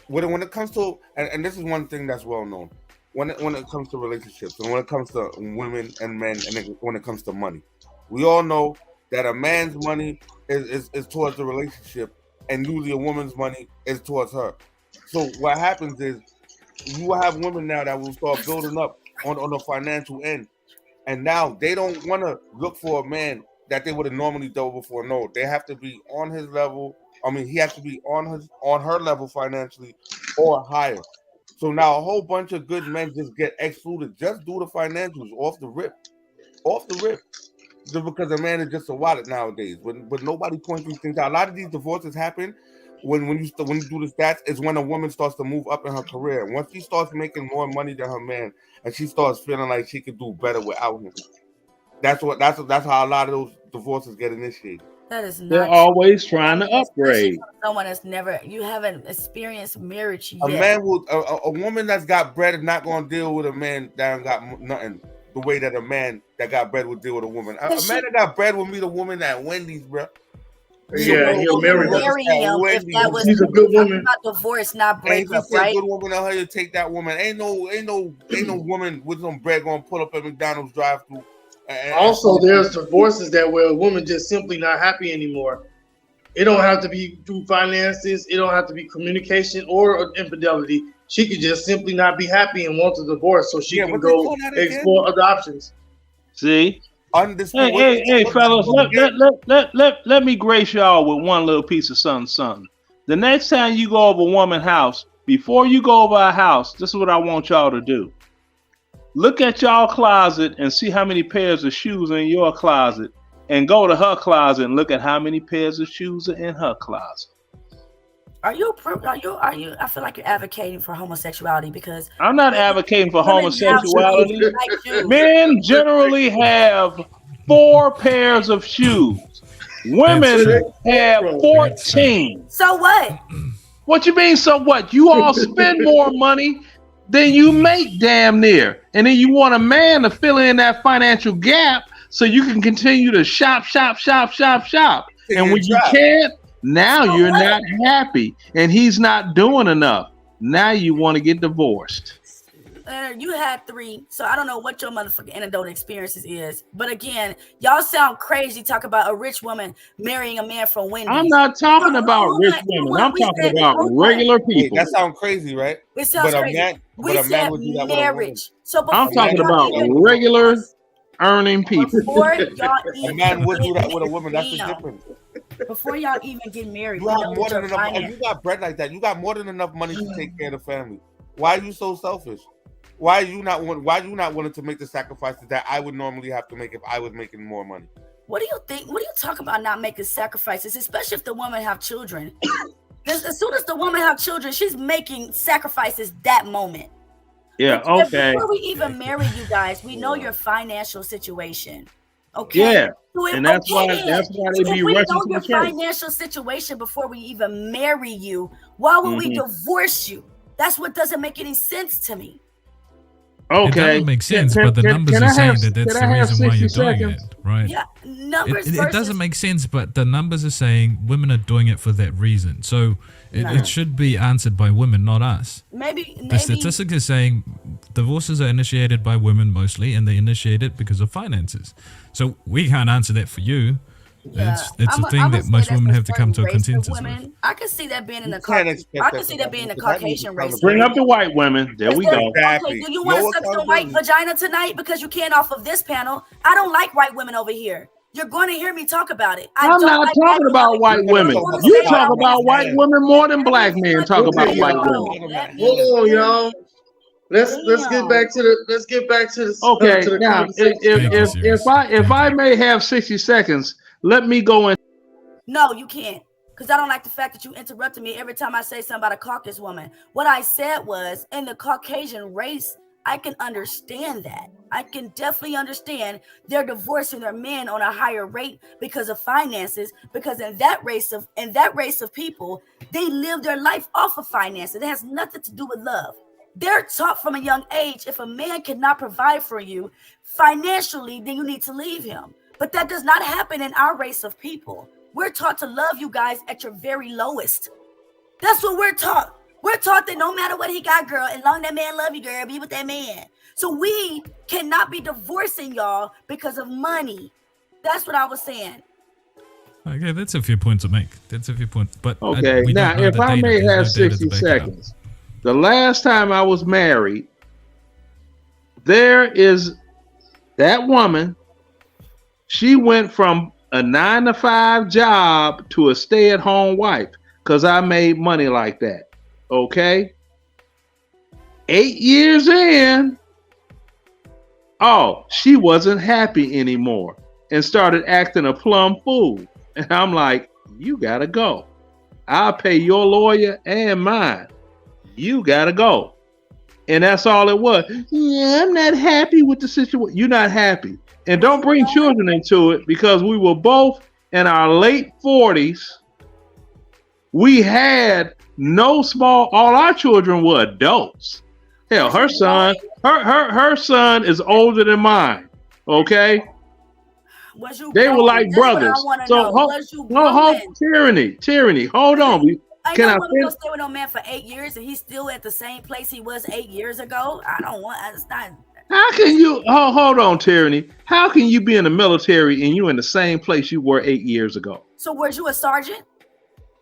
Speaker 10: when it comes to, and this is one thing that's well known, when it comes to relationships and when it comes to women and men, and when it comes to money, we all know that a man's money is towards the relationship, and usually a woman's money is towards her. So what happens is you have women now that will start building up on the financial end, and now they don't want to look for a man that they would have normally done before. No, they have to be on his level. I mean, he has to be on her level financially or higher. So now a whole bunch of good men just get excluded just due to financials off the rip, just because a man is just a wallet nowadays. But nobody points these things out. A lot of these divorces happen when you do the stats is when a woman starts to move up in her career. Once she starts making more money than her man, and she starts feeling like she could do better without him. That's how a lot of those divorces get initiated.
Speaker 2: That is not.
Speaker 8: They're always trying to upgrade.
Speaker 2: Someone that's you haven't experienced marriage yet.
Speaker 10: A woman that's got bread is not going to deal with a man that ain't got nothing. The way that a man that got bread would deal with a woman. A man that got bread will meet a woman at Wendy's, bro.
Speaker 3: Yeah, he'll marry
Speaker 2: him if that was
Speaker 3: she's a good woman.
Speaker 2: Not divorce, not breakup, right?
Speaker 10: Good woman out here to take that woman. Ain't no woman with some bread gonna pull up at McDonald's drive-thru.
Speaker 3: Also, there's divorces that where a woman just simply not happy anymore. It don't have to be through finances. It don't have to be communication or infidelity. She could just simply not be happy and want a divorce, so she can go explore other options.
Speaker 8: See. Hey, fellas, let me grace y'all with one little piece of something. The next time you go over a woman's house, before you go over a house, this is what I want y'all to do. Look at y'all closet and see how many pairs of shoes are in your closet, and go to her closet and look at how many pairs of shoes are in her closet.
Speaker 2: Are you? I feel like you're advocating for homosexuality because
Speaker 8: I'm not advocating for homosexuality. Men generally have 4 pairs of shoes. Women have 14.
Speaker 2: So what?
Speaker 8: What you mean? So what? You all spend more money than you make, damn near, and then you want a man to fill in that financial gap so you can continue to shop. And when you can't. Now you're not happy and he's not doing enough. Now you want to get divorced.
Speaker 2: You had 3, so I don't know what your motherfucking anecdotal experiences is. But again, y'all sound crazy. Talk about a rich woman marrying a man from Wendy's.
Speaker 8: I'm not talking about rich women. I'm talking about regular people.
Speaker 10: That sounds crazy, right?
Speaker 2: It sounds crazy. We said marriage. So
Speaker 8: I'm talking about regular earning people.
Speaker 2: Before y'all even
Speaker 10: a man would do that with a woman. That's the difference.
Speaker 2: Before y'all even get married,
Speaker 10: you have more than enough. If you got bread like that, you got more than enough money to take care of the family. Why are you so selfish? Why are you not willing to make the sacrifices that I would normally have to make if I was making more money?
Speaker 2: What do you think? What are you talking about not making sacrifices, especially if the woman have children? As soon as the woman have children, she's making sacrifices that moment.
Speaker 8: Yeah, okay.
Speaker 2: Before we even marry you guys, we know your financial situation. Okay.
Speaker 8: Yeah. And that's why they be rushing to the church.
Speaker 2: Financial situation before we even marry you. Why would we divorce you? That's what doesn't make any sense to me.
Speaker 7: Okay. It doesn't make sense, but the numbers are saying that that's the reason why you're doing it, right?
Speaker 2: Yeah, numbers.
Speaker 7: It doesn't make sense, but the numbers are saying women are doing it for that reason. So it should be answered by women, not us.
Speaker 2: Maybe
Speaker 7: the statistics is saying divorces are initiated by women mostly, and they initiate it because of finances. So we can't answer that for you.
Speaker 2: Yeah.
Speaker 7: It's a thing that most women have to come to a consensus with.
Speaker 2: I can see that being in the Caucasian race.
Speaker 8: Bring up the white women. There we go.
Speaker 2: Okay, do you want to suck some white vagina tonight? Because you can't off of this panel. I don't like white women over here. You're going to hear me talk about it.
Speaker 8: I'm not talking about white women. You talk about white women more than black men talk about white women.
Speaker 3: Hold on, y'all. Let's get back to the
Speaker 8: okay.
Speaker 3: To the
Speaker 8: now, if I may have 60 seconds, let me go in.
Speaker 2: No, you can't. Because I don't like the fact that you interrupted me every time I say something about a Caucasus woman. What I said was, in the Caucasian race, I can understand that. I can definitely understand they're divorcing their men on a higher rate because of finances. Because in that race of people, they live their life off of finances. It has nothing to do with love. They're taught from a young age, if a man cannot provide for you financially, then you need to leave him. But that does not happen in our race of people. We're taught to love you guys at your very lowest. That's what we're taught. We're taught that no matter what he got, girl, as long as that man love you, girl, be with that man. So we cannot be divorcing y'all because of money. That's what I was saying.
Speaker 7: Okay, that's a few points to make. That's a few points. But
Speaker 8: okay, now if I may have 60 seconds, the last time I was married, there is that woman. She went from a 9-to-5 job to a stay-at-home wife because I made money like that. Okay. 8 years in, she wasn't happy anymore and started acting a plumb fool. And I'm like, you gotta go. I'll pay your lawyer and mine. You gotta go. And that's all it was. Yeah, I'm not happy with the situation. You're not happy. And don't bring children into it because we were both in our late 40s. We had all our children were adults. Hell, her son is older than mine. Okay. They were like brothers. So tyranny. Hold on.
Speaker 2: Can I finish? Stay with no man for 8 years and he's still at the same place he was 8 years ago. It's not.
Speaker 8: How can you hold on, tyranny? How can you be in the military and you in the same place you were 8 years ago?
Speaker 2: So was you a sergeant?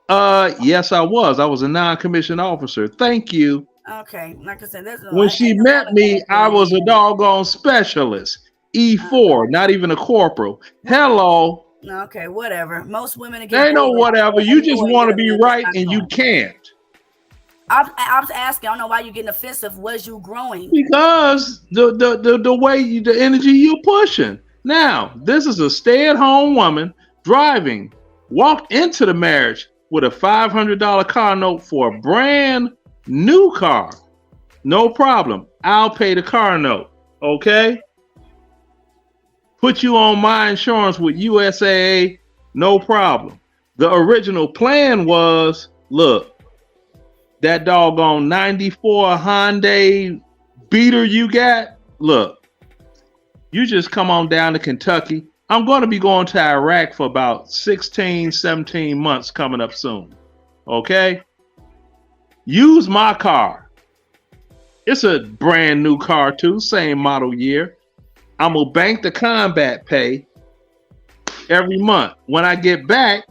Speaker 8: Yes, I was. I was a non-commissioned officer. Thank you.
Speaker 2: Okay, like I said,
Speaker 8: when she met me, I was a doggone specialist. E4, not even a corporal. Hello.
Speaker 2: Okay, whatever. Most women
Speaker 8: they know whatever. You just want to be right and you can't.
Speaker 2: I was asking. I don't know why you're getting offensive. Was you growing?
Speaker 8: Because the way the energy you're pushing. Now, this is a stay-at-home woman driving, walked into the marriage with a $500 car note for a brand new car. No problem. I'll pay the car note. Okay. Put you on my insurance with USAA. No problem. The original plan was, look, that doggone 94 Hyundai beater you got, look, you just come on down to Kentucky. I'm going to be going to Iraq for about 16, 17 months coming up soon. Okay? Use my car. It's a brand new car too, same model year. I'm gonna bank the combat pay every month. When I get back,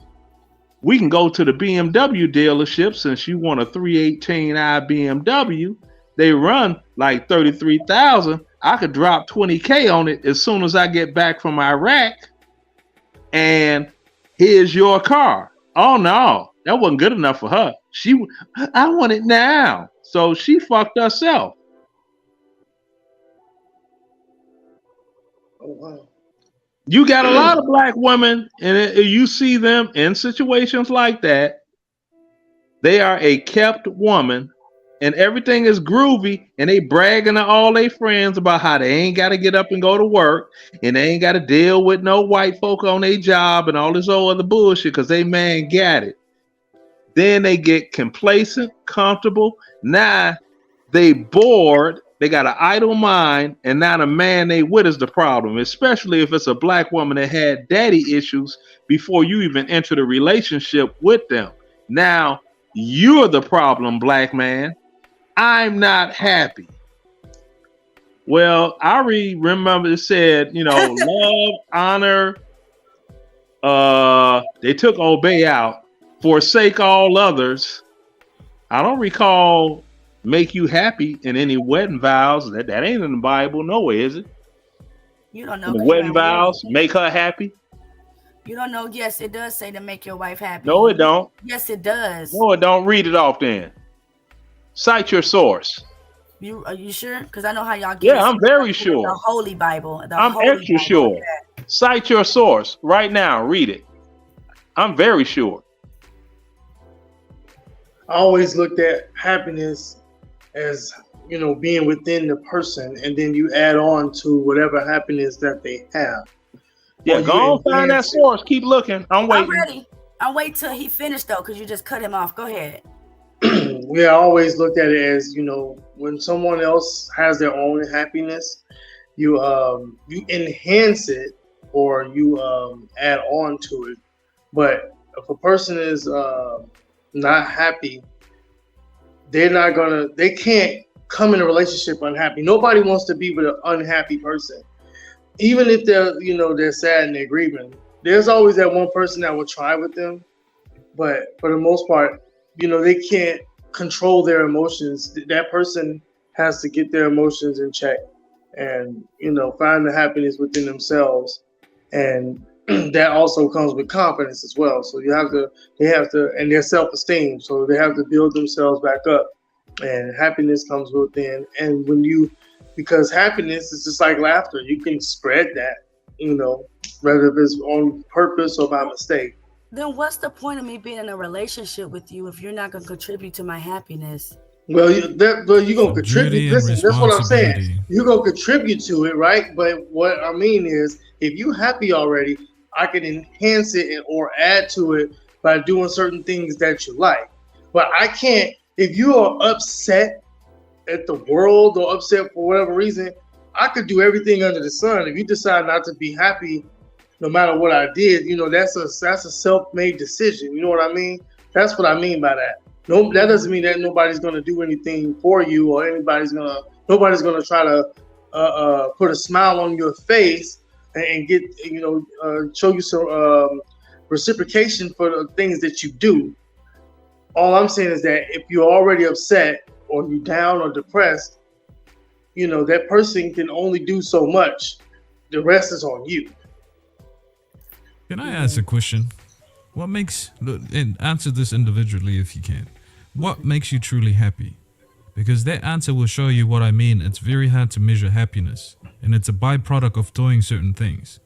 Speaker 8: we can go to the BMW dealership. Since you want a 318i BMW, they run like 33,000. I could drop 20K on it as soon as I get back from Iraq. And here's your car. Oh no, that wasn't good enough for her. I want it now. So she fucked herself.
Speaker 3: Oh wow.
Speaker 8: You got a lot of black women, and you see them in situations like that. They are a kept woman, and everything is groovy, and they bragging to all their friends about how they ain't got to get up and go to work, and they ain't got to deal with no white folk on their job and all this old other bullshit because they man got it. Then they get complacent, comfortable. Now they bored. They got an idle mind, and now the man they with is the problem, especially if it's a black woman that had daddy issues before you even enter the relationship with them. Now you're the problem, black man. I'm not happy. Well, I remember it said, love, honor. They took obey out. Forsake all others. I don't recall make you happy in any wedding vows. That ain't in the Bible. Nowhere, is it?
Speaker 2: You don't know.
Speaker 8: The wedding vows, make her happy.
Speaker 2: You don't know. Yes, it does say to make your wife happy.
Speaker 8: No, it don't.
Speaker 2: Yes, it does.
Speaker 8: No, it don't. Read it off then. Cite your source.
Speaker 2: Are you sure? Because I know how y'all get.
Speaker 8: Yeah, I'm very sure.
Speaker 2: The Holy Bible.
Speaker 8: I'm extra sure. Cite your source right now. Read it. I'm very sure.
Speaker 3: I always looked at happiness as, being within the person, and then you add on to whatever happiness that they have.
Speaker 8: Yeah, go on, find that source. Keep looking. I'm waiting.
Speaker 2: I'm ready. I'll wait till he finished though, because you just cut him off. Go ahead.
Speaker 3: I always looked at it as, when someone else has their own happiness, you enhance it or you add on to it. But if a person is not happy, they can't come in a relationship unhappy. Nobody wants to be with an unhappy person. Even if they're sad and they're grieving, there's always that one person that will try with them. But for the most part, they can't control their emotions. That person has to get their emotions in check and, find the happiness within themselves. And that also comes with confidence as well. So they have to, and their self-esteem. So they have to build themselves back up, and happiness comes within. And because happiness is just like laughter, you can spread that, whether it's on purpose or by mistake.
Speaker 2: Then what's the point of me being in a relationship with you if you're not going to contribute to my happiness?
Speaker 3: Well, you're going to contribute. Listen, that's what I'm saying. You're going to contribute to it, right? But what I mean is, if you're happy already, I can enhance it or add to it by doing certain things that you like. But I can't, if you are upset at the world or upset for whatever reason, I could do everything under the sun. If you decide not to be happy, no matter what I did, that's a self-made decision. You know what I mean? That's what I mean by that. No, that doesn't mean that nobody's going to do anything for you, or nobody's going to try to put a smile on your face and get, show you some reciprocation for the things that you do. All I'm saying is that if you're already upset or you're down or depressed, that person can only do so much. The rest is on you.
Speaker 7: Can I ask a question? What makes, and answer this individually if you can. What makes you truly happy? Because that answer will show you what I mean. It's very hard to measure happiness, and it's a byproduct of doing certain things.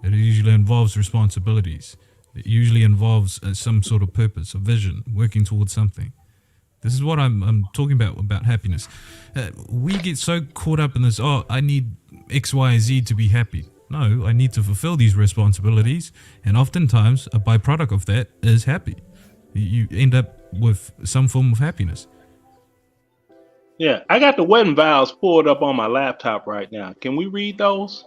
Speaker 7: It usually involves responsibilities. It usually involves some sort of purpose, a vision, working towards something. This is what I'm talking about happiness. We get so caught up in this, I need X, Y, Z to be happy. No, I need to fulfill these responsibilities, and oftentimes a byproduct of that is happy. You end up with some form of happiness.
Speaker 8: Yeah, I got the wedding vows pulled up on my laptop right now. Can we read those?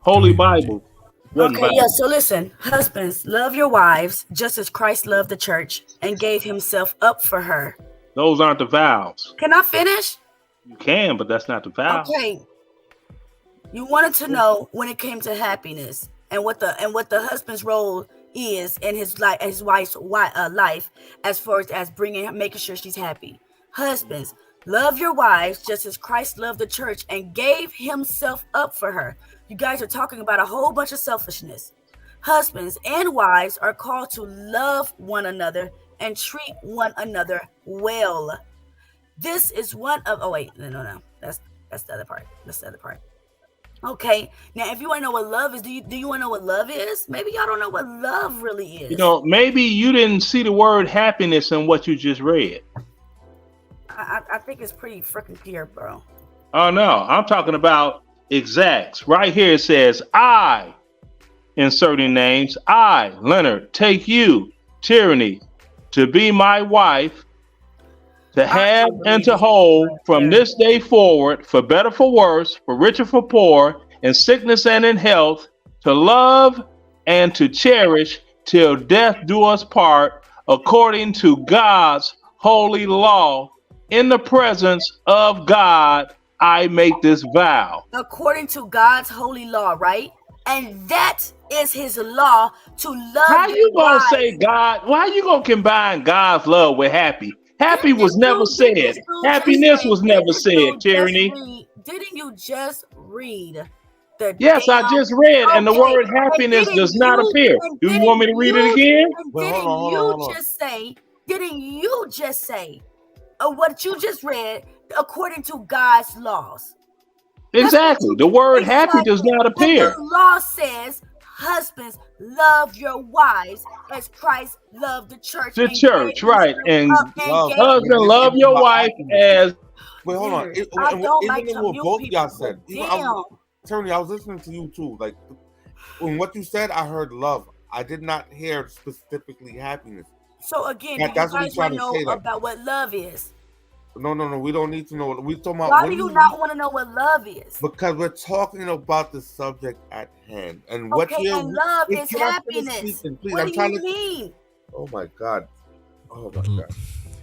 Speaker 8: Holy Bible.
Speaker 2: Okay, yeah, so listen, husbands, love your wives just as Christ loved the church and gave himself up for her,
Speaker 8: Those aren't the vows.
Speaker 2: Can I finish?
Speaker 8: You can, but that's not the vow.
Speaker 2: Okay. You wanted to know when it came to happiness and what the husband's role is in his wife's life as far as making sure she's happy. Husbands, love your wives just as Christ loved the church and gave himself up for her. You guys are talking about a whole bunch of selfishness. Husbands and wives are called to love one another and treat one another well. This is one of no. That's the other part. That's the other part. Okay, now if you want to know what love is, do you want to know what love is? Maybe y'all don't know what love really is.
Speaker 8: You know, maybe you didn't see the word happiness in what you just read.
Speaker 2: I think it's pretty freaking clear, bro.
Speaker 8: Oh no, I'm talking about exacts. Right here it says, I, inserting names, I, Leonard, take you, Tyranny, to be my wife, to have and to hold from this day forward, for better, for worse, for richer, for poor, in sickness and in health, to love and to cherish till death do us part, according to God's holy law. In the presence of God, I make this vow.
Speaker 2: According to God's holy law, right? And that is his law to love.
Speaker 8: How you gonna say God? Why you gonna combine God's love with happy? Happy was never said. Happiness was never said, Tyranny.
Speaker 2: Didn't you just read the
Speaker 8: Yes, I just read, and the word happiness does not appear. Do you want me to read it again?
Speaker 2: Didn't you just say what you just read according to God's laws?
Speaker 8: Exactly. The word happy does not appear.
Speaker 2: The law says, husbands, love your wives as Christ loved the church.
Speaker 8: The church, right. And husband, love your wife as...
Speaker 10: Wait, hold on. Even what both y'all said. Tony, I was listening to you too. Like, when what you said, I heard love. I did not hear specifically happiness.
Speaker 2: So again, you guys want to know about what love is?
Speaker 10: No. We don't need to know. We talking about.
Speaker 2: Why do you not want to know what love is?
Speaker 10: Because we're talking about the subject at hand, and
Speaker 2: and love is happiness.
Speaker 10: Please,
Speaker 2: what do you mean?
Speaker 10: Oh my God!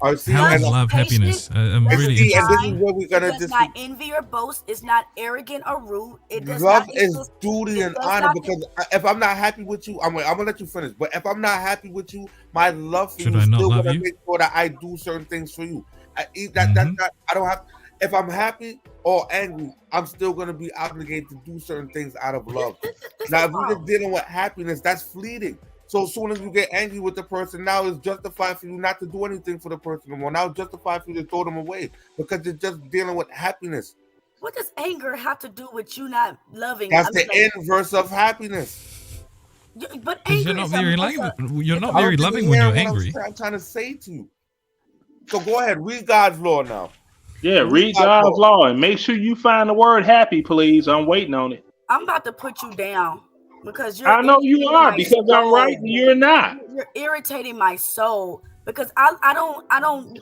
Speaker 7: How is love happiness? I'm really.
Speaker 10: And this is what we're gonna.
Speaker 2: It's not envy or boast. It's not arrogant or rude.
Speaker 10: Love is duty and honor. Because if I'm not happy with you, I'm gonna let you finish. But if I'm not happy with you, my love for you is still gonna make sure that I do certain things for you. I don't have. If I'm happy or angry, I'm still gonna be obligated to do certain things out of love. Now, if we're just dealing with happiness, that's fleeting. So as soon as you get angry with the person, now it's justified for you not to do anything for the person anymore. Now it's justified for you to throw them away because you're just dealing with happiness.
Speaker 2: What does anger have to do with you not loving?
Speaker 10: That's the inverse of happiness.
Speaker 2: But
Speaker 7: you're not very loving. You're not very loving when you're angry.
Speaker 10: I'm trying to say to you. So go ahead, read God's law now.
Speaker 8: Yeah, read God's law and make sure you find the word happy, please. I'm waiting on it.
Speaker 2: I'm about to put you down because
Speaker 8: I know you are because I'm right and you're not.
Speaker 2: You're irritating my soul because I don't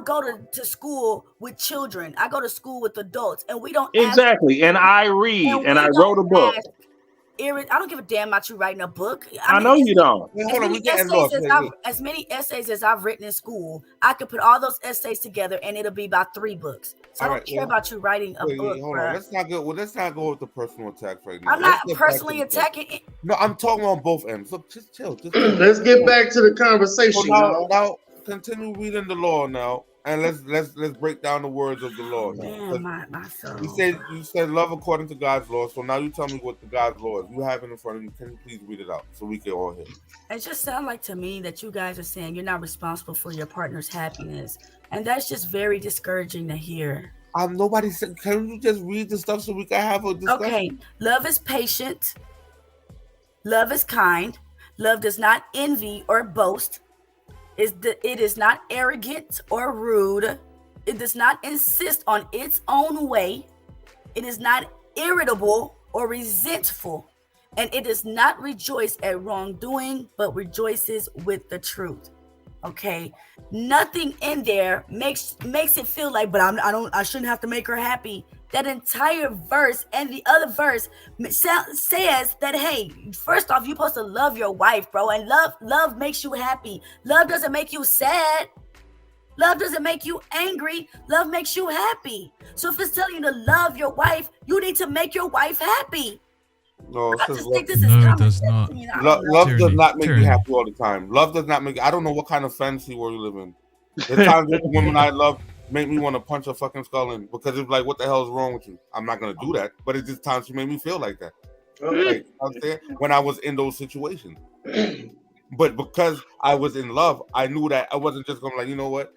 Speaker 2: go to school with children. I go to school with adults, and we don't
Speaker 8: exactly. And I read and I wrote a book.
Speaker 2: I don't give a damn about you writing a book.
Speaker 8: I know you don't.
Speaker 2: As many essays as I've written in school, I could put all those essays together and it'll be about 3 books. So I don't care about you writing a book.
Speaker 10: Hold on. Let's not go with the personal attacks right now.
Speaker 2: I'm not personally attacking it.
Speaker 10: No, I'm talking on both ends. Look, just chill.
Speaker 3: Let's get back to the conversation.
Speaker 10: So now continue reading the law now. And let's break down the words of the law. You said love according to God's law. So now you tell me what the God's law is. You have it in front of you. Can you please read it out so we can all hear?
Speaker 2: It just sounds like to me that you guys are saying you're not responsible for your partner's happiness, and that's just very discouraging to hear.
Speaker 10: Nobody said. Can you just read the stuff so we can have a discussion?
Speaker 2: Okay. Love is patient. Love is kind. Love does not envy or boast. It is not arrogant or rude. It does not insist on its own way. It is not irritable or resentful. And it does not rejoice at wrongdoing, but rejoices with the truth. Okay. Nothing in there makes it feel like, but I shouldn't have to make her happy. That entire verse and the other verse says that, hey, first off, you're supposed to love your wife, bro. And love makes you happy. Love doesn't make you sad. Love doesn't make you angry. Love makes you happy. So if it's telling you to love your wife, you need to make your wife happy.
Speaker 10: No, it
Speaker 2: I
Speaker 10: says
Speaker 2: just
Speaker 10: love,
Speaker 2: think this is
Speaker 7: No, it
Speaker 2: common
Speaker 7: does
Speaker 2: sense.
Speaker 7: not.
Speaker 2: I mean, I
Speaker 10: love,
Speaker 2: don't know.
Speaker 10: love does
Speaker 7: Tyranny.
Speaker 10: not make me
Speaker 7: Tyranny.
Speaker 10: happy all the time. Love does not make. I don't know what kind of fantasy world you live in. The times that the woman I love make me want to punch her fucking skull in because it's like, what the hell is wrong with you? I'm not gonna do that, but it's just times she made me feel like that. Like, you know what I'm saying? When I was in those situations. But because I was in love, I knew that I wasn't just gonna like, you know what?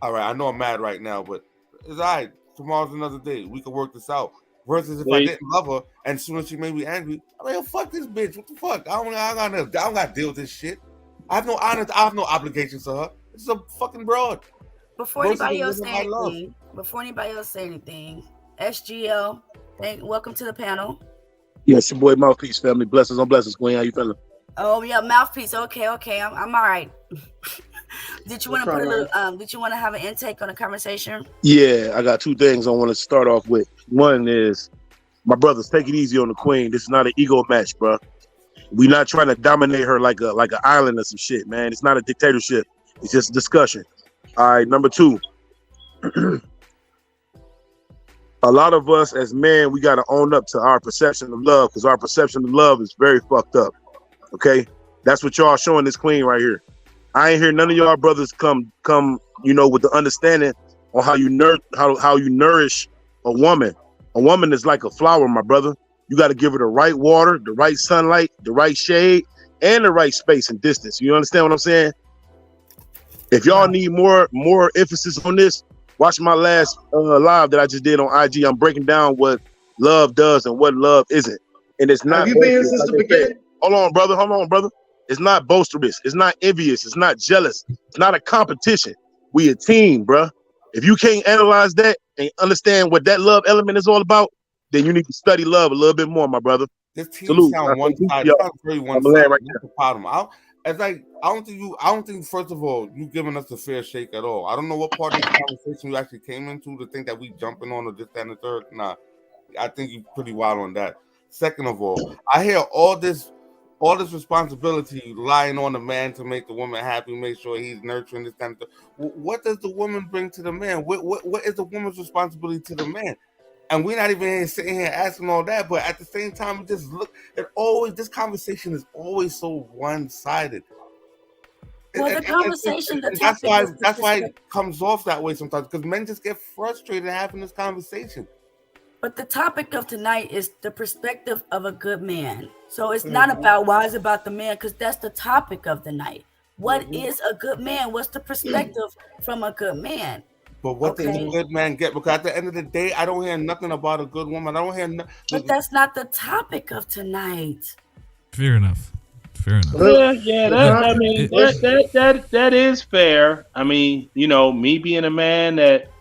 Speaker 10: All right, I know I'm mad right now, but it's all right. Tomorrow's another day. We can work this out. Versus if I didn't love her, and as soon as she made me angry, I'm like, fuck this bitch. What the fuck? I don't got to deal with this shit. I have no obligations to her. It's a fucking broad.
Speaker 2: Before anybody else say anything, SGL, welcome to the panel.
Speaker 11: Yes, your boy Mouthpiece family. Blessings on blessings, Queen. How you feeling?
Speaker 2: Oh yeah, Mouthpiece. Okay. I'm all right. Did you want to put a little? Did you want to have an intake on the conversation?
Speaker 11: Yeah, I got two things I want to start off with. One is, my brothers, take it easy on the Queen. This is not an ego match, bro. We're not trying to dominate her like an island or some shit, man. It's not a dictatorship. It's just a discussion. All right, number two. A lot of us as men, we got to own up to our perception of love because our perception of love is very fucked up. Okay, that's what y'all showing this Queen right here. I ain't hear none of y'all brothers come, you know, with the understanding on how you nourish a woman. A woman is like a flower, my brother. You got to give her the right water, the right sunlight, the right shade, and the right space and distance. You understand what I'm saying? If y'all need more emphasis on this, watch my last live that I just did on IG. I'm breaking down what love does and what love isn't. And it's not.
Speaker 3: Have you been here since the beginning?
Speaker 11: Hold on, brother. It's not boisterous. It's not envious. It's not jealous. It's not a competition. We a team, bro. If you can't analyze that and understand what that love element is all about, then you need to study love a little bit more, my brother.
Speaker 10: This team
Speaker 11: Salute.
Speaker 10: sound one sided. Very one sided. That's the problem. It's like I don't think first of all you giving us a fair shake at all. I don't know what part of the conversation you actually came into to think that we jumping on or this, that, and the third. Nah, I think you're pretty wild on that. Second of all, I hear all this responsibility lying on the man to make the woman happy, make sure he's nurturing this kind of stuff. What does the woman bring to the man? What is the woman's responsibility to the man? And we're not even sitting here asking all that, but at the same time, just look at this conversation is always so one-sided.
Speaker 2: Well, the conversation,
Speaker 10: that's why it comes off that way sometimes, because men just get frustrated having this conversation.
Speaker 2: But the topic of tonight is the perspective of a good man. So it's not about why it's about the man, because that's the topic of the night. What is a good man? What's the perspective from a good man?
Speaker 10: But what does a good man get? Because at the end of the day, I don't hear nothing about a good woman. I don't hear nothing.
Speaker 2: But that's not the topic of tonight.
Speaker 7: Fair enough.
Speaker 8: Yeah, that is fair. I mean, you know, me being a man that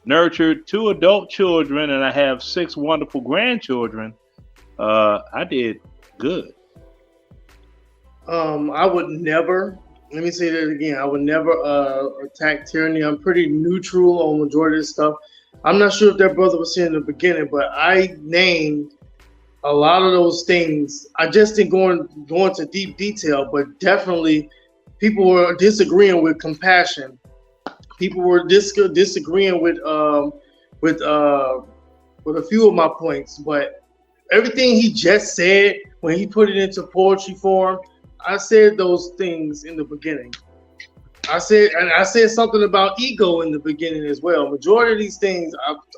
Speaker 8: nurtured 2 adult children and I have 6 wonderful grandchildren, I did good.
Speaker 3: I would never, let me say that again, I would never attack tyranny. I'm pretty neutral on majority of this stuff. I'm not sure if that brother was here in the beginning, but I named a lot of those things. I just didn't go into deep detail, but definitely people were disagreeing with compassion. People were disagreeing with a few of my points, but everything he just said when he put it into poetry form, I said those things in the beginning. I said something about ego in the beginning as well. Majority of these things,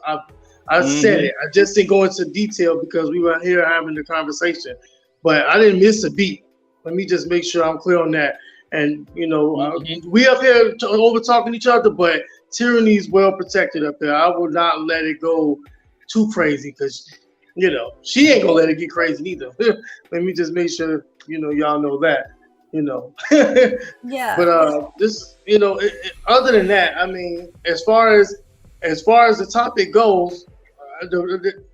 Speaker 3: I said it. I just didn't go into detail because we were here having the conversation, but I didn't miss a beat. Let me just make sure I'm clear on that. And you know, we up here over talking each other, but tyranny's well protected up there. I will not let it go too crazy because, you know, she ain't gonna let it get crazy either. Let me just make sure, you know, y'all know that, you know.
Speaker 2: Yeah.
Speaker 3: But this, you know, other than that, I mean, as far as the topic goes,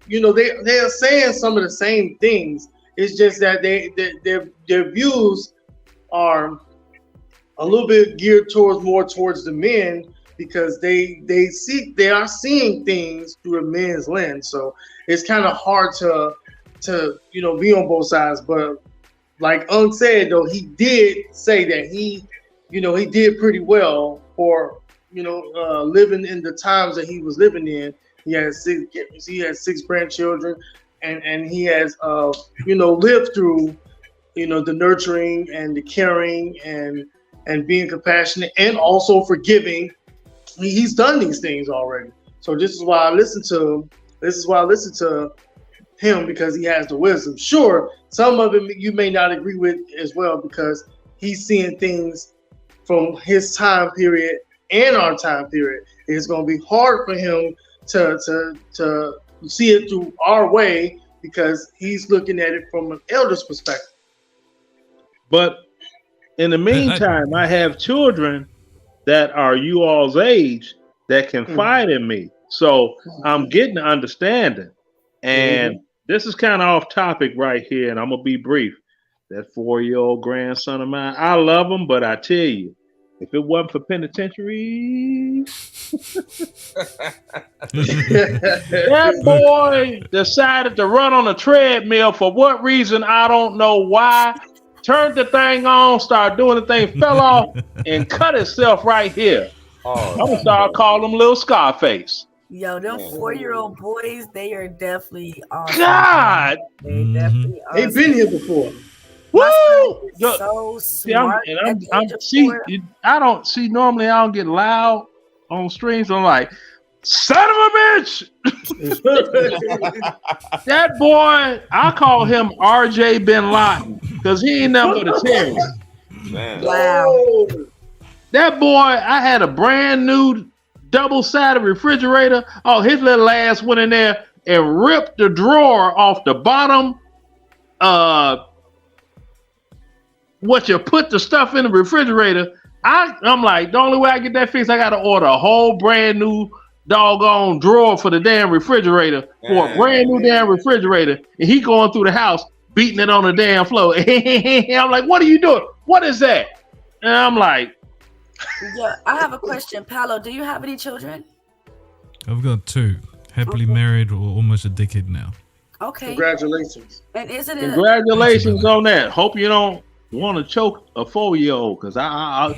Speaker 3: you know, they are saying some of the same things. It's just that their views are a little bit geared towards the men because they are seeing things through a men's lens. So it's kind of hard to you know, be on both sides. But like Ung said, though, he did say that he did pretty well for living in the times that he was living in. He has six grandchildren, and he has lived through the nurturing and the caring and being compassionate and also forgiving. He's done these things already. So this is why I listen to him. This is why I listen to him, because he has the wisdom. Sure, some of it you may not agree with as well, because he's seeing things from his time period and our time period. It's going to be hard for him to see it through our way, because he's looking at it from an elder's perspective.
Speaker 8: But in the meantime, I have children that are you all's age that confide in me. So I'm getting the understanding. And this is kind of off topic right here, and I'm going to be brief. That 4-year-old grandson of mine, I love him, but I tell you, if it wasn't for penitentiary, that boy decided to run on a treadmill for what reason, I don't know why. Turned the thing on, started doing the thing, fell off, and cut himself right here. I'm going to start calling him Little Scarface.
Speaker 2: Yo, them 4-year-old boys, they are definitely awesome.
Speaker 8: God!
Speaker 2: They definitely awesome.
Speaker 3: They've been here before.
Speaker 2: Woo! So smart.
Speaker 8: I don't see, normally I don't get loud on streams. I'm like, son of a bitch! That boy, I call him RJ Bin Laden, because he ain't nothing but a terrorist.
Speaker 2: Wow.
Speaker 8: That boy, I had a brand new double-sided refrigerator. Oh, his little ass went in there and ripped the drawer off the bottom. What you put the stuff in the refrigerator. I'm like, the only way I get that fixed, I got to order a whole brand new doggone drawer for the damn refrigerator, for a brand new damn refrigerator. And he going through the house, beating it on the damn floor. I'm like, what are you doing? What is that? And I'm like,
Speaker 2: yeah, I have a question. Paolo, do you have any children?
Speaker 7: I've got 2. Happily married or almost a decade now.
Speaker 2: Okay.
Speaker 3: Congratulations.
Speaker 2: And isn't it?
Speaker 8: Congratulations on that. Hope you don't want to choke a 4-year-old, because I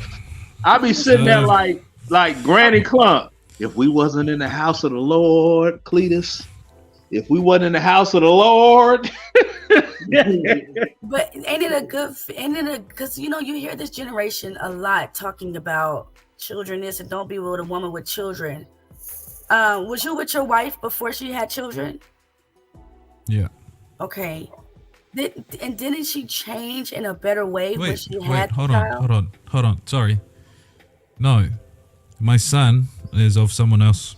Speaker 8: be sitting there like Granny Clump. If we wasn't in the house of the Lord, Cletus. If we wasn't in the house of the Lord.
Speaker 2: But because you hear this generation a lot talking about children this and don't be with a woman with children. Was you with your wife before she had children?
Speaker 7: Yeah.
Speaker 2: Okay. Didn't she change in a better way when she had
Speaker 7: hold on. Sorry. No. My son is of someone else.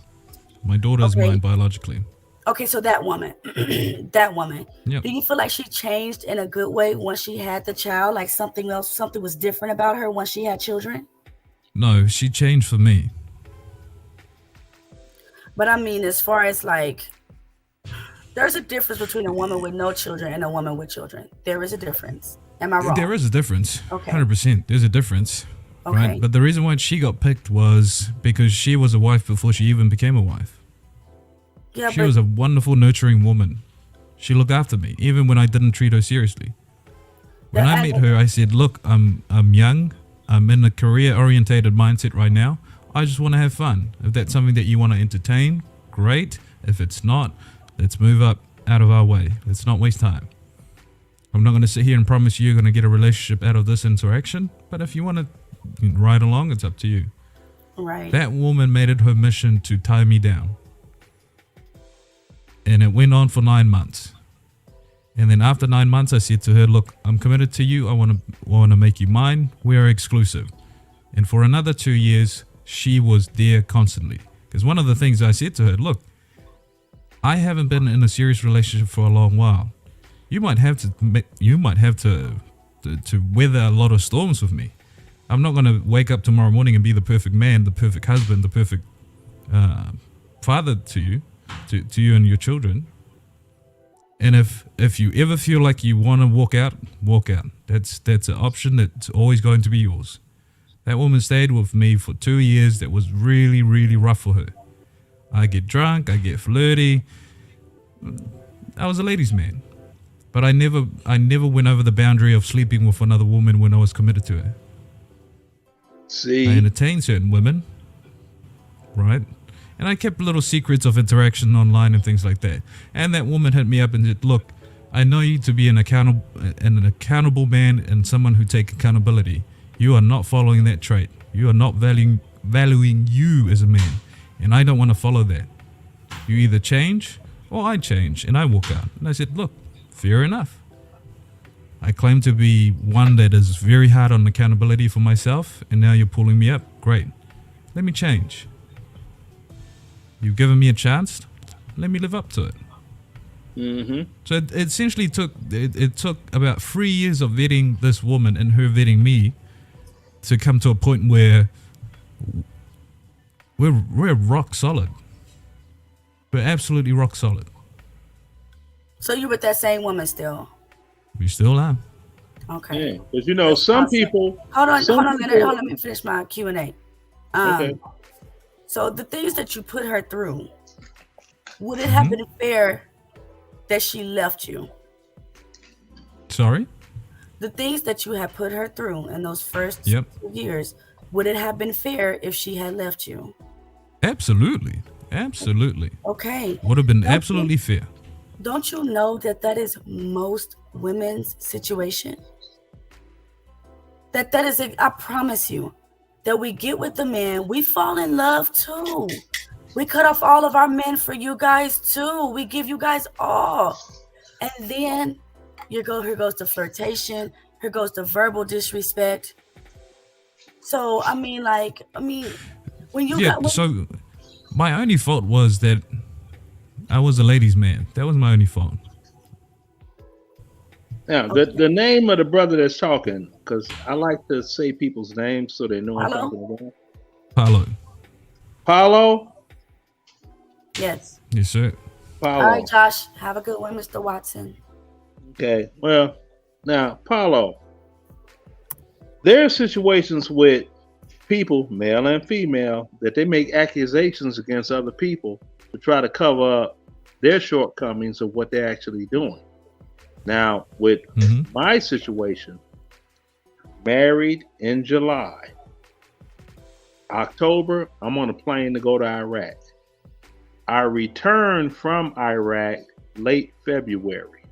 Speaker 7: My daughter is mine biologically.
Speaker 2: Okay, so that woman,
Speaker 7: Yep.
Speaker 2: Do you feel like she changed in a good way once she had the child? Like something was different about her once she had children?
Speaker 7: No, she changed for me.
Speaker 2: But I mean, as far as like, there's a difference between a woman with no children and a woman with children. There is a difference. Am I wrong?
Speaker 7: There is a difference.
Speaker 2: Okay.
Speaker 7: 100%. There's a difference.
Speaker 2: Okay.
Speaker 7: Right? But the reason why she got picked was because she was a wife before she even became a wife.
Speaker 2: Yeah,
Speaker 7: she was a wonderful, nurturing woman. She looked after me, even when I didn't treat her seriously. When I met her, I said, look, I'm young. I'm in a career-orientated mindset right now. I just want to have fun. If that's something that you want to entertain, great. If it's not, let's move up out of our way. Let's not waste time. I'm not going to sit here and promise you're going to get a relationship out of this interaction. But if you want to ride along, it's up to you.
Speaker 2: Right.
Speaker 7: That woman made it her mission to tie me down. And it went on for 9 months. And then after 9 months, I said to her, look, I'm committed to you. I want to make you mine. We are exclusive. And for another 2 years, she was there constantly. Because one of the things I said to her, look, I haven't been in a serious relationship for a long while. You might have to weather a lot of storms with me. I'm not going to wake up tomorrow morning and be the perfect man, the perfect husband, the perfect father to you and your children. And if you ever feel like you want to walk out, walk out. That's an option that's always going to be yours. That woman stayed with me for 2 years. That was really, really rough for her. I get drunk, I get flirty. I was a ladies' man. But I never went over the boundary of sleeping with another woman when I was committed to her.
Speaker 8: See,
Speaker 7: I entertained certain women, right? And I kept little secrets of interaction online and things like that. And that woman hit me up and said, look, I know you to be an accountable man and someone who take accountability. You are not following that trait. You are not valuing you as a man. And I don't want to follow that. You either change or I change. And I walk out. And I said, look, fair enough. I claim to be one that is very hard on accountability for myself. And now you're pulling me up. Great. Let me change. You've given me a chance. Let me live up to it.
Speaker 8: Mm-hmm.
Speaker 7: So it essentially took about 3 years of vetting this woman and her vetting me to come to a point where we're rock solid. We're absolutely rock solid.
Speaker 2: So you with that same woman still?
Speaker 7: We still are.
Speaker 2: Okay.
Speaker 8: Yeah, because you know some people.
Speaker 2: Hold on,
Speaker 8: people-
Speaker 2: let me finish my Q&A.
Speaker 8: Okay.
Speaker 2: So the things that you put her through, would it have been fair that she left you?
Speaker 7: Sorry?
Speaker 2: The things that you had put her through in those first
Speaker 7: Yep.
Speaker 2: 2 years, would it have been fair if she had left you?
Speaker 7: Absolutely. Absolutely.
Speaker 2: Okay.
Speaker 7: Would have been absolutely fair.
Speaker 2: Don't you know that is most women's situation? That is, I promise you, that we get with the man, we fall in love too. We cut off all of our men for you guys too. We give you guys all. And then here goes the flirtation, here goes the verbal disrespect. So, when you
Speaker 7: so my only fault was that I was a ladies' man. That was my only fault.
Speaker 8: Now, the name of the brother that's talking, because I like to say people's names so they know I'm talking about.
Speaker 7: Paulo.
Speaker 8: Paulo?
Speaker 2: Yes.
Speaker 7: Yes, sir.
Speaker 8: Paulo.
Speaker 2: All right, Josh. Have a good one, Mr. Watson.
Speaker 8: Okay. Well, now, Paulo, there are situations with people, male and female, that they make accusations against other people to try to cover up their shortcomings of what they're actually doing. Now, with my situation, married in July, October, I'm on a plane to go to Iraq. I returned from Iraq late February.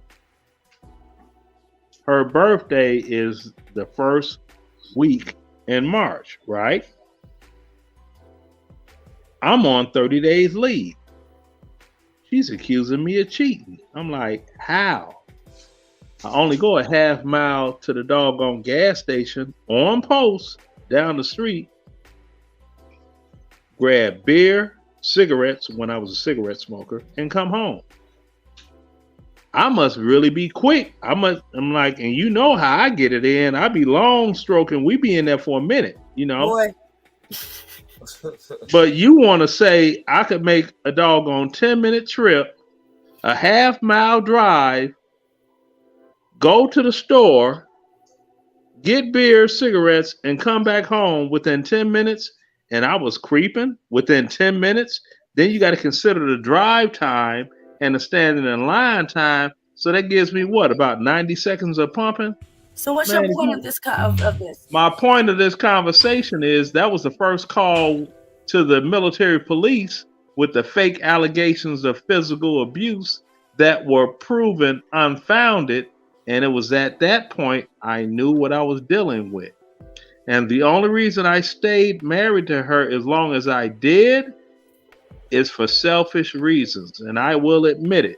Speaker 8: Her birthday is the first week in March, right? I'm on 30 days leave. She's accusing me of cheating. I'm like, how? I only go a half mile to the doggone gas station on post down the street, grab beer, cigarettes when I was a cigarette smoker, and come home. I must really be quick. I'm like, and you know how I get it in. I be long stroking. We be in there for a minute, you know.
Speaker 2: Boy.
Speaker 8: But you want to say I could make a doggone 10-minute trip, a half mile drive, go to the store, get beer, cigarettes, and come back home within 10 minutes, and I was creeping within 10 minutes. Then you got to consider the drive time and the standing in line time. So that gives me what, about 90 seconds of pumping?
Speaker 2: So what's your point of this? Of this?
Speaker 8: My point of this conversation is that was the first call to the military police with the fake allegations of physical abuse that were proven unfounded. And it was at that point I knew what I was dealing with. And the only reason I stayed married to her as long as I did is for selfish reasons. And I will admit it.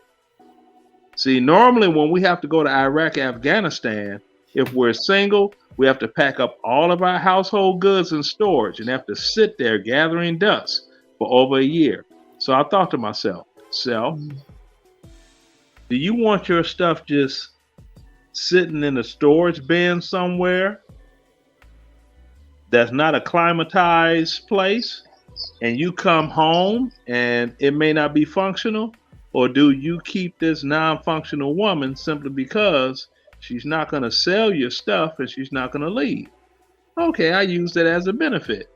Speaker 8: See, normally when we have to go to Iraq, Afghanistan, if we're single, we have to pack up all of our household goods in storage and have to sit there gathering dust for over a year. So I thought to myself, do you want your stuff just sitting in a storage bin somewhere that's not a climatized place, and you come home and it may not be functional? Or do you keep this non-functional woman simply because she's not going to sell your stuff and she's not going to leave? Okay, I used it as a benefit.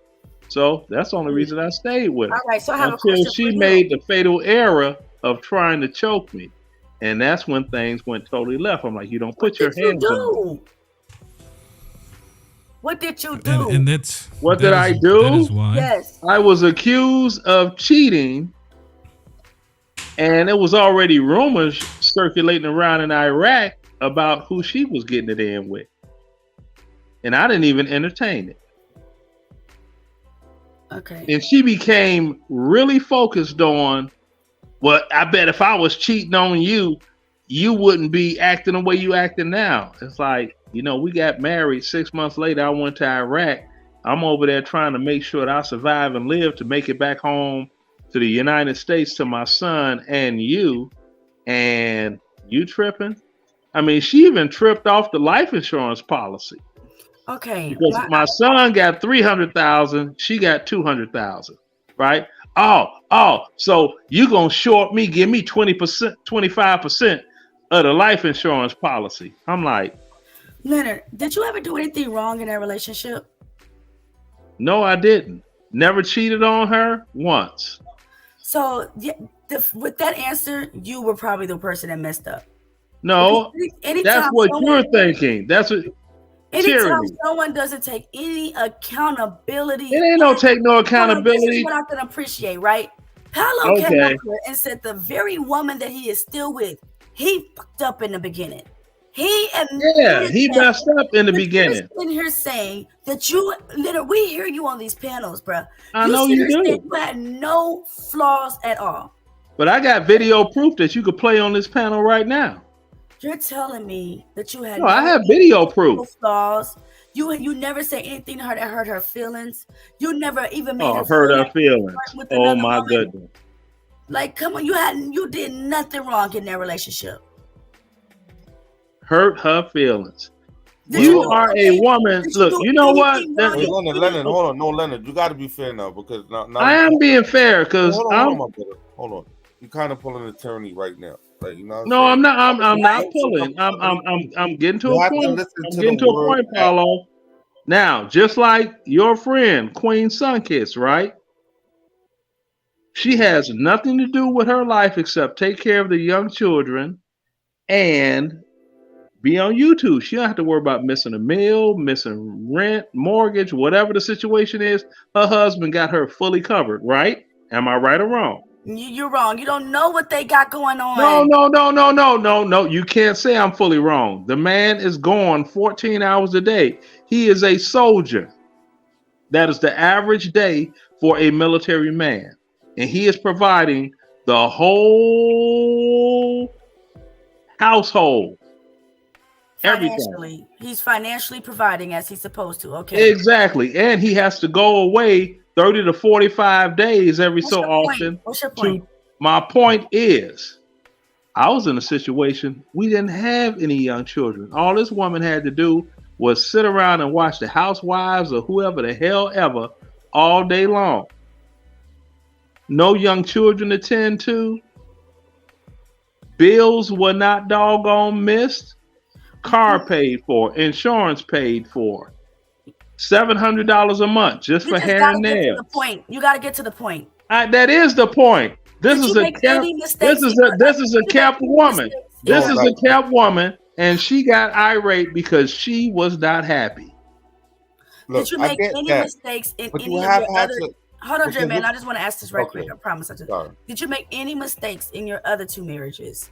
Speaker 8: So that's the only reason I stayed with her.
Speaker 2: All right, so I have a
Speaker 8: until
Speaker 2: question
Speaker 8: she
Speaker 2: for you.
Speaker 8: made the fatal error of trying to choke me. And that's when things went totally left. I'm like, you don't put your hands on me.
Speaker 2: What did you do?
Speaker 7: And that's
Speaker 8: What
Speaker 7: that
Speaker 8: did I
Speaker 7: is-
Speaker 8: do?
Speaker 7: That is why.
Speaker 2: Yes.
Speaker 8: I was accused of cheating, and it was already rumors circulating around in Iraq about who she was getting it in with. And I didn't even entertain it.
Speaker 2: Okay.
Speaker 8: And she became really focused on, well, I bet if I was cheating on you, you wouldn't be acting the way you acting now. It's like, you know, we got married 6 months later. I went to Iraq. I'm over there trying to make sure that I survive and live to make it back home to the United States to my son and you tripping? I mean, she even tripped off the life insurance policy.
Speaker 2: Okay.
Speaker 8: Because my son got 300,000, she got 200,000, right? Oh, so you gonna short me, give me 20%, 25% of the life insurance policy. I'm like,
Speaker 2: Leonard, did you ever do anything wrong in that relationship?
Speaker 8: no, I didn't. Never cheated on her once.
Speaker 2: So with that answer, you were probably the person that messed up.
Speaker 8: No,
Speaker 2: Anytime
Speaker 8: that's what
Speaker 2: someone-
Speaker 8: you're thinking. That's what.
Speaker 2: Anytime
Speaker 8: Tyranny.
Speaker 2: someone doesn't take any accountability,
Speaker 8: It ain't no take no
Speaker 2: Hold on, this
Speaker 8: accountability.
Speaker 2: is what I can appreciate, right? Paolo came
Speaker 8: Okay.
Speaker 2: up here and said the very woman that he is still with, he fucked up in the beginning. He
Speaker 8: Yeah, he messed up in the
Speaker 2: But
Speaker 8: beginning.
Speaker 2: you're sitting here saying that we hear you on these panels, bruh.
Speaker 8: I know
Speaker 2: sit
Speaker 8: you
Speaker 2: here
Speaker 8: do.
Speaker 2: saying you had no flaws at all.
Speaker 8: But I got video proof that you could play on this panel right now.
Speaker 2: You're telling me that you had
Speaker 8: No, I have video proof.
Speaker 2: no flaws. You never say anything to her that hurt her feelings. You never even made her
Speaker 8: Hurt
Speaker 2: feel
Speaker 8: her
Speaker 2: like
Speaker 8: feelings.
Speaker 2: with
Speaker 8: Oh
Speaker 2: another
Speaker 8: my
Speaker 2: woman.
Speaker 8: goodness.
Speaker 2: Like, come on, you did nothing wrong in that relationship.
Speaker 8: Hurt her feelings.
Speaker 2: Did
Speaker 8: You
Speaker 2: you-
Speaker 8: are
Speaker 2: okay,
Speaker 8: a woman.
Speaker 2: did you
Speaker 8: Look,
Speaker 2: do
Speaker 8: you know what?
Speaker 2: anything wrong?
Speaker 10: Wait, Leonard, hold on. No, Leonard, you got to be fair now because now
Speaker 8: I am being fair because
Speaker 10: hold
Speaker 8: I'm.
Speaker 10: on, my brother. Hold on. You're kind of pulling an attorney right now. Like, you know what
Speaker 8: No,
Speaker 10: saying?
Speaker 8: I'm not. I'm not
Speaker 10: Right?
Speaker 8: pulling. I'm getting to
Speaker 10: You
Speaker 8: a
Speaker 10: have to
Speaker 8: point.
Speaker 10: listen
Speaker 8: I'm
Speaker 10: to
Speaker 8: getting
Speaker 10: the
Speaker 8: to a
Speaker 10: word
Speaker 8: point,
Speaker 10: that-
Speaker 8: Paulo. Now, just like your friend Queen Sunkiss, right? She has nothing to do with her life except take care of the young children and be on YouTube. She don't have to worry about missing a meal, missing rent, mortgage, whatever the situation is. Her husband got her fully covered, right? Am I right or wrong?
Speaker 2: You're wrong. You don't know what they got going on.
Speaker 8: No. You can't say I'm fully wrong. The man is gone 14 hours a day. He is a soldier. That is the average day for a military man. And he is providing the whole household. Everything.
Speaker 2: Financially, he's financially providing as he's supposed to. Okay.
Speaker 8: Exactly. And he has to go away 30 to 45 days every
Speaker 2: What's
Speaker 8: so
Speaker 2: your point?
Speaker 8: often.
Speaker 2: What's your point?
Speaker 8: My point is, I was in a situation we didn't have any young children. All this woman had to do was sit around and watch the housewives or whoever the hell ever all day long. No young children to tend to. Bills were not doggone missed. Car paid for, insurance paid for. $700 a month just
Speaker 2: You
Speaker 8: for
Speaker 2: just
Speaker 8: hair
Speaker 2: gotta
Speaker 8: and
Speaker 2: get to
Speaker 8: nails.
Speaker 2: the point. You got to get to the point.
Speaker 8: That is the point. This
Speaker 2: Did
Speaker 8: is
Speaker 2: you
Speaker 8: a
Speaker 2: make
Speaker 8: kept.
Speaker 2: any mistakes
Speaker 8: This is
Speaker 2: in
Speaker 8: a
Speaker 2: your-
Speaker 8: this is a
Speaker 2: did you
Speaker 8: kept
Speaker 2: make any
Speaker 8: woman.
Speaker 2: mistakes?
Speaker 8: This
Speaker 10: No,
Speaker 8: is
Speaker 10: right.
Speaker 8: a kept woman, and she got irate because she was not happy.
Speaker 10: Look,
Speaker 2: Did you
Speaker 10: I
Speaker 2: make
Speaker 10: get
Speaker 2: any
Speaker 10: that,
Speaker 2: mistakes in
Speaker 10: but
Speaker 2: any
Speaker 10: you
Speaker 2: of
Speaker 10: have
Speaker 2: your
Speaker 10: had
Speaker 2: other?
Speaker 10: to.
Speaker 2: Hold on,
Speaker 10: because
Speaker 2: J man.
Speaker 10: you-
Speaker 2: I just want to ask this right
Speaker 10: Okay.
Speaker 2: quick. I promise.
Speaker 10: Sorry.
Speaker 2: Did you make any mistakes in your other two marriages?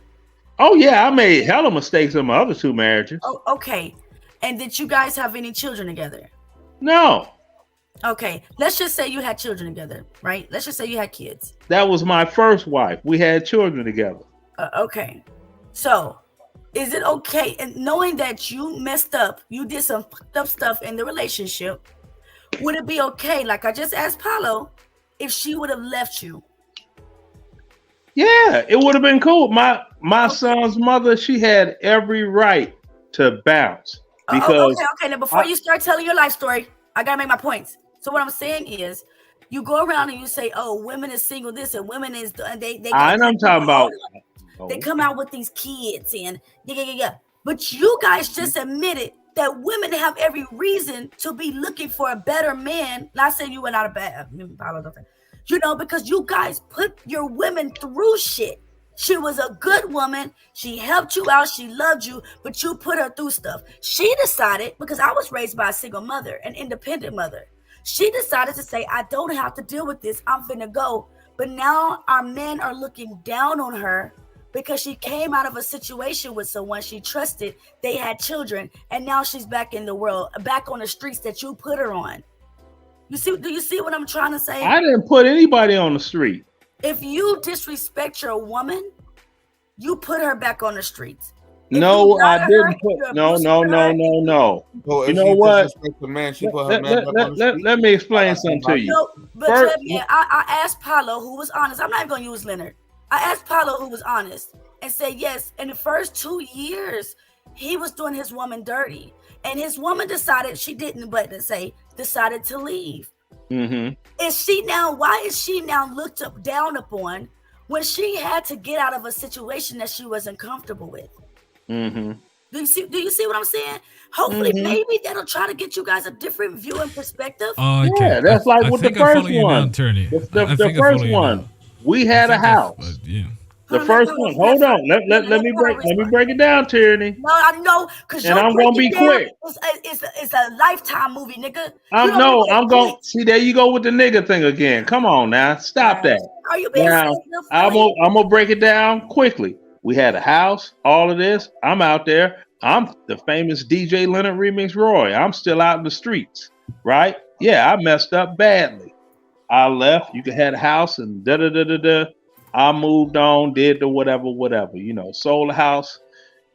Speaker 8: Oh yeah, I made hella mistakes in my other two marriages.
Speaker 2: Oh, okay. And did you guys have any children together?
Speaker 8: No,
Speaker 2: Okay. Let's just say you had children together, right? Let's just say you had kids.
Speaker 8: that was my first wife. We had children together.
Speaker 2: Okay. So, is it okay? And knowing that you messed up, you did some fucked up stuff in the relationship, would it be okay? Like I just asked Paulo, if she would have left you?
Speaker 8: Yeah, it would have been cool. My son's mother, she had every right to bounce because
Speaker 2: Okay. Now, before you start telling your life story, I gotta make my points. So what I'm saying is, you go around and you say, "Oh, women is single this and women is they."
Speaker 8: I know I'm talking about.
Speaker 2: They come out with these kids and yeah. But you guys just admitted that women have every reason to be looking for a better man. Not saying you were not a bad, because you guys put your women through shit. She was a good woman. She helped you out. She loved you, but you put her through stuff. She decided, because I was raised by a single mother, an independent mother. She decided to say, I don't have to deal with this. I'm finna go. But now our men are looking down on her because she came out of a situation with someone she trusted. They had children, and now she's back in the world, back on the streets that you put her on. You see? Do you see what I'm trying to say?
Speaker 8: I didn't put anybody on the street.
Speaker 2: If you disrespect your woman, you put her back on the streets.
Speaker 8: No, I didn't put. No.
Speaker 10: So
Speaker 8: You know what?
Speaker 10: The man, she put her man back on the street.
Speaker 8: Let me explain something to you.
Speaker 2: No, but
Speaker 8: First-
Speaker 2: man, I asked Paulo, who was honest. I'm not even going to use Leonard. I asked Paulo, who was honest, and said yes. In the first 2 years, he was doing his woman dirty, and his woman decided decided to leave.
Speaker 8: Mm-hmm.
Speaker 2: Why is she now looked down upon when she had to get out of a situation that she wasn't comfortable with?
Speaker 8: Mm-hmm.
Speaker 2: Do you see what I'm saying? Hopefully, maybe that'll try to get you guys a different view and perspective.
Speaker 7: Oh, okay.
Speaker 8: Yeah, that's like with the
Speaker 7: I
Speaker 8: first
Speaker 7: follow you
Speaker 8: one.
Speaker 7: now, Turney.
Speaker 8: The
Speaker 7: I think I
Speaker 8: first
Speaker 7: follow you
Speaker 8: one.
Speaker 7: now.
Speaker 8: We had a house.
Speaker 7: Yeah.
Speaker 8: The first one. Hold on. Let me break it down, Tyranny.
Speaker 2: No, I know, because
Speaker 8: And I'm gonna be quick.
Speaker 2: It's a Lifetime movie, nigga.
Speaker 8: I'm going. See, there you go with the nigga thing again. Come on now, stop that.
Speaker 2: Are you being
Speaker 8: Now,
Speaker 2: sensitive?
Speaker 8: I'm gonna break it down quickly. We had a house, all of this. I'm out there. I'm the famous DJ Leonard Remix Roy. I'm still out in the streets, right? Yeah, I messed up badly. I left. You could have a house and da da da da da. I moved on, did the whatever, sold the house.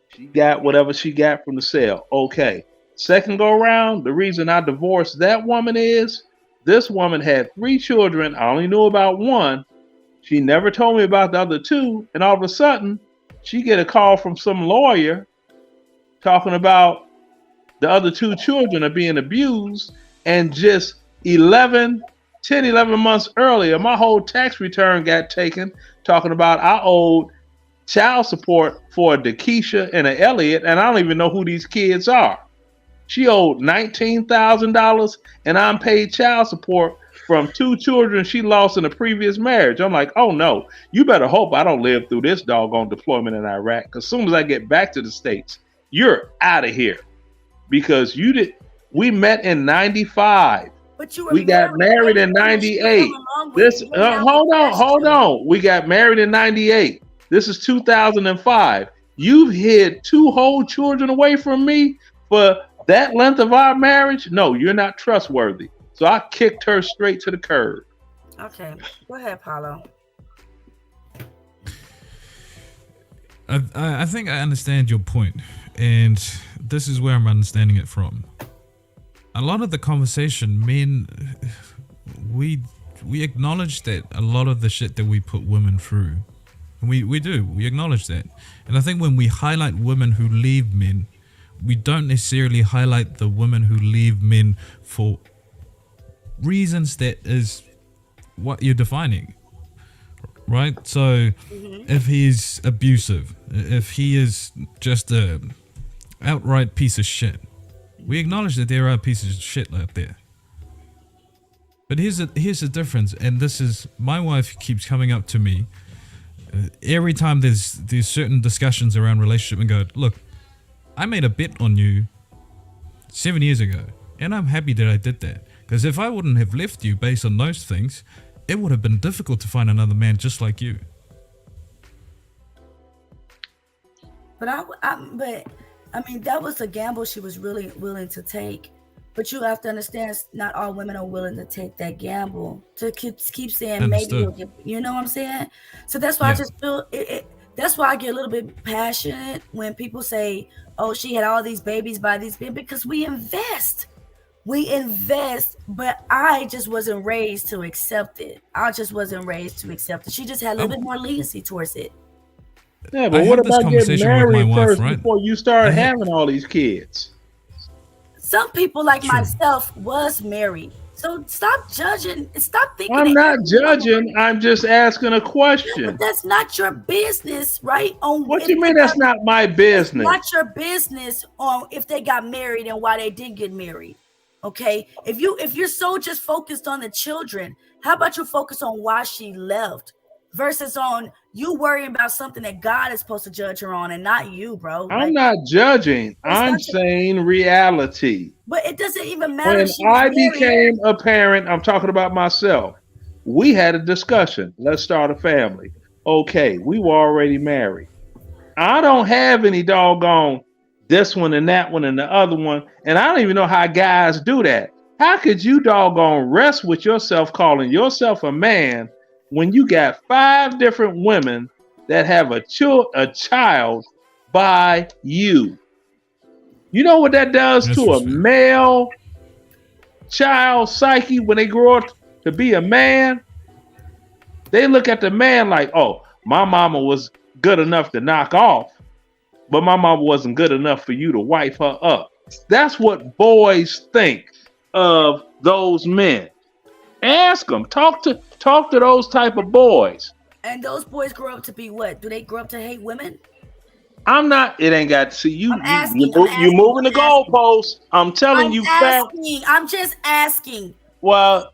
Speaker 8: She got whatever she got from the sale. Okay. Second go around, the reason I divorced that woman is this woman had 3 children. I only knew about one. She never told me about the other 2. And all of a sudden, she get a call from some lawyer talking about the other 2 children are being abused. And just 10, 11 months earlier, my whole tax return got taken, talking about I owed child support for a Dakisha and an Elliot, and I don't even know who these kids are. She owed $19,000, and I'm paid child support from 2 children she lost in a previous marriage. I'm like, oh no, you better hope I don't live through this doggone deployment in Iraq, because as soon as I get back to the States, you're out of here. Because we met in 95. We got married in 98. Hold on. We got married in 98. This is 2005. You've hid 2 whole children away from me for that length of our marriage? No, you're not trustworthy. So I kicked her straight to the curb.
Speaker 2: Okay, go ahead, Paulo.
Speaker 7: I think I understand your point, and this is where I'm understanding it from. A lot of the conversation, men, we acknowledge that a lot of the shit that we put women through, and we acknowledge that. And I think when we highlight women who leave men, we don't necessarily highlight the women who leave men for reasons that is what you're defining, right? So if he's abusive, if he is just a outright piece of shit, we acknowledge that there are pieces of shit out there. But here's the difference, and this is, my wife keeps coming up to me every time there's certain discussions around relationship and go, look, I made a bet on you 7 years ago, and I'm happy that I did that. Because if I wouldn't have left you based on those things, it would have been difficult to find another man just like you.
Speaker 2: But I mean, that was a gamble she was really willing to take. But you have to understand, not all women are willing to take that gamble. To keep saying
Speaker 7: Understood.
Speaker 2: maybe you'll get, you know what I'm saying? So that's why I just feel that's why I get a little bit passionate when people say, "Oh, she had all these babies by these men," because we invest, but I just wasn't raised to accept it. She just had a little bit more leniency towards it.
Speaker 8: Yeah, but what about getting married first before you start having all these kids?
Speaker 2: Some people like myself was married. So stop judging. Stop thinking.
Speaker 8: I'm not judging. I'm just asking a question.
Speaker 2: Yeah, but that's not your business, right?
Speaker 8: What do you mean that's not my business?
Speaker 2: It's not your business on if they got married and why they didn't get married. Okay? If you're so just focused on the children, how about you focus on why she left versus on You worrying about something that God is supposed to judge her on, and not you, bro.
Speaker 8: I'm not judging. I'm saying reality.
Speaker 2: But it doesn't even matter.
Speaker 8: When I became a parent, I'm talking about myself. We had a discussion. Let's start a family. Okay, we were already married. I don't have any doggone this one and that one and the other one. And I don't even know how guys do that. How could you doggone rest with yourself calling yourself a man when you got 5 different women that have a child by you? You know what that does to a male child psyche when they grow up to be a man? They look at the man like, oh, my mama was good enough to knock off, but my mama wasn't good enough for you to wipe her up. That's what boys think of those men. Ask them. Talk to those type of boys.
Speaker 2: And those boys grow up to be what? Do they grow up to hate women?
Speaker 8: I'm not. It ain't got to see you.
Speaker 2: You
Speaker 8: moving the goalposts. I'm telling you.
Speaker 2: I'm just asking.
Speaker 8: Well,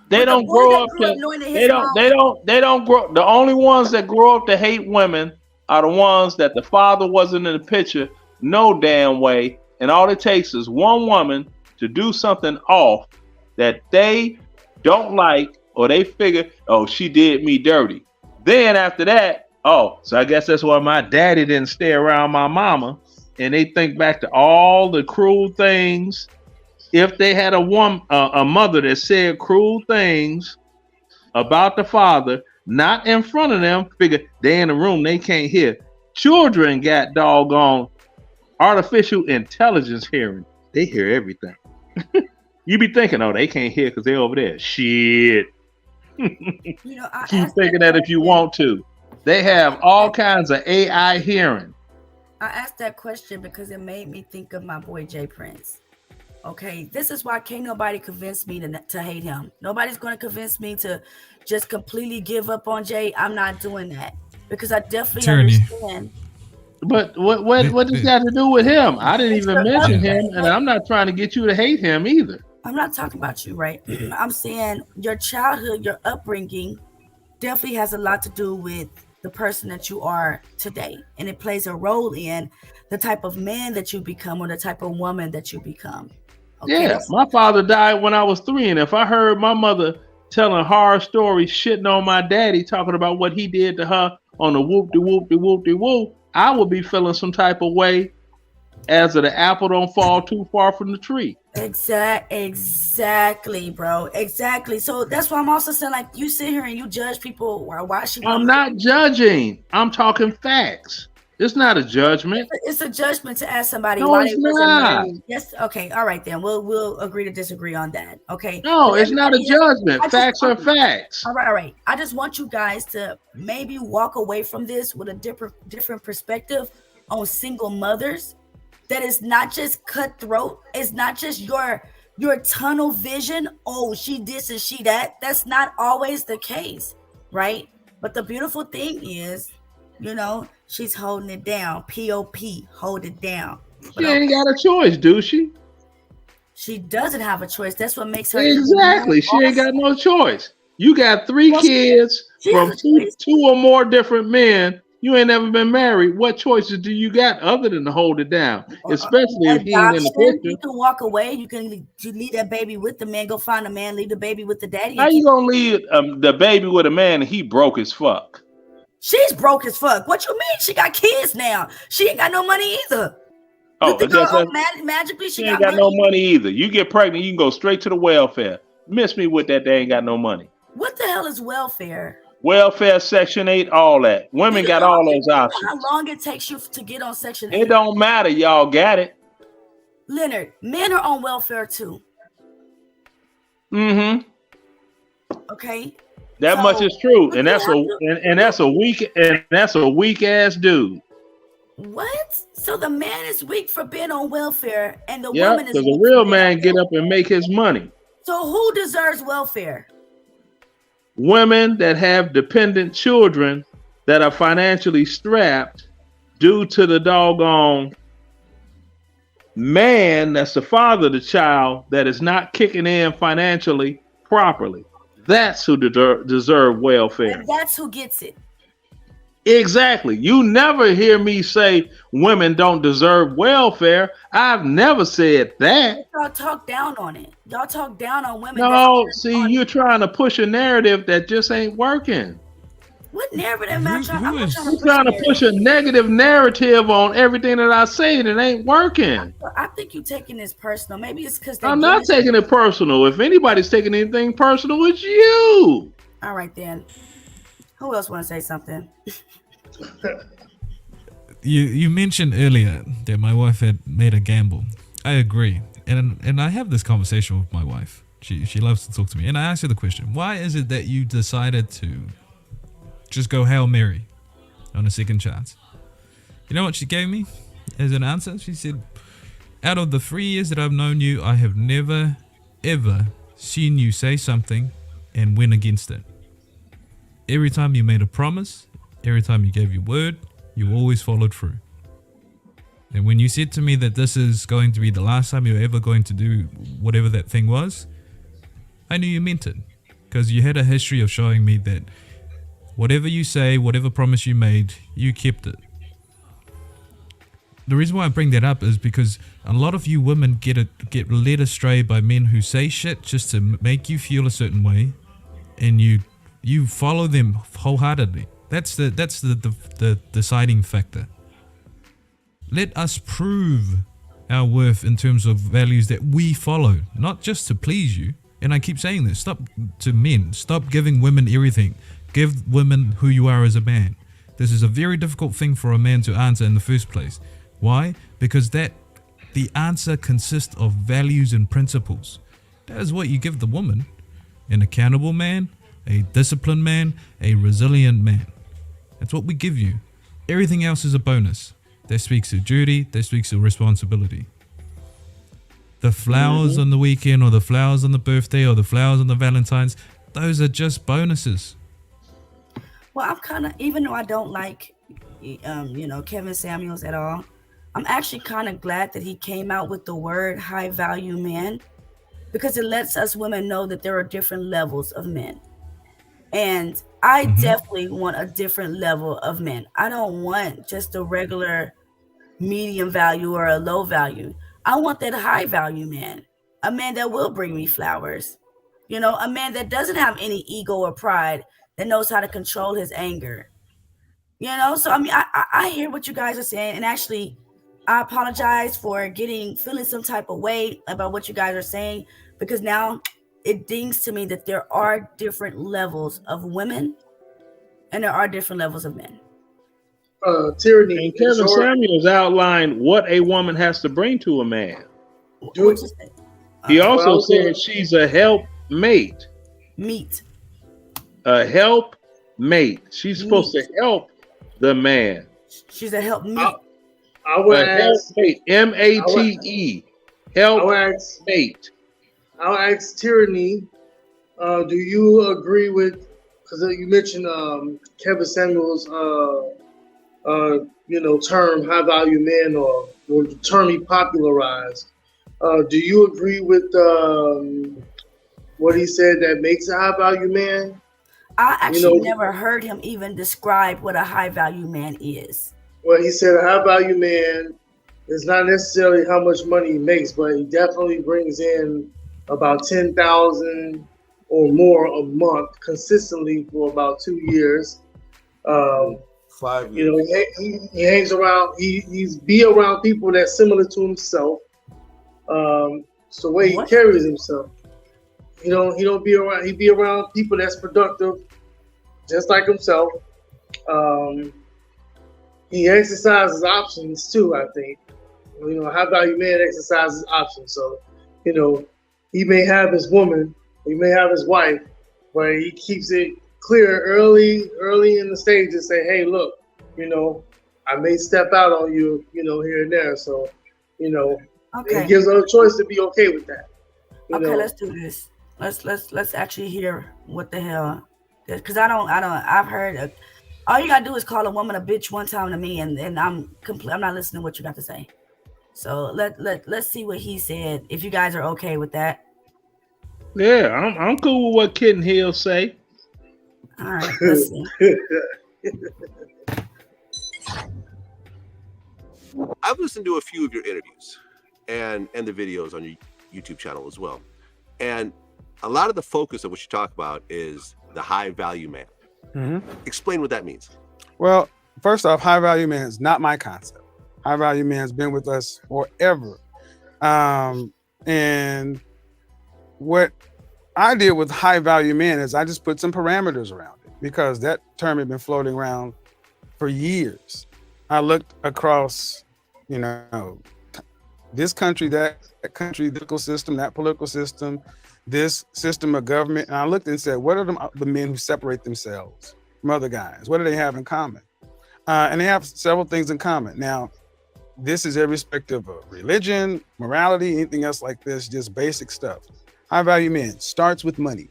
Speaker 8: they don't grow up to. They don't grow. The only ones that grow up to hate women are the ones that the father wasn't in the picture no damn way, and all it takes is one woman to do something off that they don't like, or they figure, oh, she did me dirty. Then after that, oh, so I guess that's why my daddy didn't stay around my mama, and they think back to all the cruel things. If they had a mother that said cruel things about the father, not in front of them, figure they in the room, they can't hear. Children got doggone artificial intelligence hearing. They hear everything. You be thinking, oh, they can't hear because they're over there. Shit. Keep thinking that if you want to. They have all kinds of AI hearing.
Speaker 2: I asked that question because it made me think of my boy Jay Prince. Okay, this is why can't nobody convince me to hate him. Nobody's going to convince me to just completely give up on Jay. I'm not doing that because I definitely understand.
Speaker 8: But what does that have to do with him? I didn't even mention him, and I'm not trying to get you to hate him either.
Speaker 2: I'm not talking about you, right? I'm saying your childhood, your upbringing definitely has a lot to do with the person that you are today. And it plays a role in the type of man that you become or the type of woman that you become. Okay?
Speaker 8: Yeah, my father died when I was 3. And if I heard my mother telling horror stories, shitting on my daddy, talking about what he did to her on the whoop-de-whoop-de-whoop-de-whoop, I would be feeling some type of way as the apple don't fall too far from the tree.
Speaker 2: Exactly, bro. Exactly. So that's why I'm also saying, like, you sit here and you judge people. Why she?
Speaker 8: I'm not judging. I'm talking facts. It's not a judgment.
Speaker 2: It's a judgment to ask somebody
Speaker 8: no,
Speaker 2: why
Speaker 8: it's
Speaker 2: they wasn't
Speaker 8: not.
Speaker 2: married. Yes. Okay. All right, then we'll agree to disagree on that. Okay.
Speaker 8: No, it's not a judgment. Facts are facts.
Speaker 2: All right. I just want you guys to maybe walk away from this with a different perspective on single mothers. That is not just cutthroat. It's not just your tunnel vision. Oh, she this and she that. That's not always the case, right? But the beautiful thing is, she's holding it down. P.O.P. Hold it down.
Speaker 8: She ain't got a choice, do she?
Speaker 2: She doesn't have a choice. That's what makes her
Speaker 8: exactly. She ain't got no choice. You got 3 kids from two or more different men. You ain't never been married. What choices do you got other than to hold it down? Especially if he ain't in the picture.
Speaker 2: You can walk away. You can leave that baby with the man. Go find a man. Leave the baby with the daddy.
Speaker 8: How you gonna leave the baby with a man and he broke as fuck?
Speaker 2: She's broke as fuck. What you mean? She got kids now. She ain't got no money either.
Speaker 8: Oh,
Speaker 2: magically
Speaker 8: she ain't got no money either. You get pregnant, you can go straight to the welfare. Miss me with that. They ain't got no money.
Speaker 2: What the hell is welfare?
Speaker 8: Welfare, Section 8, all that. Women got all those options.
Speaker 2: How long it takes you to get on Section 8?
Speaker 8: It don't matter. Y'all got it.
Speaker 2: Leonard, men are on welfare too.
Speaker 8: Mm-hmm.
Speaker 2: Okay.
Speaker 8: That much is true, and that's a weak ass dude.
Speaker 2: What? So the man is weak for being on welfare, and the woman is.
Speaker 8: Because a real man get up and make his money.
Speaker 2: So who deserves welfare?
Speaker 8: Women that have dependent children that are financially strapped due to the doggone man that's the father of the child that is not kicking in financially properly. That's who deserve welfare.
Speaker 2: And that's who gets it.
Speaker 8: Exactly. You never hear me say women don't deserve welfare. I've never said that.
Speaker 2: Y'all talk down on it. Y'all talk down on women.
Speaker 8: No, see, you're trying to push a narrative that just ain't working.
Speaker 2: What narrative am I trying? I'm not trying to
Speaker 8: You're trying to push a negative narrative on everything that I say, and it ain't working.
Speaker 2: I think you're taking this personal. Maybe it's because
Speaker 8: I'm not taking it personal. If anybody's taking anything personal, it's you.
Speaker 2: All right, then. Who else want to say something?
Speaker 7: You mentioned earlier that my wife had made a gamble. I agree, and I have this conversation with my wife. She loves to talk to me, and I asked her the question: why is it that you decided to just go Hail Mary on a second chance? You know what she gave me as an answer? She said, out of the 3 years that I've known you, I have never, ever seen you say something and went against it. Every time you made a promise, every time you gave your word, you always followed through. And when you said to me that this is going to be the last time you're ever going to do whatever that thing was, I knew you meant it. Because you had a history of showing me that whatever you say, whatever promise you made, you kept it. The reason why I bring that up is because a lot of you women get led astray by men who say shit just to make you feel a certain way, and you follow them wholeheartedly. That's the deciding factor. Let us prove our worth in terms of values that we follow, not just to please you. And I keep saying this, stop giving women everything. Give women who you are as a man. This is a very difficult thing for a man to answer in the first place. Why? Because the answer consists of values and principles. That is what you give the woman. An accountable man, a disciplined man, a resilient man. That's what we give you. Everything else is a bonus. That speaks to duty, that speaks to responsibility. The flowers on the weekend, or the flowers on the birthday, or the flowers on the Valentine's, those are just bonuses.
Speaker 2: Well, I'm kind of, even though I don't like, Kevin Samuels at all, I'm actually kind of glad that he came out with the word high value man, because it lets us women know that there are different levels of men. And I definitely want a different level of men. I don't want just a regular medium value or a low value. I want that high value man, a man that will bring me flowers, a man that doesn't have any ego or pride, that knows how to control his anger, So, I mean, I hear what you guys are saying, and actually, I apologize for feeling some type of way about what you guys are saying, because now it dings to me that there are different levels of women and there are different levels of men.
Speaker 3: Tyranny.
Speaker 8: And Kevin Samuels outlined what a woman has to bring to a man. He also said she's a helpmate. A helpmate. She's supposed to help the man.
Speaker 2: She's a helpmate.
Speaker 3: I would ask
Speaker 8: M-A-T-E. Helpmate.
Speaker 3: I'll ask Tyranny, do you agree with, because you mentioned Kevin Samuels' term high value man, or the term he popularized. Do you agree with what he said that makes a high value man?
Speaker 2: I actually never heard him even describe what a high value man is.
Speaker 3: Well, he said a high value man is not necessarily how much money he makes, but he definitely brings in about $10,000 or more a month consistently for about 2 years.
Speaker 10: 5 years.
Speaker 3: He hangs around. He's be around people that's similar to himself. It's the way he carries himself. He don't be around. He be around people that's productive, just like himself. He exercises options too. I think. A high value man exercises options. So, he may have his woman, he may have his wife, but he keeps it clear early in the stage and say, hey, look, I may step out on you, here and there. So, it gives her a choice to be okay with that.
Speaker 2: Okay, let's do this. Let's actually hear what the hell, because I've heard all you gotta do is call a woman a bitch one time to me, and I'm not listening to what you got to say. So let's see what he said, if you guys are okay with that.
Speaker 8: Yeah, I'm cool with what Kitten Hill say.
Speaker 2: All right, let's see.
Speaker 12: I've listened to a few of your interviews and the videos on your YouTube channel as well. And a lot of the focus of what you talk about is the high value man. Explain what that means.
Speaker 13: Well, first off, high value man is not my concept. High value man has been with us forever. And what I did with high value man is I just put some parameters around it because that term had been floating around for years. I looked across, this country, that country, political system, that political system, this system of government. And I looked and said, what are the men who separate themselves from other guys? What do they have in common? And they have several things in common. Now, this is irrespective of religion, morality, anything else like this, just basic stuff. High value men starts with money.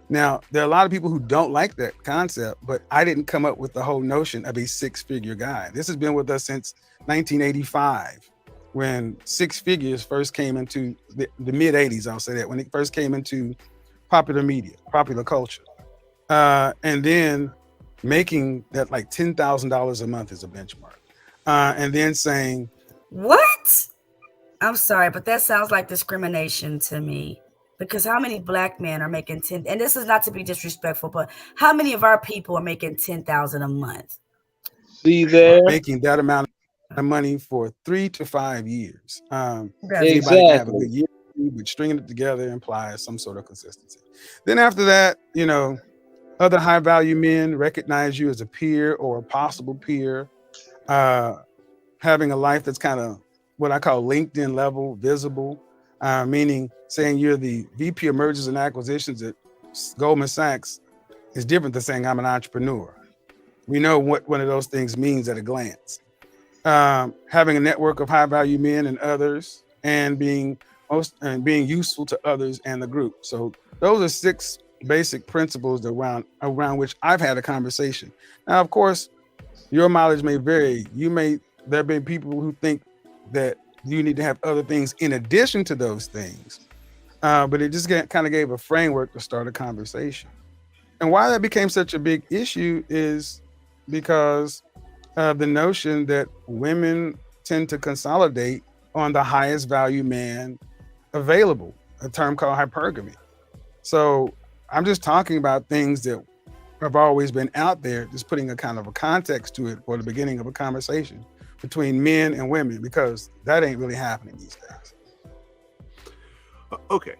Speaker 13: Now, there are a lot of people who don't like that concept, but I didn't come up with the whole notion of a six-figure guy. This has been with us since 1985, when six figures first came into the mid 80s, I'll say that, when it first came into popular media, popular culture. And then making that like $10,000 a month is a benchmark. And then saying,
Speaker 2: what? I'm sorry, but that sounds like discrimination to me. Because how many black men are making 10? And this is not to be disrespectful, but how many of our people are making 10,000 a month?
Speaker 8: See there,
Speaker 13: making that amount of money for 3 to 5 years.
Speaker 8: Exactly.
Speaker 13: Anybody can have a good year, but stringing it together implies some sort of consistency. Then after that, other high value men recognize you as a peer or a possible peer, having a life that's kind of what I call LinkedIn level, visible. Meaning saying you're the VP of mergers and acquisitions at Goldman Sachs is different than saying I'm an entrepreneur. We know what one of those things means at a glance. Having a network of high value men and others, and being useful to others and the group. So those are 6 basic principles around which I've had a conversation. Now, of course, your mileage may vary. There have been people who think that you need to have other things in addition to those things. But it just kind of gave a framework to start a conversation. And why that became such a big issue is because of the notion that women tend to consolidate on the highest value man available, a term called hypergamy. So I'm just talking about things that have always been out there, just putting a kind of a context to it for the beginning of a conversation between men and women, because that ain't really happening these days.
Speaker 12: Okay.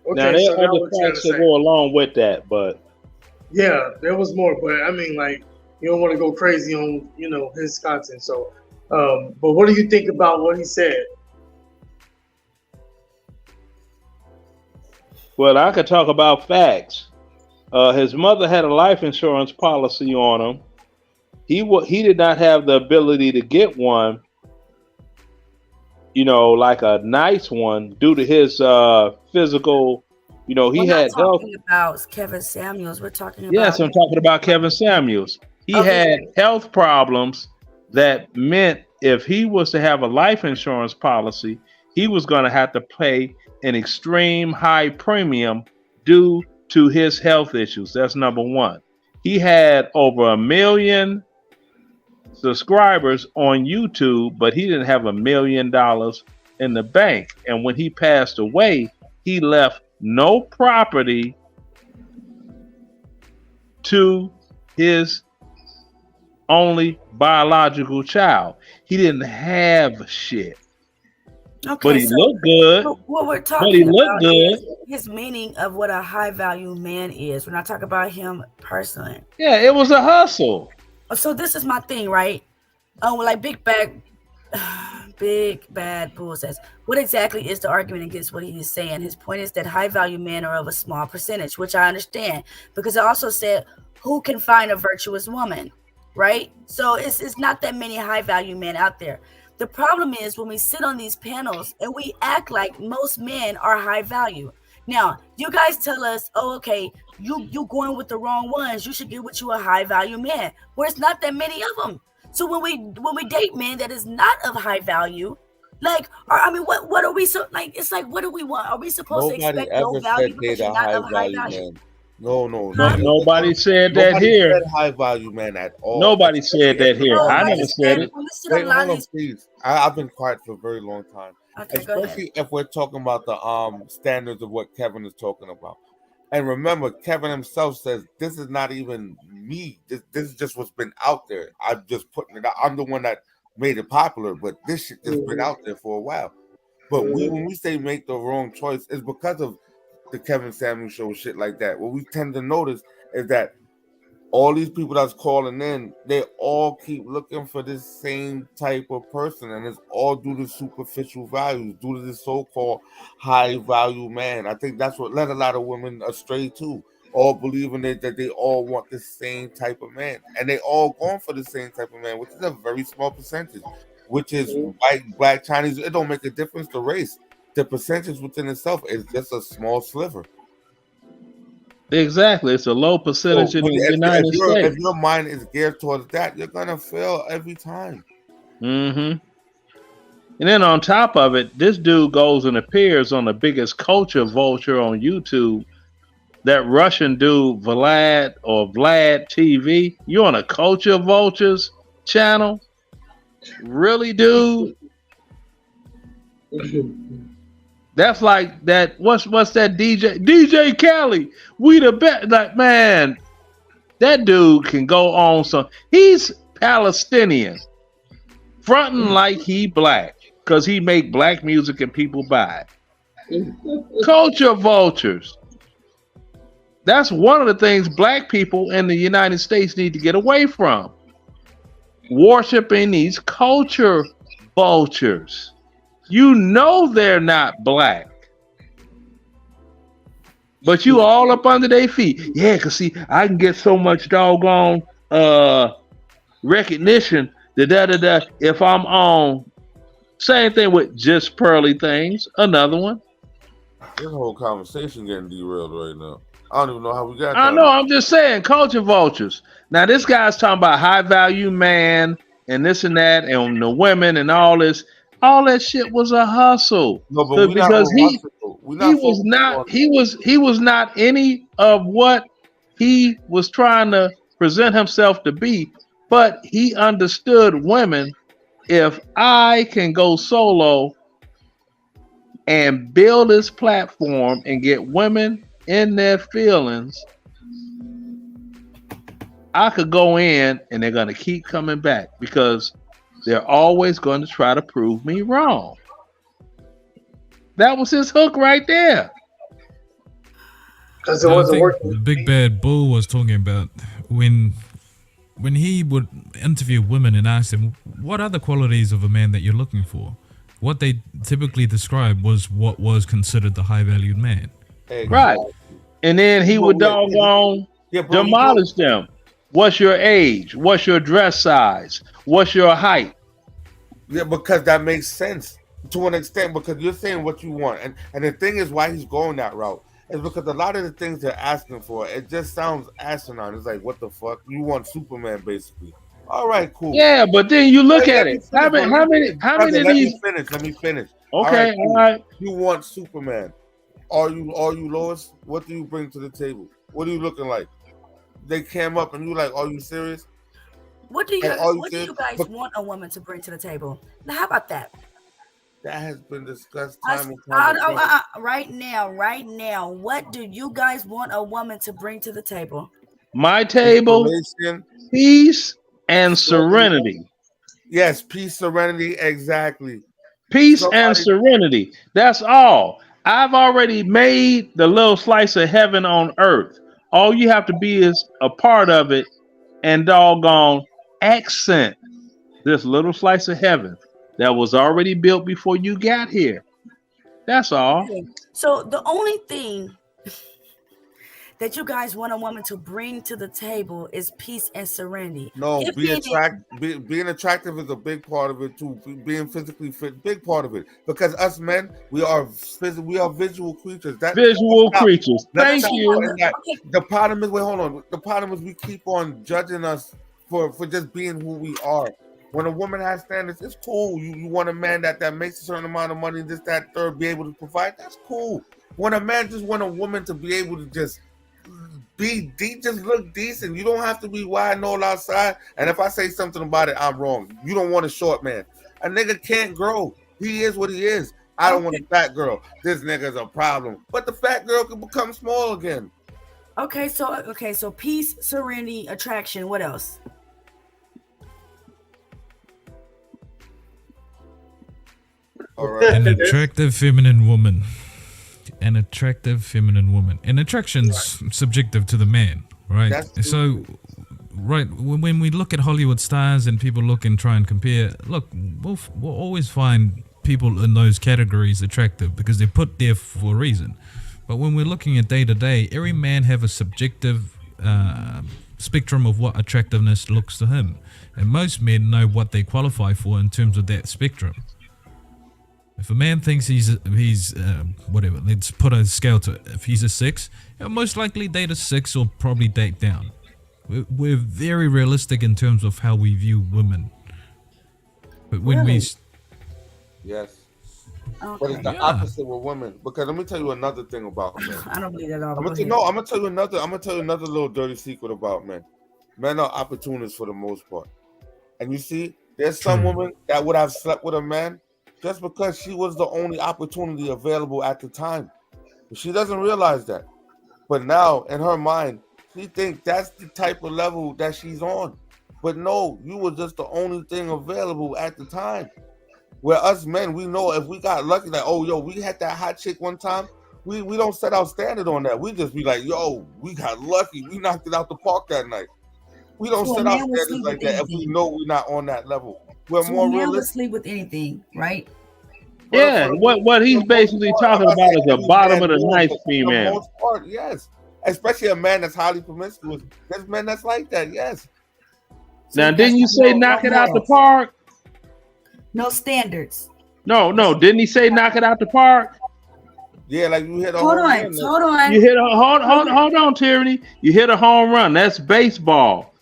Speaker 8: Now, there are other facts that go along with that, but
Speaker 3: yeah, there was more. But I mean, like, you don't want to go crazy on, his content. So, but what do you think about what he said?
Speaker 8: Well, I could talk about facts. His mother had a life insurance policy on him. He did not have the ability to get one, like a nice one, due to his physical. He had health.
Speaker 2: Talking about Kevin Samuels. We're talking about.
Speaker 8: Yes, I'm talking about Kevin Samuels. He had health problems that meant if he was to have a life insurance policy, he was going to have to pay an extreme high premium due to his health issues. That's number one. He had over 1 million subscribers on YouTube, but he didn't have $1 million in the bank. And when he passed away, he left no property to his only biological child. He didn't have shit.
Speaker 2: Okay,
Speaker 8: but he looked good.
Speaker 2: What we're talking about is his meaning of what a high value man is. When I talk about him personally.
Speaker 8: Yeah, it was a hustle.
Speaker 2: So this is my thing, right? Like Big Bad Bull says, what exactly is the argument against what he is saying? His point is that high value men are of a small percentage, which I understand, because it also said, who can find a virtuous woman, right? So it's not that many high value men out there. The problem is when we sit on these panels and we act like most men are high value. Now, you guys tell us, oh, okay, you going with the wrong ones. You should get with you a high value man. Where it's not that many of them. So when we date men that is not of high value, like, what are we so like? It's like, what do we want? Are we supposed to expect low value because you're not of high value?
Speaker 10: No.
Speaker 8: Nobody said that
Speaker 10: Nobody
Speaker 8: here.
Speaker 10: said high value man at all.
Speaker 8: Nobody said that here.
Speaker 2: Oh,
Speaker 8: I
Speaker 2: I
Speaker 8: never
Speaker 2: just
Speaker 8: said
Speaker 2: said,
Speaker 8: it.
Speaker 2: listen to
Speaker 10: Wait, hold on,
Speaker 2: Lonnie's.
Speaker 10: please. I've been quiet for a very long time.
Speaker 2: Okay, go ahead.
Speaker 10: Especially if we're talking about the standards of what Kevin is talking about. And remember, Kevin himself says this is not even me. This is just what's been out there. I'm just putting it out. I'm the one that made it popular, but this shit has been out there for a while. But when we say make the wrong choice, it's because of the Kevin Samuels show, shit like that. What we tend to notice is that all these people that's calling in, they all keep looking for this same type of person, and it's all due to superficial values, due to this so-called high value man. I think that's what led a lot of women astray too, all believing that they all want the same type of man, and they all going for the same type of man, which is a very small percentage, which is white, black, Chinese. It don't make a difference to race. The percentage within itself is just a small sliver.
Speaker 8: Exactly. It's a low percentage in the United States.
Speaker 10: If your mind is geared towards that, you're gonna fail every time.
Speaker 8: And then on top of it, this dude goes and appears on the biggest culture vulture on YouTube. That Russian dude, Vlad TV. You on a Culture Vultures channel? Really, dude? That's like that. What's that DJ Khaled? We the best. Like, man, that dude can go on some. He's Palestinian, fronting like he black because he make black music and people buy it. Culture vultures. That's one of the things black people in the United States need to get away from. Worshiping these culture vultures. You know they're not black. But you all up under their feet. Yeah, because see, I can get so much doggone recognition if I'm on. Same thing with Just Pearly Things. Another one.
Speaker 10: This whole conversation getting derailed right now. I don't even know how we got
Speaker 8: I know, I'm just saying, culture vultures. Now, this guy's talking about high value man and this and that and the women and all this. All that shit was a hustle.
Speaker 10: No, but
Speaker 8: because he was not any of what he was trying to present himself to be, but he understood women. If I can go solo and build this platform and get women in their feelings, I could go in and they're going to keep coming back because they're always going to try to prove me wrong. That was his hook right there.
Speaker 3: Because it wasn't working.
Speaker 7: The Big Bad Bull was talking about when he would interview women and ask them, what are the qualities of a man that you're looking for? What they typically described was what was considered the high-valued man.
Speaker 8: Right. And then he would doggone demolish them. What's your age? What's your dress size? What's your height?
Speaker 10: Yeah, because that makes sense to an extent, because you're saying what you want. And the thing is why he's going that route is because a lot of the things they're asking for, it just sounds asinine. It's like, what the fuck? You want Superman, basically. All right, cool.
Speaker 8: Yeah, but then you look at it. How many of these?
Speaker 10: Let me finish.
Speaker 8: Okay, all right.
Speaker 10: You want Superman. Are you Lois? What do you bring to the table? What are you looking like? They came up and you like, are you serious?
Speaker 2: What do you guys want a woman to bring to the table? Now, how about that?
Speaker 10: That has been discussed time and time again.
Speaker 2: Right now, what do you guys want a woman to bring to the table?
Speaker 8: My table, peace and serenity.
Speaker 10: Yes, peace, serenity, exactly.
Speaker 8: Peace and serenity. That's all. I've already made the little slice of heaven on earth. All you have to be is a part of it and doggone accent this little slice of heaven that was already built before you got here. That's all.
Speaker 2: So the only thing that you guys want a woman to bring to the table is peace and serenity.
Speaker 10: No, being attractive is a big part of it too. Being physically fit, big part of it. Because us men, we are visual creatures.
Speaker 8: Visual creatures. Thank you.
Speaker 10: The problem is, hold on. The problem is we keep on judging us for just being who we are. When a woman has standards, it's cool. You want a man that makes a certain amount of money, this, that, third, be able to provide. That's cool. When a man just want a woman to be able to just just look decent. You don't have to be wide and all outside. And if I say something about it, I'm wrong. You don't want a short man. A nigga can't grow. He is what he is. I don't want a fat girl. This nigga's a problem. But the fat girl can become small again.
Speaker 2: Okay, so peace, serenity, attraction. What else?
Speaker 10: All right.
Speaker 7: An attractive feminine woman. An attractive feminine woman. And attraction's subjective to the man, right? So, right, when we look at Hollywood stars and people look and try and compare, look, we'll always find people in those categories attractive because they're put there for a reason. But when we're looking at day to day, every man have a subjective spectrum of what attractiveness looks to him. And most men know what they qualify for in terms of that spectrum. If a man thinks he's whatever, let's put a scale to it. If he's a 6, he'll most likely date a 6 or probably date down. We're very realistic in terms of how we view women. But when
Speaker 10: Yes. Okay. But it's the opposite with women. Because let me tell you another thing about men.
Speaker 2: I don't believe that all.
Speaker 10: I'm gonna tell you another little dirty secret about men. Men are opportunists for the most part. And you see, there's some women that would have slept with a man just because she was the only opportunity available at the time. She doesn't realize that. But now, in her mind, she thinks that's the type of level that she's on. But no, you were just the only thing available at the time. Where us men, we know if we got lucky, like, oh, yo, we had that hot chick one time, we don't set our standard on that. We just be like, yo, we got lucky. We knocked it out the park that night. We don't set our standards like that if we know we're not on that level. We're more realistic.
Speaker 2: Sleep with anything, right?
Speaker 8: Yeah, what he's basically talking about is the bottom of the ninth female.
Speaker 10: For the most part, yes. Especially a man that's highly promiscuous. There's men that's like that, yes.
Speaker 8: Now, didn't you say knock it out the park?
Speaker 2: No standards.
Speaker 8: No. Didn't he say knock it out the park?
Speaker 10: Yeah, like you hit a
Speaker 2: hold
Speaker 10: home
Speaker 2: on.
Speaker 10: run.
Speaker 8: You hit a hold on, Tyranny. You hit a home run. That's baseball.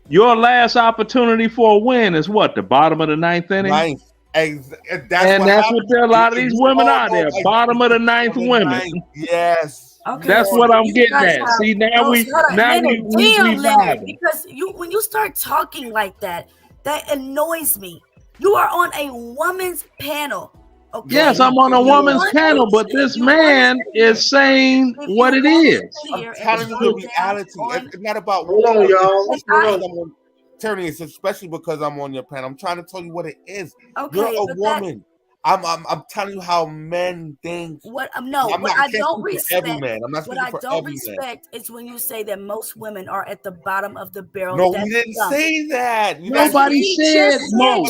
Speaker 8: Your last opportunity for a win is what? The bottom of the ninth inning?
Speaker 10: That's
Speaker 8: what there, a lot of these women out there. Bottom of the ninth women.
Speaker 10: Yes.
Speaker 2: Okay,
Speaker 8: that's what I'm getting at. See, now we
Speaker 2: Leonard, because when you start talking like that annoys me. You are on a woman's panel. Okay?
Speaker 8: Yes, I'm on a woman's panel, but this man is saying what it is.
Speaker 10: I'm telling you the reality. It's not about y'all. Tyranny, it's especially because I'm on your panel. I'm trying to tell you what it is.
Speaker 2: Okay,
Speaker 10: you're a woman. I'm telling you how men think.
Speaker 2: What I don't respect.
Speaker 10: Every man. I'm not
Speaker 2: what I
Speaker 10: for
Speaker 2: don't
Speaker 10: every
Speaker 2: respect
Speaker 10: man.
Speaker 2: is when you say that most women are at the bottom of the barrel.
Speaker 10: No, we didn't say that.
Speaker 8: Nobody said no.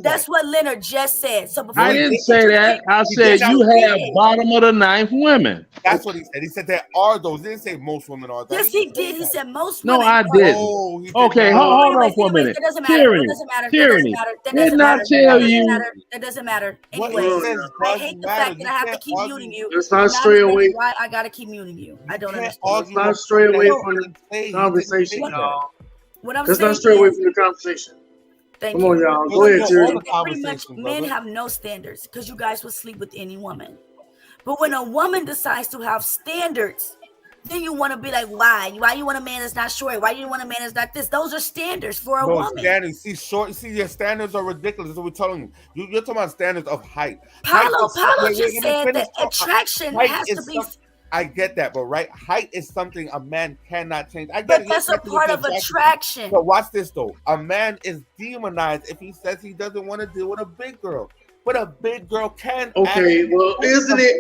Speaker 2: That's what Leonard just said. So
Speaker 8: I didn't say that. I said you have bottom of the ninth women.
Speaker 10: That's what he said. He said there are those. He didn't say most women are.
Speaker 2: Yes, he did. He said most
Speaker 8: women. No, I didn't. Okay, hold on for a minute.
Speaker 2: That doesn't matter.
Speaker 8: Tyranny. Did not tell you.
Speaker 2: That doesn't matter. Anyway, I hate the fact that I have to keep muting you.
Speaker 3: Let's not stray away.
Speaker 2: Why I gotta keep muting you? I don't understand.
Speaker 3: Let's not stray away from the conversation, y'all. Let's not stray away from the conversation.
Speaker 2: Come
Speaker 3: on, y'all. Go ahead, Tyranny.
Speaker 2: Pretty much, men have no standards because you guys will sleep with any woman. But when a woman decides to have standards, then you want to be like, why you want a man that's not short? Why you want a man that's not this? Those are standards for a woman.
Speaker 10: Standards. See, your standards are ridiculous. That's what we're telling you. You're talking about standards of height.
Speaker 2: Paulo just said that attraction has to be.
Speaker 10: I get that, but height is something a man cannot change. I get
Speaker 2: but that's a part of attraction.
Speaker 10: But watch this though. A man is demonized if he says he doesn't want to deal with a big girl. But a big girl can.
Speaker 3: Okay, well, isn't it?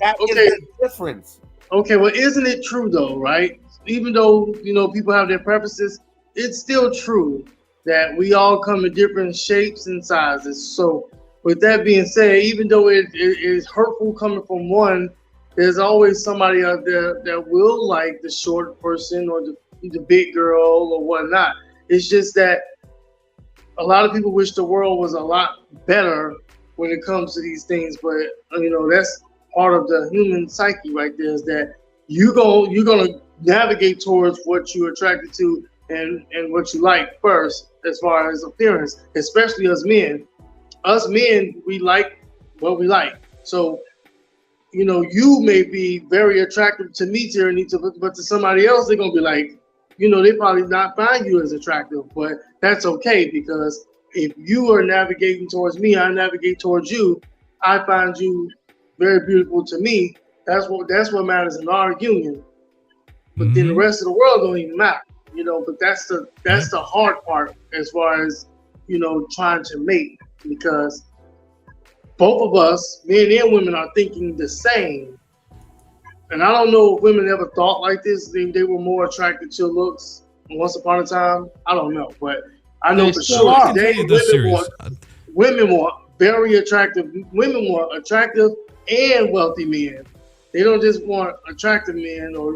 Speaker 10: That
Speaker 3: okay?
Speaker 10: Is the difference.
Speaker 3: Okay, well, isn't it true though, right? Even though, people have their preferences, it's still true that we all come in different shapes and sizes. So with that being said, even though it is hurtful coming from one, there's always somebody out there that will like the short person or the big girl or whatnot. It's just that a lot of people wish the world was a lot better when it comes to these things, but that's part of the human psyche right there, is that you're gonna navigate towards what you're attracted to and what you like first as far as appearance, especially us men. Us men, we like what we like. So you know, you may be very attractive to me, Tyranny, but to somebody else, they're gonna be like, you know, they probably not find you as attractive, but that's okay, because if you are navigating towards me, I navigate towards you, I find you very beautiful to me. That's what matters in our union. But then the rest of the world don't even matter, you know. But that's the hard part as far as, you know, trying to mate, because both of us, men and women, are thinking the same. And I don't know if women ever thought like this. They were more attracted to looks once upon a time. I don't know, but I know for sure today women want very attractive. Women want attractive and wealthy men. They don't just want attractive men or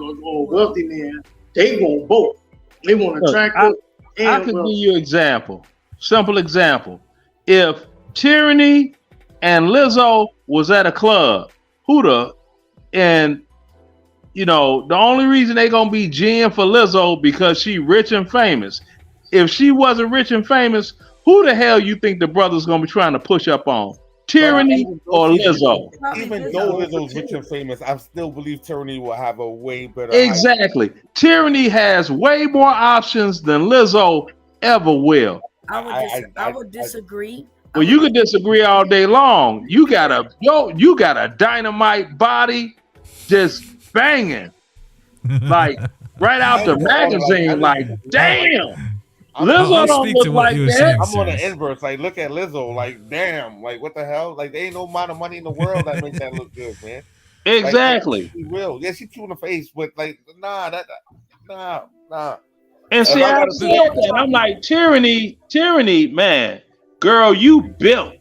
Speaker 3: wealthy men. They want both. They want attractive and
Speaker 8: I can
Speaker 3: wealthy.
Speaker 8: give you an example. Simple example. If Tyranny and Lizzo was at a club, and you know, the only reason they gonna be G'ing for Lizzo because she rich and famous. If she wasn't rich and famous, who the hell you think the brother's gonna be trying to push up on? Tyranny or Lizzo?
Speaker 10: Even though Lizzo's rich and famous, I still believe Tyranny will have a way better.
Speaker 8: Exactly. Tyranny has way more options than Lizzo ever will.
Speaker 2: I would disagree.
Speaker 8: Well, you can disagree all day long. You got a dynamite body, just banging, like right out the magazine. Like, damn, Lizzo don't look like that.
Speaker 10: I'm on the inverse. Like, look at Lizzo. Like, damn. Like, what the hell? Like, there ain't no amount of money in the world that makes that look good, man.
Speaker 8: Exactly.
Speaker 10: Like, she will. Yeah, she cute in the face, but like, nah.
Speaker 8: And see, I said that. I'm like, Tyranny, man, girl, you built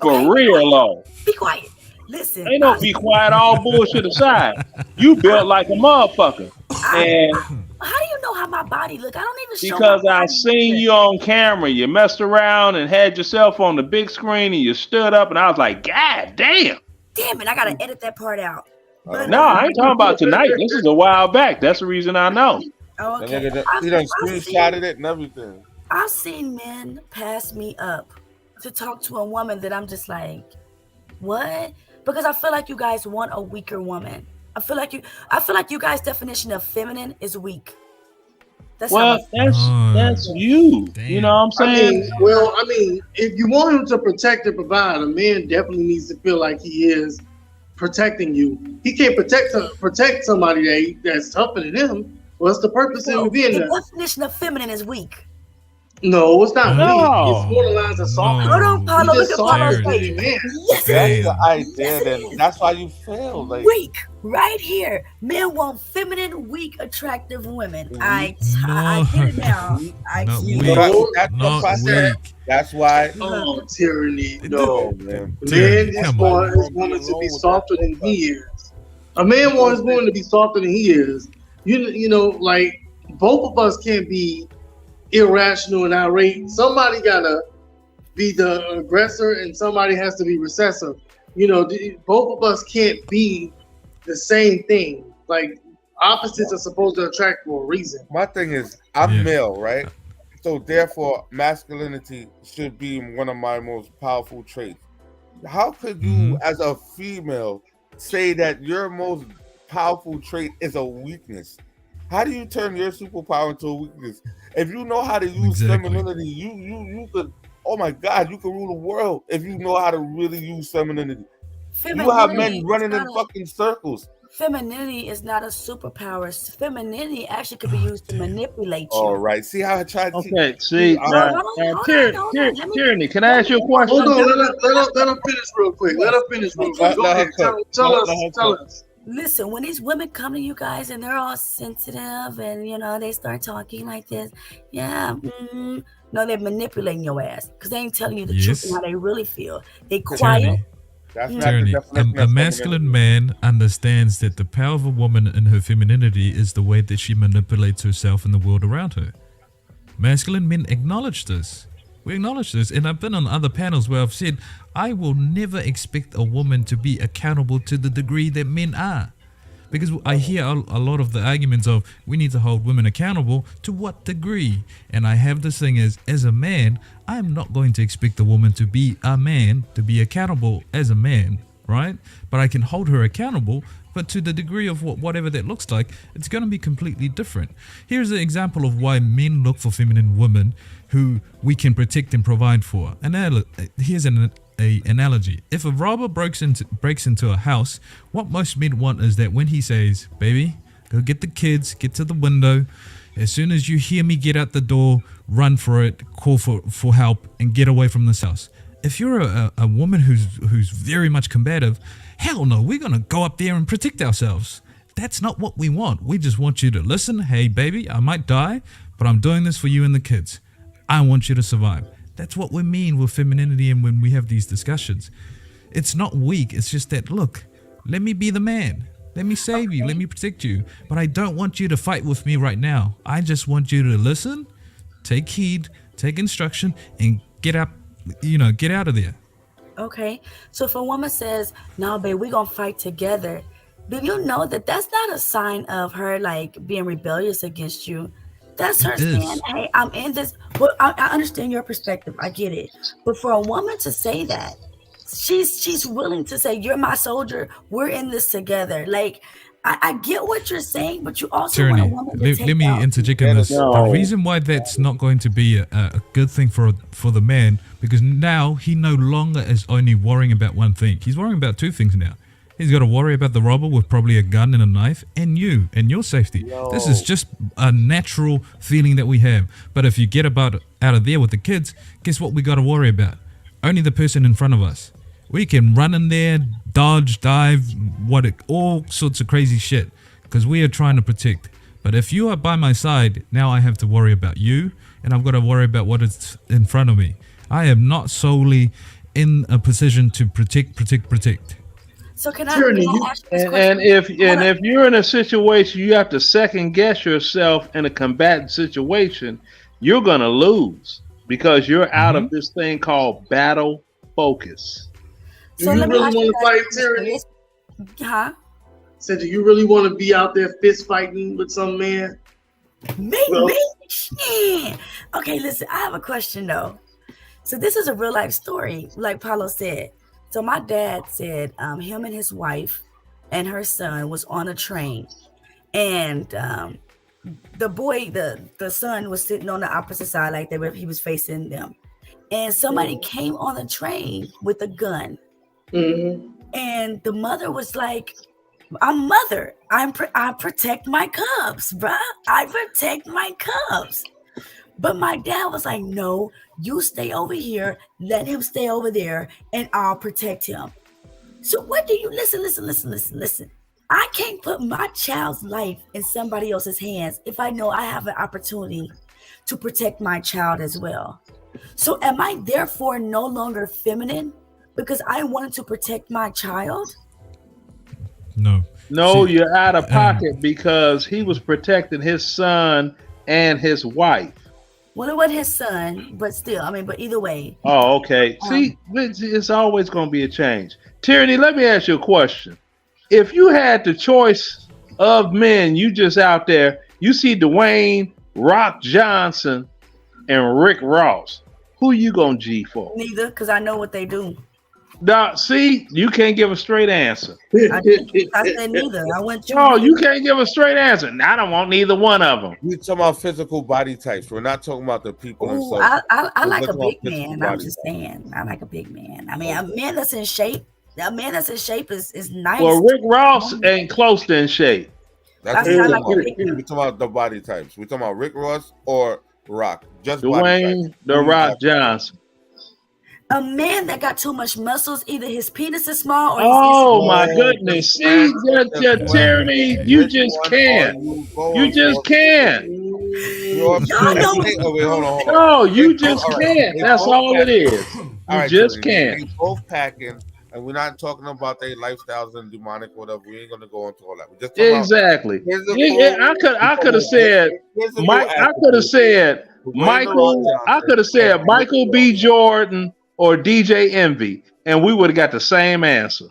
Speaker 8: for real, Lord.
Speaker 2: Be quiet. Listen.
Speaker 8: Ain't no be quiet, all bullshit aside. You built like a motherfucker. And
Speaker 2: how do you know how my body look? I don't even show
Speaker 8: because
Speaker 2: my
Speaker 8: I seen you on camera, you messed around and had yourself on the big screen and you stood up and I was like, God damn.
Speaker 2: Damn it, I gotta edit that part out. But,
Speaker 8: No, I ain't talking about tonight. This is a while back. That's the reason I know.
Speaker 2: Oh, okay.
Speaker 10: He done screenshotted it and everything.
Speaker 2: I've seen men pass me up to talk to a woman that I'm just like, what? Because I feel like you guys want a weaker woman. I feel like you guys' definition of feminine is weak. That's you. Damn. You know what I'm saying?
Speaker 3: I mean, if you want him to protect and provide, a man definitely needs to feel like he is protecting you. He can't protect somebody that's tougher than him. What's the purpose of being there?
Speaker 2: The definition of feminine is weak.
Speaker 3: No, it's not
Speaker 8: No.
Speaker 3: weak. It's more the lines of soft.
Speaker 2: Hold on, Paulo. Look at Paulo's face.
Speaker 3: Yes,
Speaker 10: That's the idea. Then that's why you fail. Like,
Speaker 2: weak, right here. Men want feminine, weak, attractive women. I get it now. I see it.
Speaker 10: That's why.
Speaker 3: Oh, Tyranny. No, man.
Speaker 10: Tyranny,
Speaker 3: Man just wants his woman to be softer than he is. A man wants his woman to be softer than he is. You know, like, both of us can't be irrational and irate. Somebody gotta be the aggressor and somebody has to be recessive. You know, both of us can't be the same thing. Like, opposites are supposed to attract for a reason.
Speaker 10: My thing is, I'm male, right? So therefore, masculinity should be one of my most powerful traits. How could you, as a female, say that your most powerful trait is a weakness? How do you turn your superpower into a weakness? If you know how to use femininity, you could. Oh my God, you could rule the world if you know how to really use femininity. You have men running in fucking circles.
Speaker 2: Femininity is not a superpower. Femininity actually could be used to manipulate you.
Speaker 10: All right. See how I tried to.
Speaker 8: Okay, see, Tyranny, can I ask you a question?
Speaker 3: Hold on, let her finish real quick. Go ahead. Tell us.
Speaker 2: Listen, when these women come to you guys and they're all sensitive and, you know, they start talking like this, no, they're manipulating your ass because they ain't telling you the truth and how they really feel. They quiet.
Speaker 7: Tyranny. A masculine man understands that the power of a woman in her femininity is the way that she manipulates herself and the world around her. Masculine men acknowledge this. We acknowledge this, and I've been on other panels where I've said, I will never expect a woman to be accountable to the degree that men are. Because I hear a lot of the arguments of, we need to hold women accountable. To what degree? And I have this thing as a man, I'm not going to expect a woman to be a man, to be accountable as a man, right? But I can hold her accountable. But to the degree of whatever that looks like, it's going to be completely different. Here's an example of why men look for feminine women who we can protect and provide for. Here's an analogy. If a robber breaks into a house, what most men want is that when he says, baby, go get the kids, get to the window. As soon as you hear me get out the door, run for it, call for help, and get away from this house. If you're a woman who's very much combative, hell no, we're going to go up there and protect ourselves. That's not what we want. We just want you to listen. Hey, baby, I might die, but I'm doing this for you and the kids. I want you to survive. That's what we mean with femininity and when we have these discussions. It's not weak. It's just that, look, let me be the man. Let me save you. Let me protect you. But I don't want you to fight with me right now. I just want you to listen, take heed, take instruction, and get up. Get out of there.
Speaker 2: Okay, so if a woman says, no, babe, we're going to fight together, do you know that that's not a sign of her, like, being rebellious against you? That's her saying, hey, I'm in this. Well, I understand your perspective. I get it. But for a woman to say that, she's willing to say, you're my soldier. We're in this together. Like, I get what you're saying, but you also want a woman to take
Speaker 7: let me interject on this. The reason why that's not going to be a good thing for the man, because now he no longer is only worrying about one thing. He's worrying about two things now. He's got to worry about the robber with probably a gun and a knife, and you and your safety. This is just a natural feeling that we have. But if you get out of there with the kids, guess what we got to worry about? Only the person in front of us. We can run in there, dodge, dive, all sorts of crazy shit, because we are trying to protect. But if you are by my side, now I have to worry about you, and I've got to worry about what is in front of me. I am not solely in a position to protect.
Speaker 2: So can I ask this question?
Speaker 8: And if you're in a situation you have to second guess yourself in a combatant situation, you're gonna lose because you're out of this thing called battle focus.
Speaker 3: Do you really want to fight tyranny?
Speaker 2: Huh?
Speaker 3: So do you really want to be out there fist fighting with some man?
Speaker 2: Maybe. Yeah. Okay, listen, I have a question though. So this is a real life story, like Paulo said. So my dad said him and his wife and her son was on a train, and the son was sitting on the opposite side, like he was facing them, and somebody came on the train with a gun. Mm-hmm. And the mother was like, I'm mother. I protect my cubs, bruh. I protect my cubs. But my dad was like, no, you stay over here. Let him stay over there and I'll protect him. So what do you, listen. I can't put my child's life in somebody else's hands if I know I have an opportunity to protect my child as well. So am I therefore no longer feminine because I wanted to protect my child?
Speaker 7: No,
Speaker 8: you're out of pocket because he was protecting his son and his wife.
Speaker 2: Well, it wasn't his son, but still, but either way.
Speaker 8: Oh, okay. See, it's always going to be a change. Tyranny, let me ask you a question. If you had the choice of men, you just out there, you see Dwayne, Rock Johnson, and Rick Ross, who you going to G for?
Speaker 2: Neither, because I know what they do.
Speaker 8: Now, see, you can't give a straight answer.
Speaker 2: I said neither. I went.
Speaker 8: No, you can't give a straight answer. I don't want neither one of them.
Speaker 10: We're talking about physical body types. We're not talking about the people themselves.
Speaker 2: I like a big man. I'm just saying. I like a big man. A man that's in shape. A man that's in shape is nice.
Speaker 8: Well, Rick Ross ain't close to in shape.
Speaker 10: That's what we're talking about the body types. We're talking about Rick Ross or Rock. Just
Speaker 8: Dwayne The Rock Johnson.
Speaker 2: A man that got too much muscles, either his penis is small or
Speaker 8: oh my goodness. See, Tyranny, you just can't. You just can't.
Speaker 10: No,
Speaker 8: you just can't. That's all it is. You just can't.
Speaker 10: They both packing, and we're not talking about their lifestyles and demonic whatever. We ain't gonna go into all that. Just
Speaker 8: exactly. I could have said Mike. I could have said Michael. I could have said Michael B. Jordan or DJ Envy, and we would have got the same answer.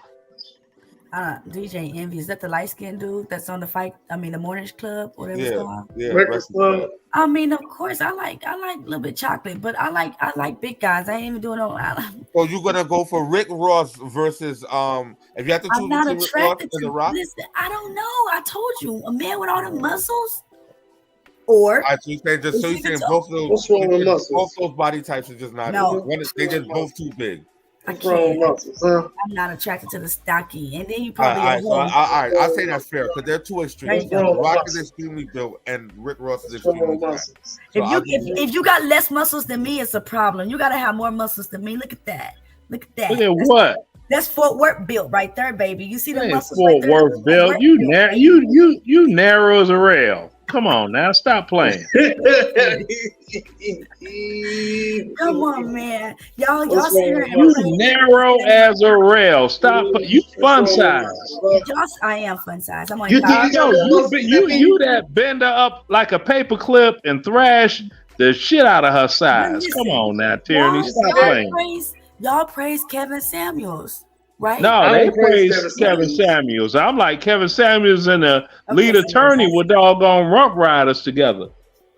Speaker 2: DJ Envy, is that the light skinned dude that's on the the Morning Club, whatever it's
Speaker 10: Yeah,
Speaker 2: called?
Speaker 10: yeah.
Speaker 3: Breakfast Club.
Speaker 2: I mean, of course, I like a little bit chocolate, but I like big guys. I ain't even doing no.
Speaker 10: So you're gonna go for Rick Ross versus if you have to choose
Speaker 2: I'm not
Speaker 10: between Rick Ross
Speaker 2: attracted
Speaker 10: and The
Speaker 2: to.
Speaker 10: Rock?
Speaker 2: Listen, I don't know. I told you, a man with all the muscles, or
Speaker 10: All right, so you're saying
Speaker 2: is he the
Speaker 10: both of those,
Speaker 3: What's wrong with muscles?
Speaker 10: both those body types are just not.
Speaker 2: No.
Speaker 10: They just both too big.
Speaker 2: I
Speaker 3: What's wrong with
Speaker 2: can't.
Speaker 3: muscles, huh?
Speaker 2: I'm not attracted to the stocky, and then you
Speaker 10: All
Speaker 2: probably
Speaker 10: right, so
Speaker 2: at home.
Speaker 10: I'll say that's fair because they're two extremes.
Speaker 2: There you
Speaker 10: The
Speaker 2: go.
Speaker 10: Rock is extremely built and Rick Ross is
Speaker 3: What's wrong
Speaker 10: extremely
Speaker 3: with
Speaker 10: fat.
Speaker 3: muscles?
Speaker 10: So
Speaker 2: If
Speaker 10: I'll
Speaker 2: you
Speaker 10: give you-
Speaker 2: if you got less muscles than me, it's a problem. You gotta have more muscles than me. Look at that. Look at that.
Speaker 8: Look at what?
Speaker 2: That's Fort Worth built right there, baby. You see the
Speaker 8: Hey,
Speaker 2: muscles
Speaker 8: Fort
Speaker 2: right there?
Speaker 8: Worth
Speaker 2: Fort
Speaker 8: Bill,
Speaker 2: Worth
Speaker 8: you
Speaker 2: built.
Speaker 8: you narrow as a rail. Come on now, stop playing.
Speaker 2: Come on, man. Y'all
Speaker 3: What's
Speaker 2: sit here
Speaker 3: wrong
Speaker 2: and
Speaker 3: with
Speaker 8: You
Speaker 2: play.
Speaker 8: narrow as a rail. Stop. You fun size.
Speaker 2: Y'all, I am fun size. I'm like,
Speaker 8: You
Speaker 3: Nah,
Speaker 8: know you that bend her up like a paper clip and thrash the shit out of her size. Come on now, Tyranny, stop playing.
Speaker 2: y'all praise Kevin Samuels, right?
Speaker 8: No,
Speaker 3: I
Speaker 8: they
Speaker 3: don't praise
Speaker 8: praise
Speaker 3: Kevin
Speaker 8: Kevin Samuels. I'm like Kevin Samuels and the
Speaker 2: Okay,
Speaker 8: lead
Speaker 2: so
Speaker 8: attorney
Speaker 2: that's-
Speaker 8: were doggone rump riders together.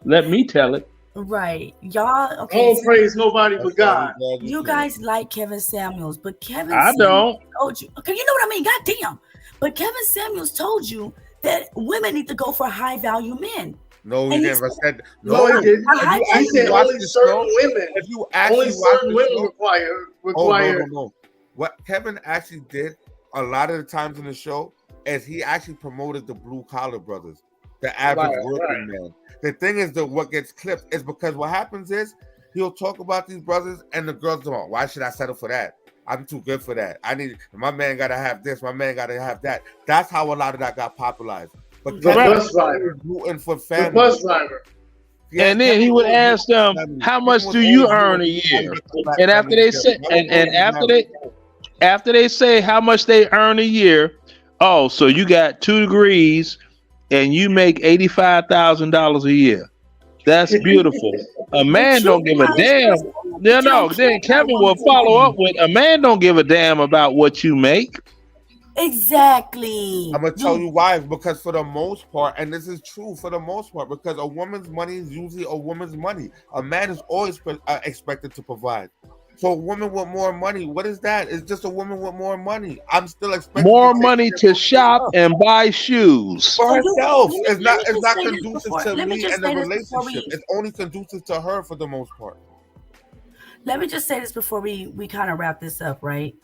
Speaker 8: Let me tell it.
Speaker 2: Right. Y'all,
Speaker 3: I
Speaker 2: okay.
Speaker 3: don't praise nobody but God.
Speaker 2: You guys like Kevin Samuels, but Kevin
Speaker 8: I
Speaker 2: Samuels
Speaker 8: don't.
Speaker 2: told you. Okay, you know what I mean? Goddamn. But Kevin Samuels told you that women need to go for high value men.
Speaker 10: No, he
Speaker 2: And
Speaker 10: never said.
Speaker 3: No, he didn't.
Speaker 2: I
Speaker 3: He said
Speaker 10: watch
Speaker 3: only
Speaker 10: the
Speaker 3: certain
Speaker 10: show,
Speaker 3: women.
Speaker 10: If you
Speaker 3: Only
Speaker 10: actually watch
Speaker 3: certain
Speaker 10: the
Speaker 3: women
Speaker 10: show,
Speaker 3: require.
Speaker 10: no. What Kevin actually did a lot of the times in the show is he actually promoted the blue collar brothers, the average
Speaker 3: Right,
Speaker 10: working man. The thing is that what gets clipped is because what happens is he'll talk about these brothers and the girls don't. Why should I settle for that? I'm too good for that. My man gotta have this, my man gotta have that. That's how a lot of that got popularized. But
Speaker 3: The
Speaker 10: Kevin
Speaker 3: bus driver.
Speaker 10: was rooting for
Speaker 3: The
Speaker 10: family.
Speaker 3: bus driver.
Speaker 10: Yeah,
Speaker 8: And then he would ask them, "How much do you earn a year?" And after they say, after they say how much they earn a year, oh, so you got 2 degrees and you make $85,000 a year. That's beautiful. A man don't give a damn. No. Then Kevin will follow up with, "A man don't give a damn about what you make."
Speaker 2: Exactly.
Speaker 10: I'm gonna tell you why. Because for the most part, and this is true for the most part, because a woman's money is usually a woman's money. A man is always expected to provide. So a woman with more money, what is that? It's just a woman with more money. I'm still expecting
Speaker 8: More money to shop and buy shoes.
Speaker 10: for herself. It's not
Speaker 2: let me
Speaker 10: it's not
Speaker 2: just say this
Speaker 10: conducive
Speaker 2: before-
Speaker 10: to
Speaker 2: let me
Speaker 10: me
Speaker 2: just
Speaker 10: and the
Speaker 2: say this before
Speaker 10: relationship.
Speaker 2: we-
Speaker 10: It's only conducive to her for the most part.
Speaker 2: Let me just say this before we kind of wrap this up, right?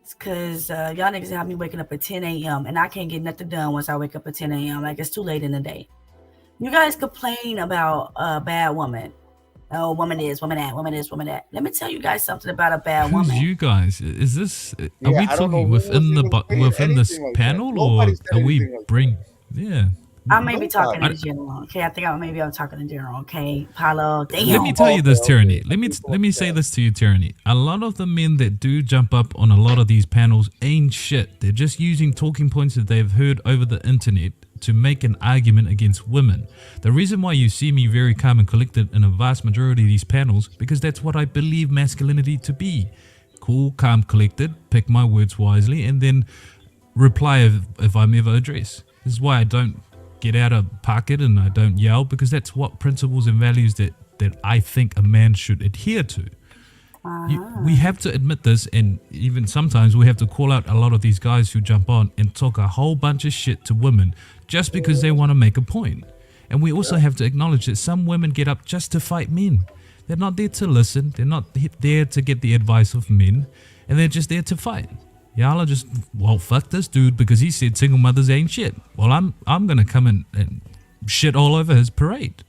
Speaker 2: It's because y'all niggas have me waking up at 10 a.m. and I can't get nothing done once I wake up at 10 a.m. Like, it's too late in the day. You guys complain about a bad woman. Oh, woman is, woman that, woman is, woman that. Let me tell you guys something about a bad
Speaker 7: Who's
Speaker 2: woman.
Speaker 7: you guys? Is this? Are
Speaker 10: Yeah,
Speaker 7: we
Speaker 10: I don't know
Speaker 7: talking
Speaker 10: who was
Speaker 7: within
Speaker 10: even
Speaker 7: the
Speaker 10: saying
Speaker 7: within this
Speaker 10: anything like that.
Speaker 7: panel, or
Speaker 10: Nobody said
Speaker 7: are we
Speaker 10: anything like
Speaker 7: bring? Yeah.
Speaker 2: I may be talking
Speaker 7: I-
Speaker 2: in general. Okay, I think I'm talking in general. Okay, Paulo. Damn.
Speaker 7: Let me tell you this, Tyranny. Let me say this to you, Tyranny. A lot of the men that do jump up on a lot of these panels ain't shit. They're just using talking points that they've heard over the internet to make an argument against women. The reason why you see me very calm and collected in a vast majority of these panels, because that's what I believe masculinity to be. Cool, calm, collected, pick my words wisely, and then reply if I'm ever addressed. This is why I don't get out of pocket and I don't yell, because that's what principles and values that I think a man should adhere to. We have to admit this, and even sometimes we have to call out a lot of these guys who jump on and talk a whole bunch of shit to women just because they want to make a point. And we also have to acknowledge that some women get up just to fight men. They're not there to listen. They're not there to get the advice of men, and they're just there to fight. Y'all are just, well, fuck this dude because he said single mothers ain't shit. Well, I'm gonna come and shit all over his parade,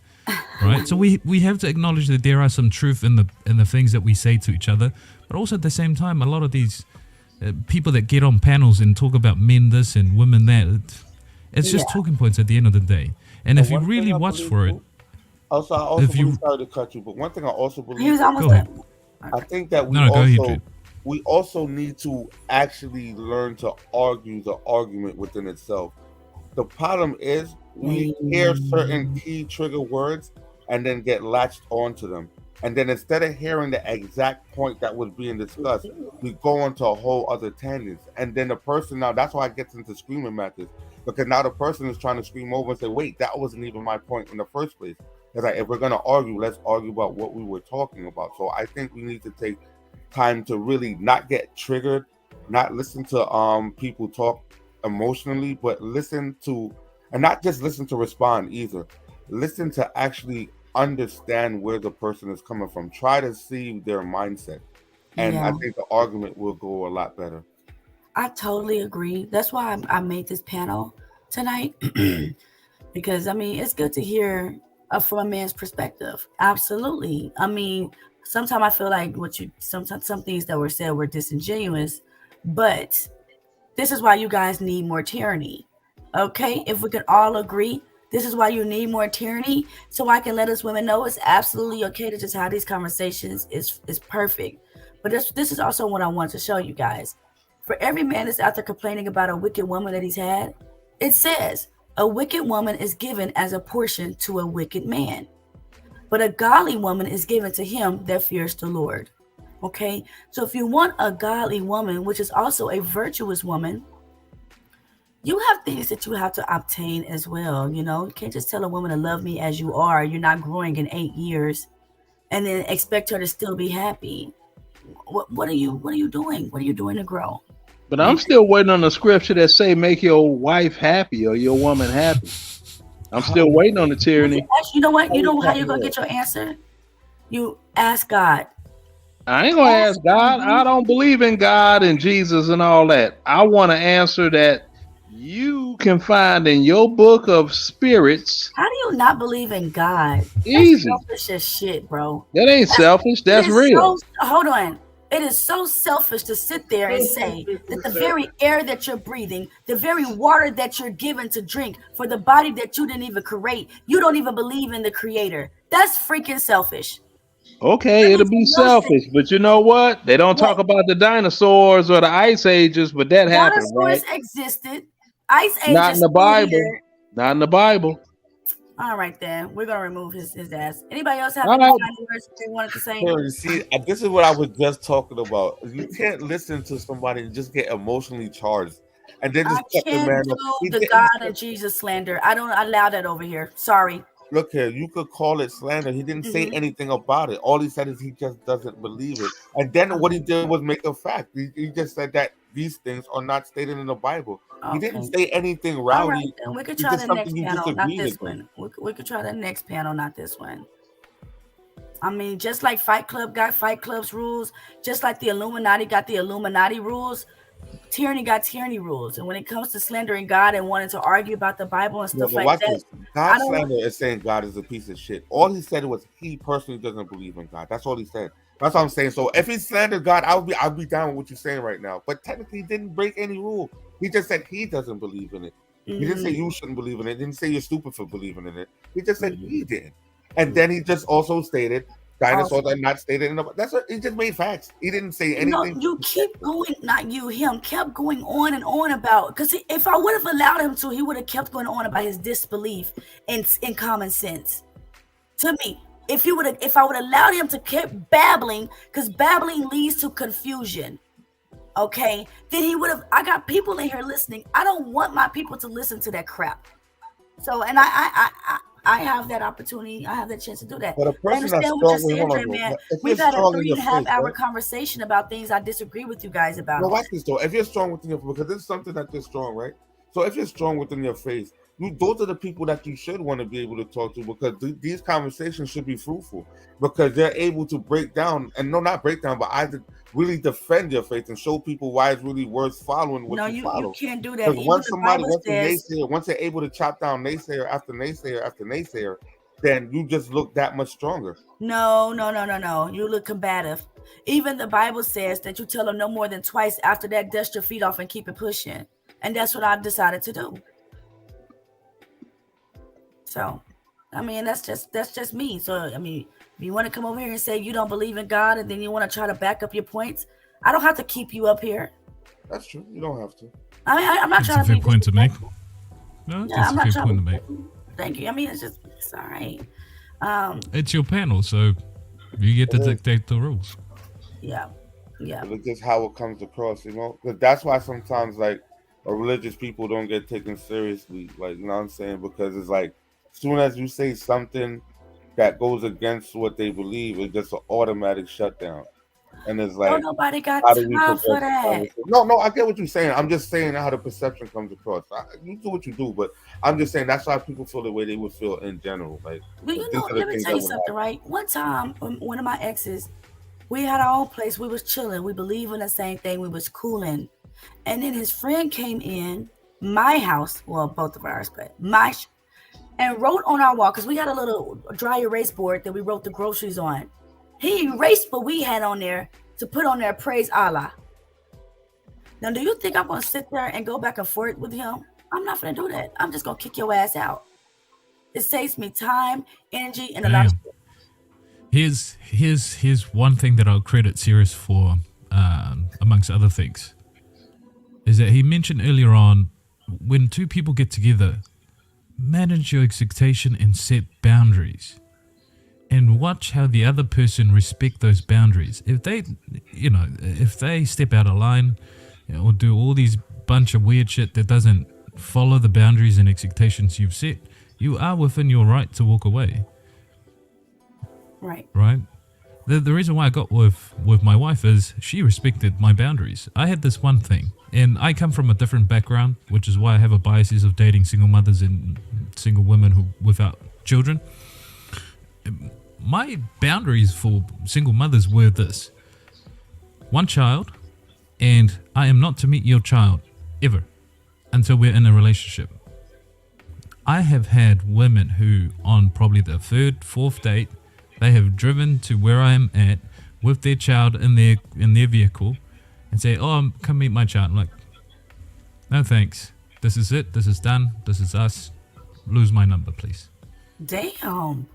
Speaker 7: right? So we have to acknowledge that there are some truth in the things that we say to each other, but also at the same time, a lot of these people that get on panels and talk about men this and women that, it's just talking points at the end of the day. And if you really watch for it,
Speaker 10: Also, I also believe, sorry to cut you, but one thing I also believe.
Speaker 2: He was almost
Speaker 7: Go ahead.
Speaker 2: done.
Speaker 10: I think that
Speaker 7: No, go ahead, Jade.
Speaker 10: we also need to actually learn to argue the argument within itself. The problem is we hear certain key trigger words and then get latched onto them. And then instead of hearing the exact point that was being discussed, we go into a whole other tangents. And then the person now, that's why it gets into screaming matches, because now the person is trying to scream over and say, wait, that wasn't even my point in the first place. It's like, if we're going to argue, let's argue about what we were talking about. So I think we need to take time to really not get triggered, not listen to people talk emotionally, but listen to, and not just listen to respond either. Listen to actually understand where the person is coming from. Try to see their mindset. And I think the argument will go a lot better.
Speaker 2: I totally agree. That's why I made this panel tonight. Because, I mean, it's good to hear from a man's perspective. Absolutely. I mean, sometimes I feel like some things that were said were disingenuous, but this is why you guys need more tyranny. Okay? If we could all agree, this is why you need more tyranny, so I can let us women know it's absolutely okay to just have these conversations. It's perfect. But this is also what I want to show you guys. For every man that's out there complaining about a wicked woman that he's had, it says a wicked woman is given as a portion to a wicked man, but a godly woman is given to him that fears the Lord. Okay? So if you want a godly woman, which is also a virtuous woman, you have things that you have to obtain as well. You know, you can't just tell a woman to love me as you are. You're not growing in 8 years, and then expect her to still be happy. What are you doing? What are you doing to grow?
Speaker 8: But I'm still waiting on the scripture that say make your wife happy or your woman happy. I'm still waiting on the tyranny.
Speaker 2: You know what? You know how you're gonna get your answer? You ask God.
Speaker 8: I ain't gonna ask God. I don't believe in God and Jesus and all that. I want to answer that you can find in your book of spirits.
Speaker 2: How do you not believe in God?
Speaker 8: Easy.
Speaker 2: That's selfish as shit, bro.
Speaker 8: That ain't selfish. That's real.
Speaker 2: Hold on. It is so selfish to sit there and say that the very air that you're breathing, the very water that you're given to drink for the body that you didn't even create, you don't even believe in the creator. That's freaking selfish.
Speaker 8: Okay, it'll be selfish, but you know what? They don't talk about the dinosaurs or the ice ages, but that happened, right?
Speaker 2: Dinosaurs existed. Ice ages.
Speaker 8: Not in the Bible. Not in the Bible.
Speaker 2: All right, then we're gonna remove his ass. Anybody else have
Speaker 8: All
Speaker 2: any
Speaker 8: right.
Speaker 2: final words they wanted to say?
Speaker 10: You see, this is what I was just talking about. You can't listen to somebody and just get emotionally charged, and then just
Speaker 2: I
Speaker 10: cut the
Speaker 2: can't
Speaker 10: man
Speaker 2: do
Speaker 10: off.
Speaker 2: the God and Jesus slander. I don't allow that over here. Sorry.
Speaker 10: Look here, you could call it slander. He didn't say anything about it. All he said is he just doesn't believe it. And then what he did was make a fact. He just said that these things are not stated in the Bible. He didn't say anything rowdy.
Speaker 2: All right, then we could
Speaker 10: He
Speaker 2: try
Speaker 10: did
Speaker 2: the
Speaker 10: something
Speaker 2: next
Speaker 10: you
Speaker 2: panel, not
Speaker 10: disagree
Speaker 2: this
Speaker 10: with.
Speaker 2: one. We could try the next panel, not this one. I mean, just like Fight Club got Fight Club's rules, just like the Illuminati got the Illuminati rules, tyranny got tyranny rules. And when it comes to slandering God and wanting to argue about the Bible and stuff like that,
Speaker 10: God slander is saying God is a piece of shit. All he said was he personally doesn't believe in God. That's all he said. That's what I'm saying. So if he slandered God, I'll be down with what you're saying right now. But technically, he didn't break any rule. He just said he doesn't believe in it. He didn't say you shouldn't believe in it. He didn't say you're stupid for believing in it. He just said he did. And then he just also stated dinosaurs are not stated in the. That's what he just made facts. He didn't say anything.
Speaker 2: No, you keep going, not you, him, kept going on and on about, because if I would have allowed him to, he would have kept going on about his disbelief in common sense. To me, if I would have allowed him to keep babbling, because babbling leads to confusion. Okay, then he would have. I got people in here listening. I don't want my people to listen to that crap. So, and I have that opportunity. I have that chance to do that.
Speaker 10: But a person
Speaker 2: I understand
Speaker 10: that's
Speaker 2: what
Speaker 10: strong,
Speaker 2: you're
Speaker 10: wait,
Speaker 2: saying,
Speaker 10: hold on,
Speaker 2: man.
Speaker 10: if
Speaker 2: We've
Speaker 10: you're
Speaker 2: had a
Speaker 10: strong in your
Speaker 2: 3.5
Speaker 10: faith,
Speaker 2: hour
Speaker 10: right?
Speaker 2: conversation about things I disagree with you guys about.
Speaker 10: No, watch this though. If you're strong within your, because this is something that you're strong, right? So if you're strong within your faith, those are the people that you should want to be able to talk to, because these conversations should be fruitful, because they're able to break down, and not break down, but either really defend your faith and show people why it's really worth following what you follow.
Speaker 2: You can't do that.
Speaker 10: Because once they're able to chop down naysayer after naysayer after naysayer, then you just look that much stronger.
Speaker 2: No. You look combative. Even the Bible says that you tell them no more than twice. After that, dust your feet off and keep it pushing. And that's what I decided to do. So, I mean, that's just me. So, I mean, if you want to come over here and say you don't believe in God, and then you want to try to back up your points, I don't have to keep you up here.
Speaker 10: That's true. You don't have to.
Speaker 2: I mean, I'm not trying to
Speaker 7: That's a
Speaker 2: be
Speaker 7: fair point to make. No,
Speaker 2: Yeah,
Speaker 7: that's
Speaker 2: I'm
Speaker 7: a
Speaker 2: not
Speaker 7: fair
Speaker 2: trying
Speaker 7: point to make.
Speaker 2: Thank you. I mean, it's all right.
Speaker 7: It's your panel, so You get to dictate the rules.
Speaker 2: Yeah.
Speaker 10: It's just how it comes across, you know. 'Cause that's why sometimes like religious people don't get taken seriously, like, you know what I'm saying? Because it's like as soon as you say something that goes against what they believe, it's just an automatic shutdown. And it's like,
Speaker 2: nobody got
Speaker 10: how do we
Speaker 2: time for
Speaker 10: progress?
Speaker 2: that.
Speaker 10: No, I get what you're saying. I'm just saying how the perception comes across. You do what you do, but I'm just saying that's why people feel the way they would feel in general. Like,
Speaker 2: Well, you know, let me tell you something, right? One time, one of my exes, we had our own place. We was chilling. We believe in the same thing. We was cooling. And then his friend came in my house, well, both of ours, but and wrote on our wall, because we got a little dry erase board that we wrote the groceries on. He erased what we had on there to put on there, praise Allah. Now, do you think I'm going to sit there and go back and forth with him? I'm not going to do that. I'm just going to kick your ass out. It saves me time, energy, and a lot of shit.
Speaker 7: Here's one thing that I'll credit Sirius for, amongst other things, is that he mentioned earlier on, when two people get together, manage your expectation and set boundaries. And watch how the other person respect those boundaries. If they step out of line, or do all these bunch of weird shit that doesn't follow the boundaries and expectations you've set, you are within your right to walk away.
Speaker 2: Right.
Speaker 7: The reason why I got with my wife is she respected my boundaries. I had this one thing, and I come from a different background, which is why I have a biases of dating single mothers and single women who without children. My boundaries for single mothers were this: one child, and I am not to meet your child ever until we're in a relationship. I have had women who, on probably the third, fourth date, they have driven to where I am at with their child in their vehicle and say, "Oh, come meet my child." I'm like, "No thanks. This is it. This is done. This is us. Lose my number, please."
Speaker 2: Damn.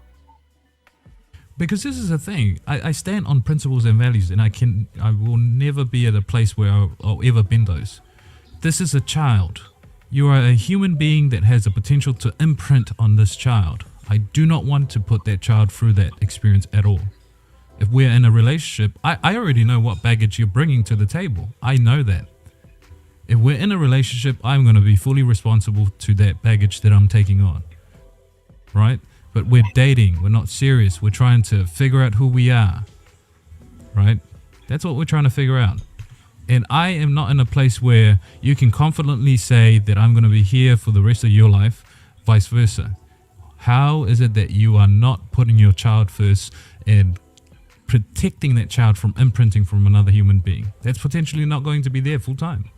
Speaker 7: Because this is the thing, I stand on principles and values, and I will never be at a place where I'll ever bend those. This is a child. You are a human being that has the potential to imprint on this child. I do not want to put that child through that experience at all. If we're in a relationship, I already know what baggage you're bringing to the table. I know that. If we're in a relationship, I'm going to be fully responsible to that baggage that I'm taking on. Right? But we're dating, we're not serious, we're trying to figure out who we are, right? That's what we're trying to figure out. And I am not in a place where you can confidently say that I'm going to be here for the rest of your life, vice versa. How is it that you are not putting your child first and protecting that child from imprinting from another human being that's potentially not going to be there full time?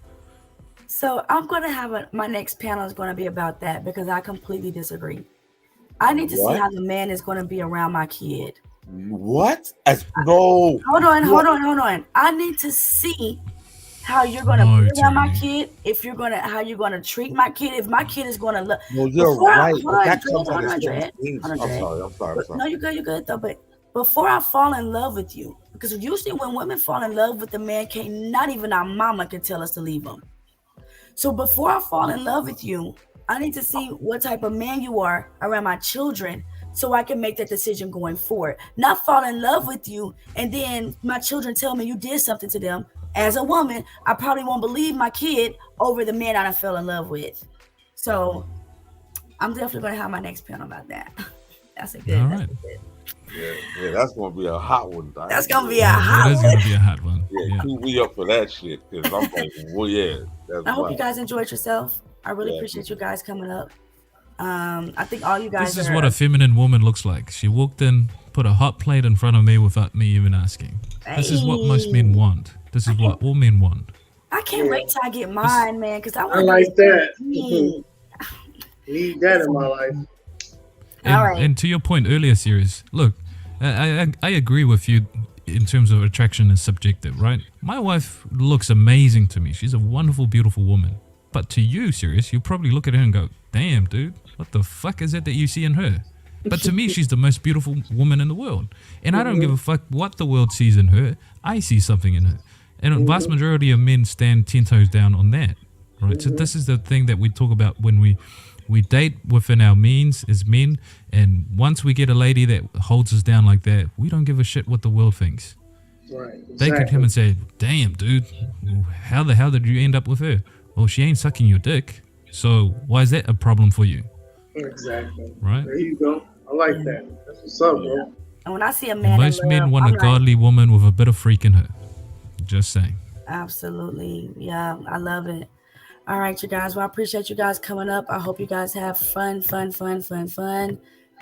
Speaker 2: So I'm going to have my next panel is going to be about that, because I completely disagree. I need to see how the man is going to be around my kid.
Speaker 10: What? No.
Speaker 2: Hold on. I need to see how you're going to be around my kid. How you're going to treat my kid. If my kid is going to look.
Speaker 10: No, you're right.
Speaker 2: I'm sorry. No, you're good though. But before I fall in love with you, because usually when women fall in love with the man, not even our mama can tell us to leave him. So before I fall in love with you, I need to see what type of man you are around my children, so I can make that decision going forward. Not fall in love with you, and then my children tell me you did something to them. As a woman, I probably won't believe my kid over the man I fell in love with. So I'm definitely going to have my next panel about that. That's a good.
Speaker 7: All right.
Speaker 10: Yeah, that's going to be a hot one.
Speaker 2: That's going to be a hot one.
Speaker 7: That's going to be a hot one.
Speaker 10: Yeah, keep me up for that shit, because I'm like, well, yeah.
Speaker 2: I hope you guys enjoyed yourself. I really appreciate you guys coming up. I think all you guys.
Speaker 7: This is what a feminine woman looks like. She walked in, put a hot plate in front of me without me even asking. This is what most men want. This is what all men want.
Speaker 2: I can't wait till I get mine, man, because I
Speaker 3: like that. Need that in my life.
Speaker 7: And to your point earlier, Sirius, look, I agree with you in terms of attraction is subjective, right? My wife looks amazing to me. She's a wonderful, beautiful woman. But to you, Sirius, you probably look at her and go, "Damn, dude, what the fuck is it that you see in her?" But to me, she's the most beautiful woman in the world. And I don't give a fuck what the world sees in her. I see something in her. And a vast majority of men stand 10 toes down on that, right? So this is the thing that we talk about when we We date within our means as men, and once we get a lady that holds us down like that, we don't give a shit what the world thinks.
Speaker 3: Right.
Speaker 7: They could come and say, "Damn, dude, how the hell did you end up with her?" Well, she ain't sucking your dick, so why is that a problem for you?
Speaker 3: Exactly.
Speaker 7: Right.
Speaker 3: There you go. I like that. That's what's up, bro.
Speaker 2: And when I see a man,
Speaker 7: Most
Speaker 2: in
Speaker 7: men
Speaker 2: love,
Speaker 7: want
Speaker 2: I'm
Speaker 7: a
Speaker 2: like,
Speaker 7: godly woman with a bit of freak in her. Just saying.
Speaker 2: absolutely. Yeah, I love it. All right, you guys. Well, I appreciate you guys coming up. I hope you guys have fun.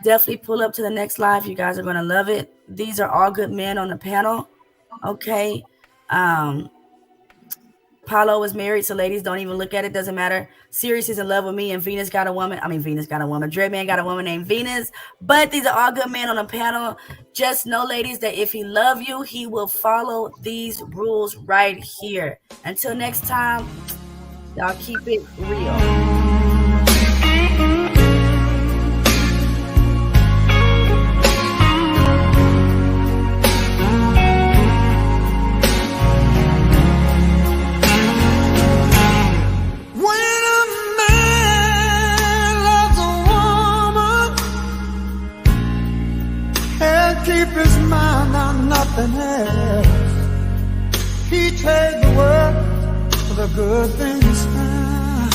Speaker 2: Definitely pull up to the next live. You guys are going to love it. These are all good men on the panel. Okay. Paulo is married, so ladies, don't even look at it. Doesn't matter. Sirius is in love with me, and Venus got a woman. Dreadman got a woman named Venus. But these are all good men on the panel. Just know, ladies, that if he love you, he will follow these rules right here. Until next time, y'all keep it real.
Speaker 4: Keep his mind on nothing else. He trade the world for the good things found.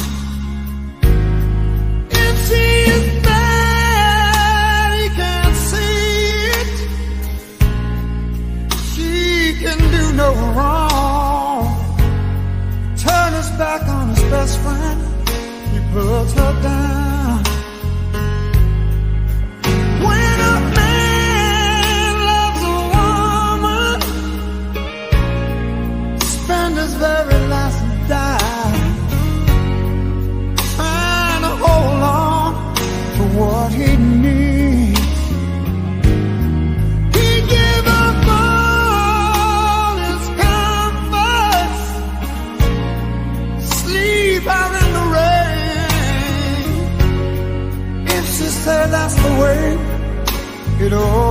Speaker 4: If she is bad, he can't see it. She can do no wrong. Turn his back on his best friend. He puts her down. When a his very last dime, trying to hold on to what he needs. He gave up all his comforts, sleep out in the rain. If she said that's the way it all